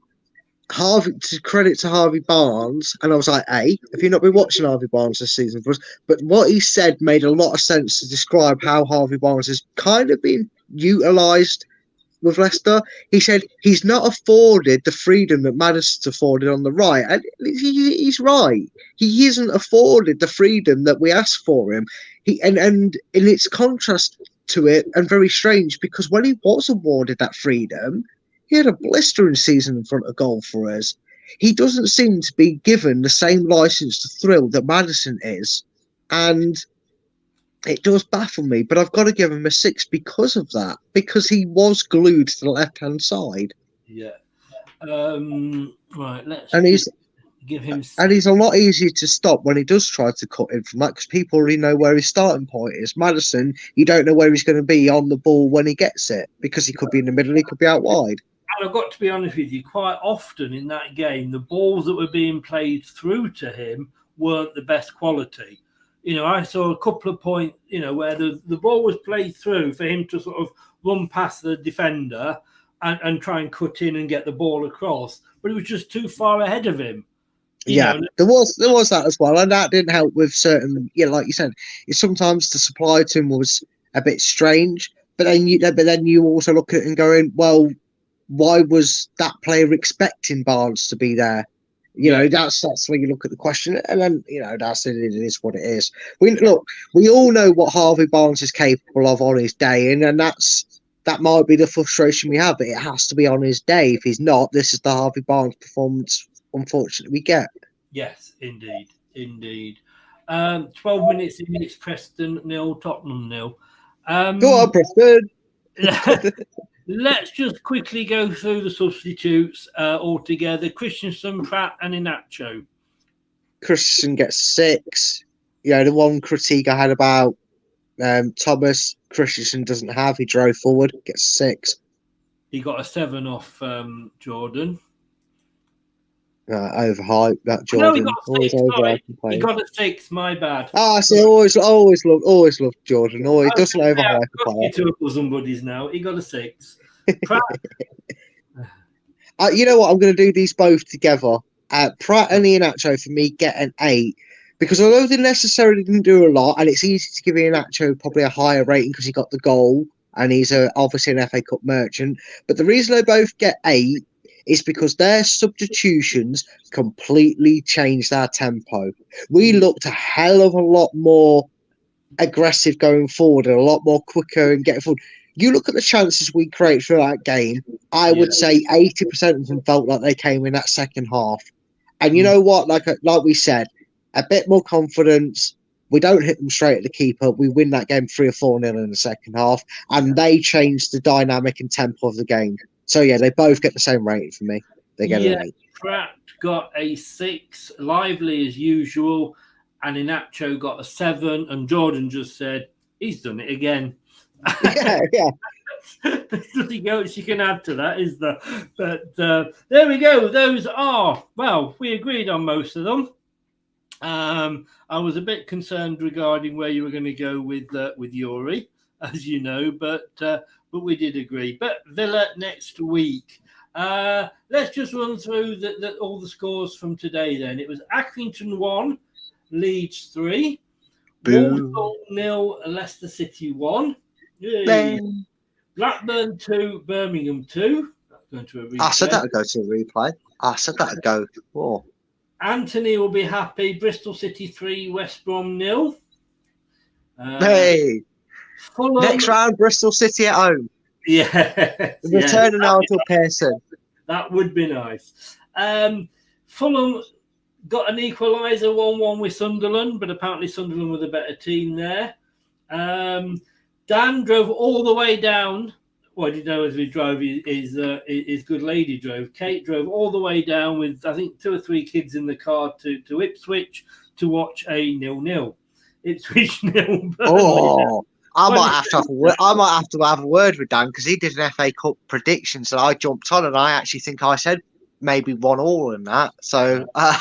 Harvey, to credit to Harvey Barnes, and I was like, have you not been watching Harvey Barnes this season for us? But what he said made a lot of sense to describe how Harvey Barnes has kind of been utilised with Leicester. He said he's not afforded the freedom that Maddison's afforded on the right, and he's right. He isn't afforded the freedom that we asked for him. And in its contrast to it, and very strange, because when he was awarded that freedom, he had a blistering season in front of goal for us. He doesn't seem to be given the same license to thrill that Maddison is. And it does baffle me, but I've got to give him a 6 because of that, because he was glued to the left-hand side. Yeah. Right, let's give him... And he's a lot easier to stop when he does try to cut in from that, because people already know where his starting point is. Maddison, you don't know where he's going to be on the ball when he gets it, because he could be in the middle, he could be out wide. And I've got to be honest with you, quite often in that game, the balls that were being played through to him weren't the best quality. You know, I saw a couple of points, where the ball was played through for him to sort of run past the defender and try and cut in and get the ball across, but it was just too far ahead of him. There was that as well, and that didn't help with certain. Yeah, like you said, sometimes the supply to him was a bit strange. But then you also look at it and going, well, why was that player expecting Barnes to be there? That's where you look at the question, and then it is what it is. We all know what Harvey Barnes is capable of on his day, and that might be the frustration we have. But it has to be on his day. If he's not, this is the Harvey Barnes performance, unfortunately, we get. Yes, indeed. 12 minutes in, it's Preston 0, Tottenham 0. Go on, Preston. Let's just quickly go through the substitutes all together. Christensen, Pratt and Inacho. Christensen gets 6. The one critique I had about Thomas, Christensen doesn't have. He drove forward, gets 6. He got a 7 off Jordan. Overhyped, that Jordan. No, he got a 6, my bad. I see, always loved Jordan. He doesn't overhype a player. Two bosom buddies now. He got a 6. You know what? I'm going to do these both together. Pratt and Iheanacho for me get an 8 because although they necessarily didn't do a lot, and it's easy to give Iheanacho probably a higher rating because he got the goal and he's obviously an FA Cup merchant, but the reason they both get 8 is because their substitutions completely changed our tempo. We looked a hell of a lot more aggressive going forward and a lot more quicker and getting forward. You look at the chances we create through that game, I would say 80% of them felt like they came in that second half. And you know what? Like we said, a bit more confidence. We don't hit them straight at the keeper. We win that game 3 or 4-0 in the second half. And they changed the dynamic and tempo of the game. So, yeah, they both get the same rating for me. They get an 8. Pratt got a 6, Lively as usual, and Iheanacho got a 7, and Jordan just said, he's done it again. Yeah. There's nothing else you can add to that, is there? But there we go. Those are, well, we agreed on most of them. I was a bit concerned regarding where you were going to go with Yuri, as you know, but we did agree. But Villa next week. Let's just run through all the scores from today then. It was Accrington 1, Leeds 3, Walsall 0, Leicester City 1. Blackburn 2, Birmingham 2. That's going to a replay. I said that would go to a replay. I said that would go. Oh. Anthony will be happy. Bristol City 3, West Brom 0. Hey. Fulham, next round, Bristol City at home. Yeah. Return of Nigel Pearson. That would be nice. Fulham got an equaliser 1-1 with Sunderland, but apparently Sunderland were the better team there. Dan drove all the way down. Well, I didn't know as we drove. His good lady drove. Kate drove all the way down with, I think, 2 or 3 kids in the car to Ipswich to watch a 0-0. Ipswich 0. Oh, I might have to have a word with Dan because he did an FA Cup prediction, so I jumped on and I actually think I said maybe 1-1 in that. So I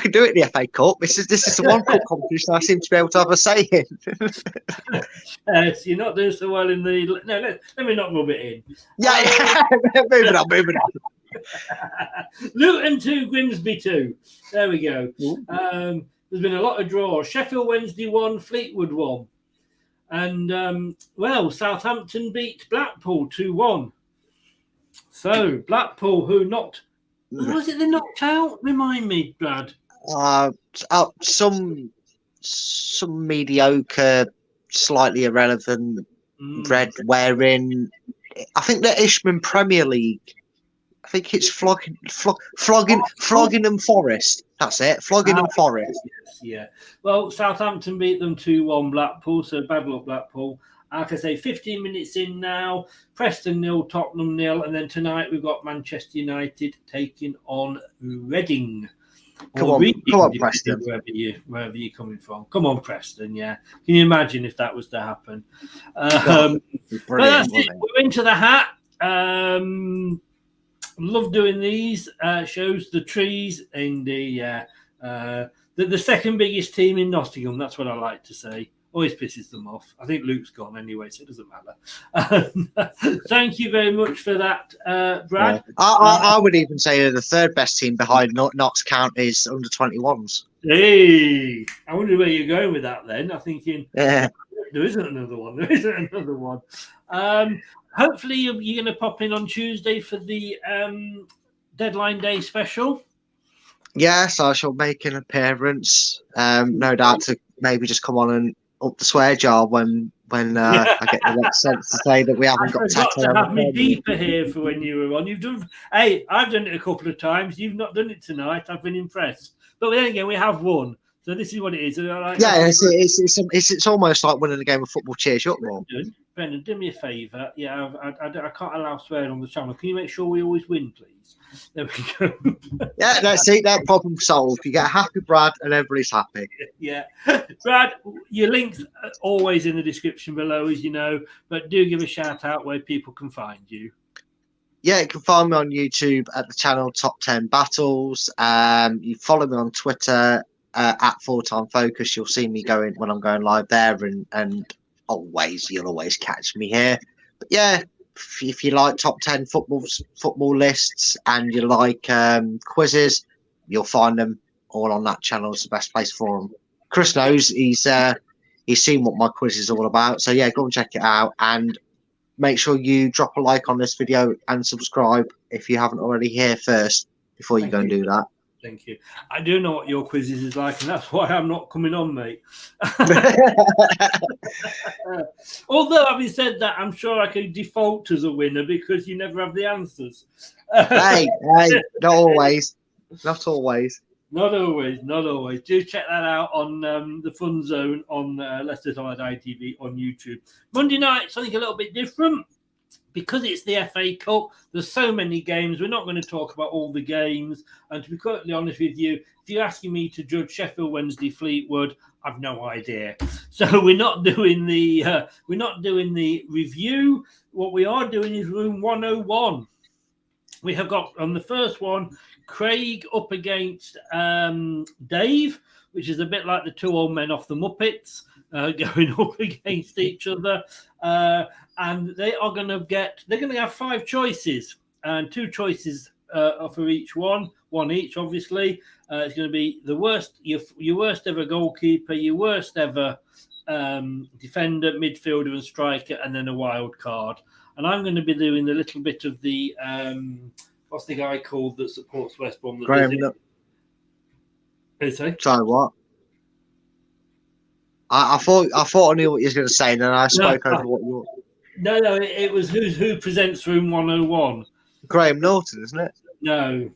can do it in the FA Cup. This is the one cup competition I seem to be able to have a say in. Yes, you're not doing so well in the. No, let me not rub it in. Yeah. moving on. Luton 2, Grimsby 2. There we go. There's been a lot of draws. Sheffield Wednesday 1, Fleetwood 1. And, Southampton beat Blackpool 2-1. So, Blackpool, who knocked... Was it they knocked out? Remind me, Brad. Some mediocre, slightly irrelevant red wearing... I think the Ishman Premier League. I think it's flogging and Forest. That's it, flogging and Forest. Yeah. Well, Southampton beat them 2-1 Blackpool, so bad luck Blackpool. Like I say, 15 minutes in now, Preston 0, Tottenham 0, and then tonight we've got Manchester United taking on Reading. Come on, Preston. Wherever you're coming from. Come on, Preston, yeah. Can you imagine if that was to happen? But that's it. We're into the hat. Love doing these. Shows the trees in the second biggest team in Nottingham. That's what I like to say. Always pisses them off. I think Luke's gone anyway, so it doesn't matter. Thank you very much for that, Brad. Yeah. I would even say they're the third best team behind Notts County's under 21s. Hey, I wonder where you're going with that then. I'm thinking, there isn't another one. Hopefully you're going to pop in on Tuesday for the deadline day special. Yes, I shall make an appearance. No doubt to maybe just come on and up the swear jar when I get the next sense to say that we haven't got to have me deeper here for when you were on. I've done it a couple of times. You've not done it tonight. I've been impressed. But then again, we have won. So this is what it is. It's almost like winning a game of football cheers you up more. Brendan, do me a favour. Yeah, I can't allow swearing on the channel. Can you make sure we always win, please? There we go. Yeah, that's it. That problem solved. You get a happy Brad and everybody's happy. Yeah. Brad, your link's always in the description below, as you know, but do give a shout out where people can find you. Yeah, you can find me on YouTube at the channel Top 10 Battles. You follow me on Twitter at Full Time Focus. You'll see me when I'm going live there, and you'll always catch me here. But yeah, if you like top 10 football lists and you like quizzes, you'll find them all on that channel is the best place for them. Chris knows he's seen what my quiz is all about. So yeah, go and check it out, and make sure you drop a like on this video and subscribe if you haven't already here first before you go and do that. Thank you. I do know what your quizzes is like, and that's why I'm not coming on, mate. Although, having said that, I'm sure I could default as a winner because you never have the answers. hey, not always. Not always. Not always. Do check that out on the Fun Zone on Leicester LTID on YouTube. Monday night, something a little bit different. Because it's the FA Cup, there's so many games. We're not going to talk about all the games. And to be quite honest with you, if you're asking me to judge Sheffield Wednesday Fleetwood, I've no idea. So we're not doing the review. What we are doing is Room 101. We have got on the first one Craig up against Dave, which is a bit like the two old men off the Muppets going up against each other. And they are going to have 5 choices, and 2 choices for each one each, obviously. It's going to be the worst, your worst ever goalkeeper, your worst ever defender, midfielder and striker, and then a wild card. And I'm going to be doing a little bit of the, what's the guy called that supports West Brom? Graham. Sorry, what? I thought I knew what you were going to say, and then I spoke over what you. No, it was who presents Room 101. Graham Norton, isn't it? No.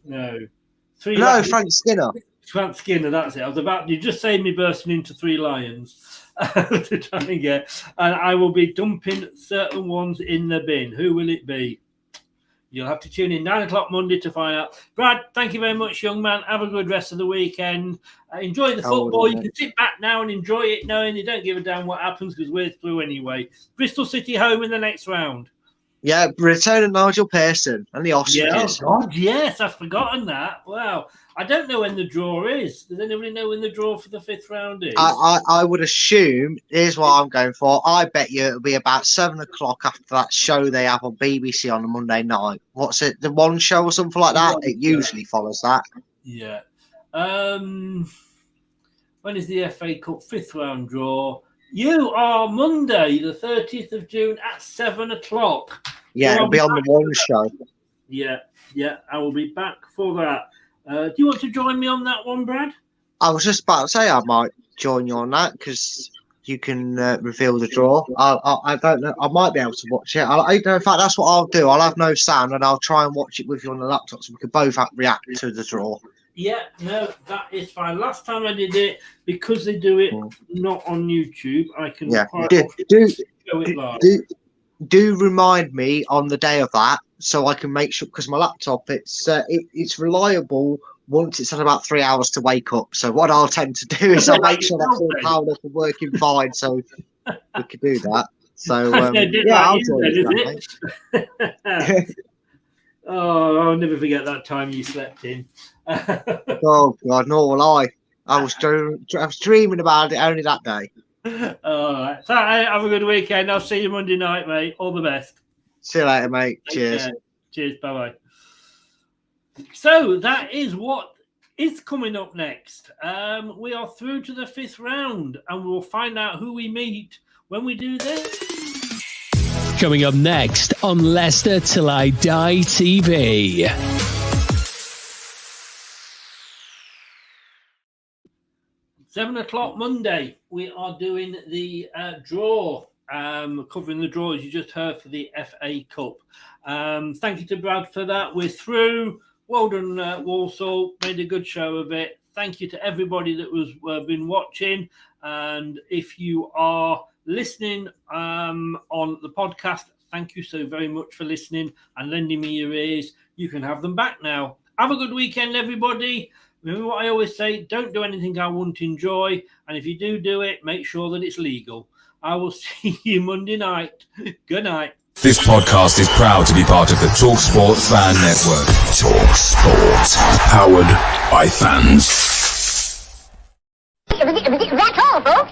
Frank Skinner. Frank Skinner, that's it. You just saved me bursting into 3 lions to try and get. And I will be dumping certain ones in the bin. Who will it be? You'll have to tune in 9 o'clock Monday to find out. Brad, thank you very much, young man. Have a good rest of the weekend. Enjoy the football. You can sit back now and enjoy it, knowing you don't give a damn what happens because we're through anyway. Bristol City home in the next round. Yeah, return of Nigel Pearson and the Ostriches. Yeah, God, yes, I've forgotten that. Wow. I don't know when the draw is. Does anybody know when the draw for the 5th round is? I would assume, here's what I'm going for. I bet you it'll be about 7 o'clock after that show they have on BBC on a Monday night. What's it, the One Show or something like that? It usually follows that. Yeah. When is the FA Cup 5th round draw? You are Monday, the 30th of June at 7 o'clock. Yeah, it'll be on the One Show. Yeah, I will be back for that. Do you want to join me on that one, Brad? I was just about to say I might join you on that because you can reveal the draw. I don't know. I might be able to watch it. In fact, that's what I'll do. I'll have no sound and I'll try and watch it with you on the laptop so we can both react to the draw. Yeah, no, that is fine. Last time I did it, because they do it not on YouTube, I can show it live. Do remind me on the day of that so I can make sure, because my laptop, it's reliable once it's had about 3 hours to wake up. So what I'll tend to do is I'll make sure that's all powered up and working fine so we can do that. So, I'll join that, Oh, I'll never forget that time you slept in. Oh, God, nor will I. I was dreaming about it only that day. All right. So, have a good weekend. I'll see you Monday night, mate. All the best. See you later, mate. Cheers. Cheers. Bye-bye. So, that is what is coming up next. We are through to the 5th round, and we'll find out who we meet when we do this. Coming up next on Leicester Till I Die TV. £7 Monday, we are doing the draw, covering the draw as you just heard for the FA Cup. Thank you to Brad for that. We're through. Well done, Walsall. Made a good show of it. Thank you to everybody that was been watching. And if you are listening on the podcast, thank you so very much for listening and lending me your ears. You can have them back now. Have a good weekend, everybody. Remember what I always say, don't do anything I won't enjoy. And if you do it, make sure that it's legal. I will see you Monday night. Good night. This podcast is proud to be part of the TalkSport Fan Network. TalkSport. Powered by fans. That's all, folks.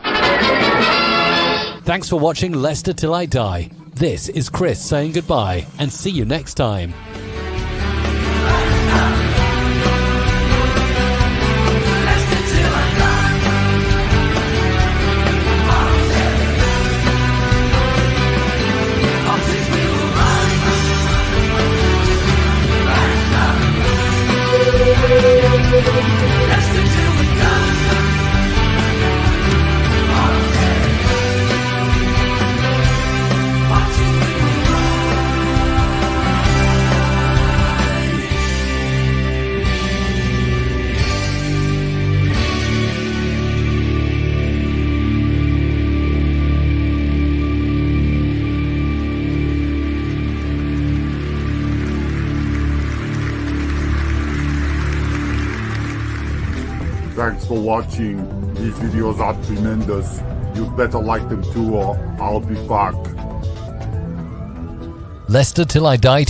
Thanks for watching Leicester Till I Die. This is Chris saying goodbye and see you next time. Thanks for watching. These videos are tremendous. You'd better like them too, or I'll be back. Leicester Till I Die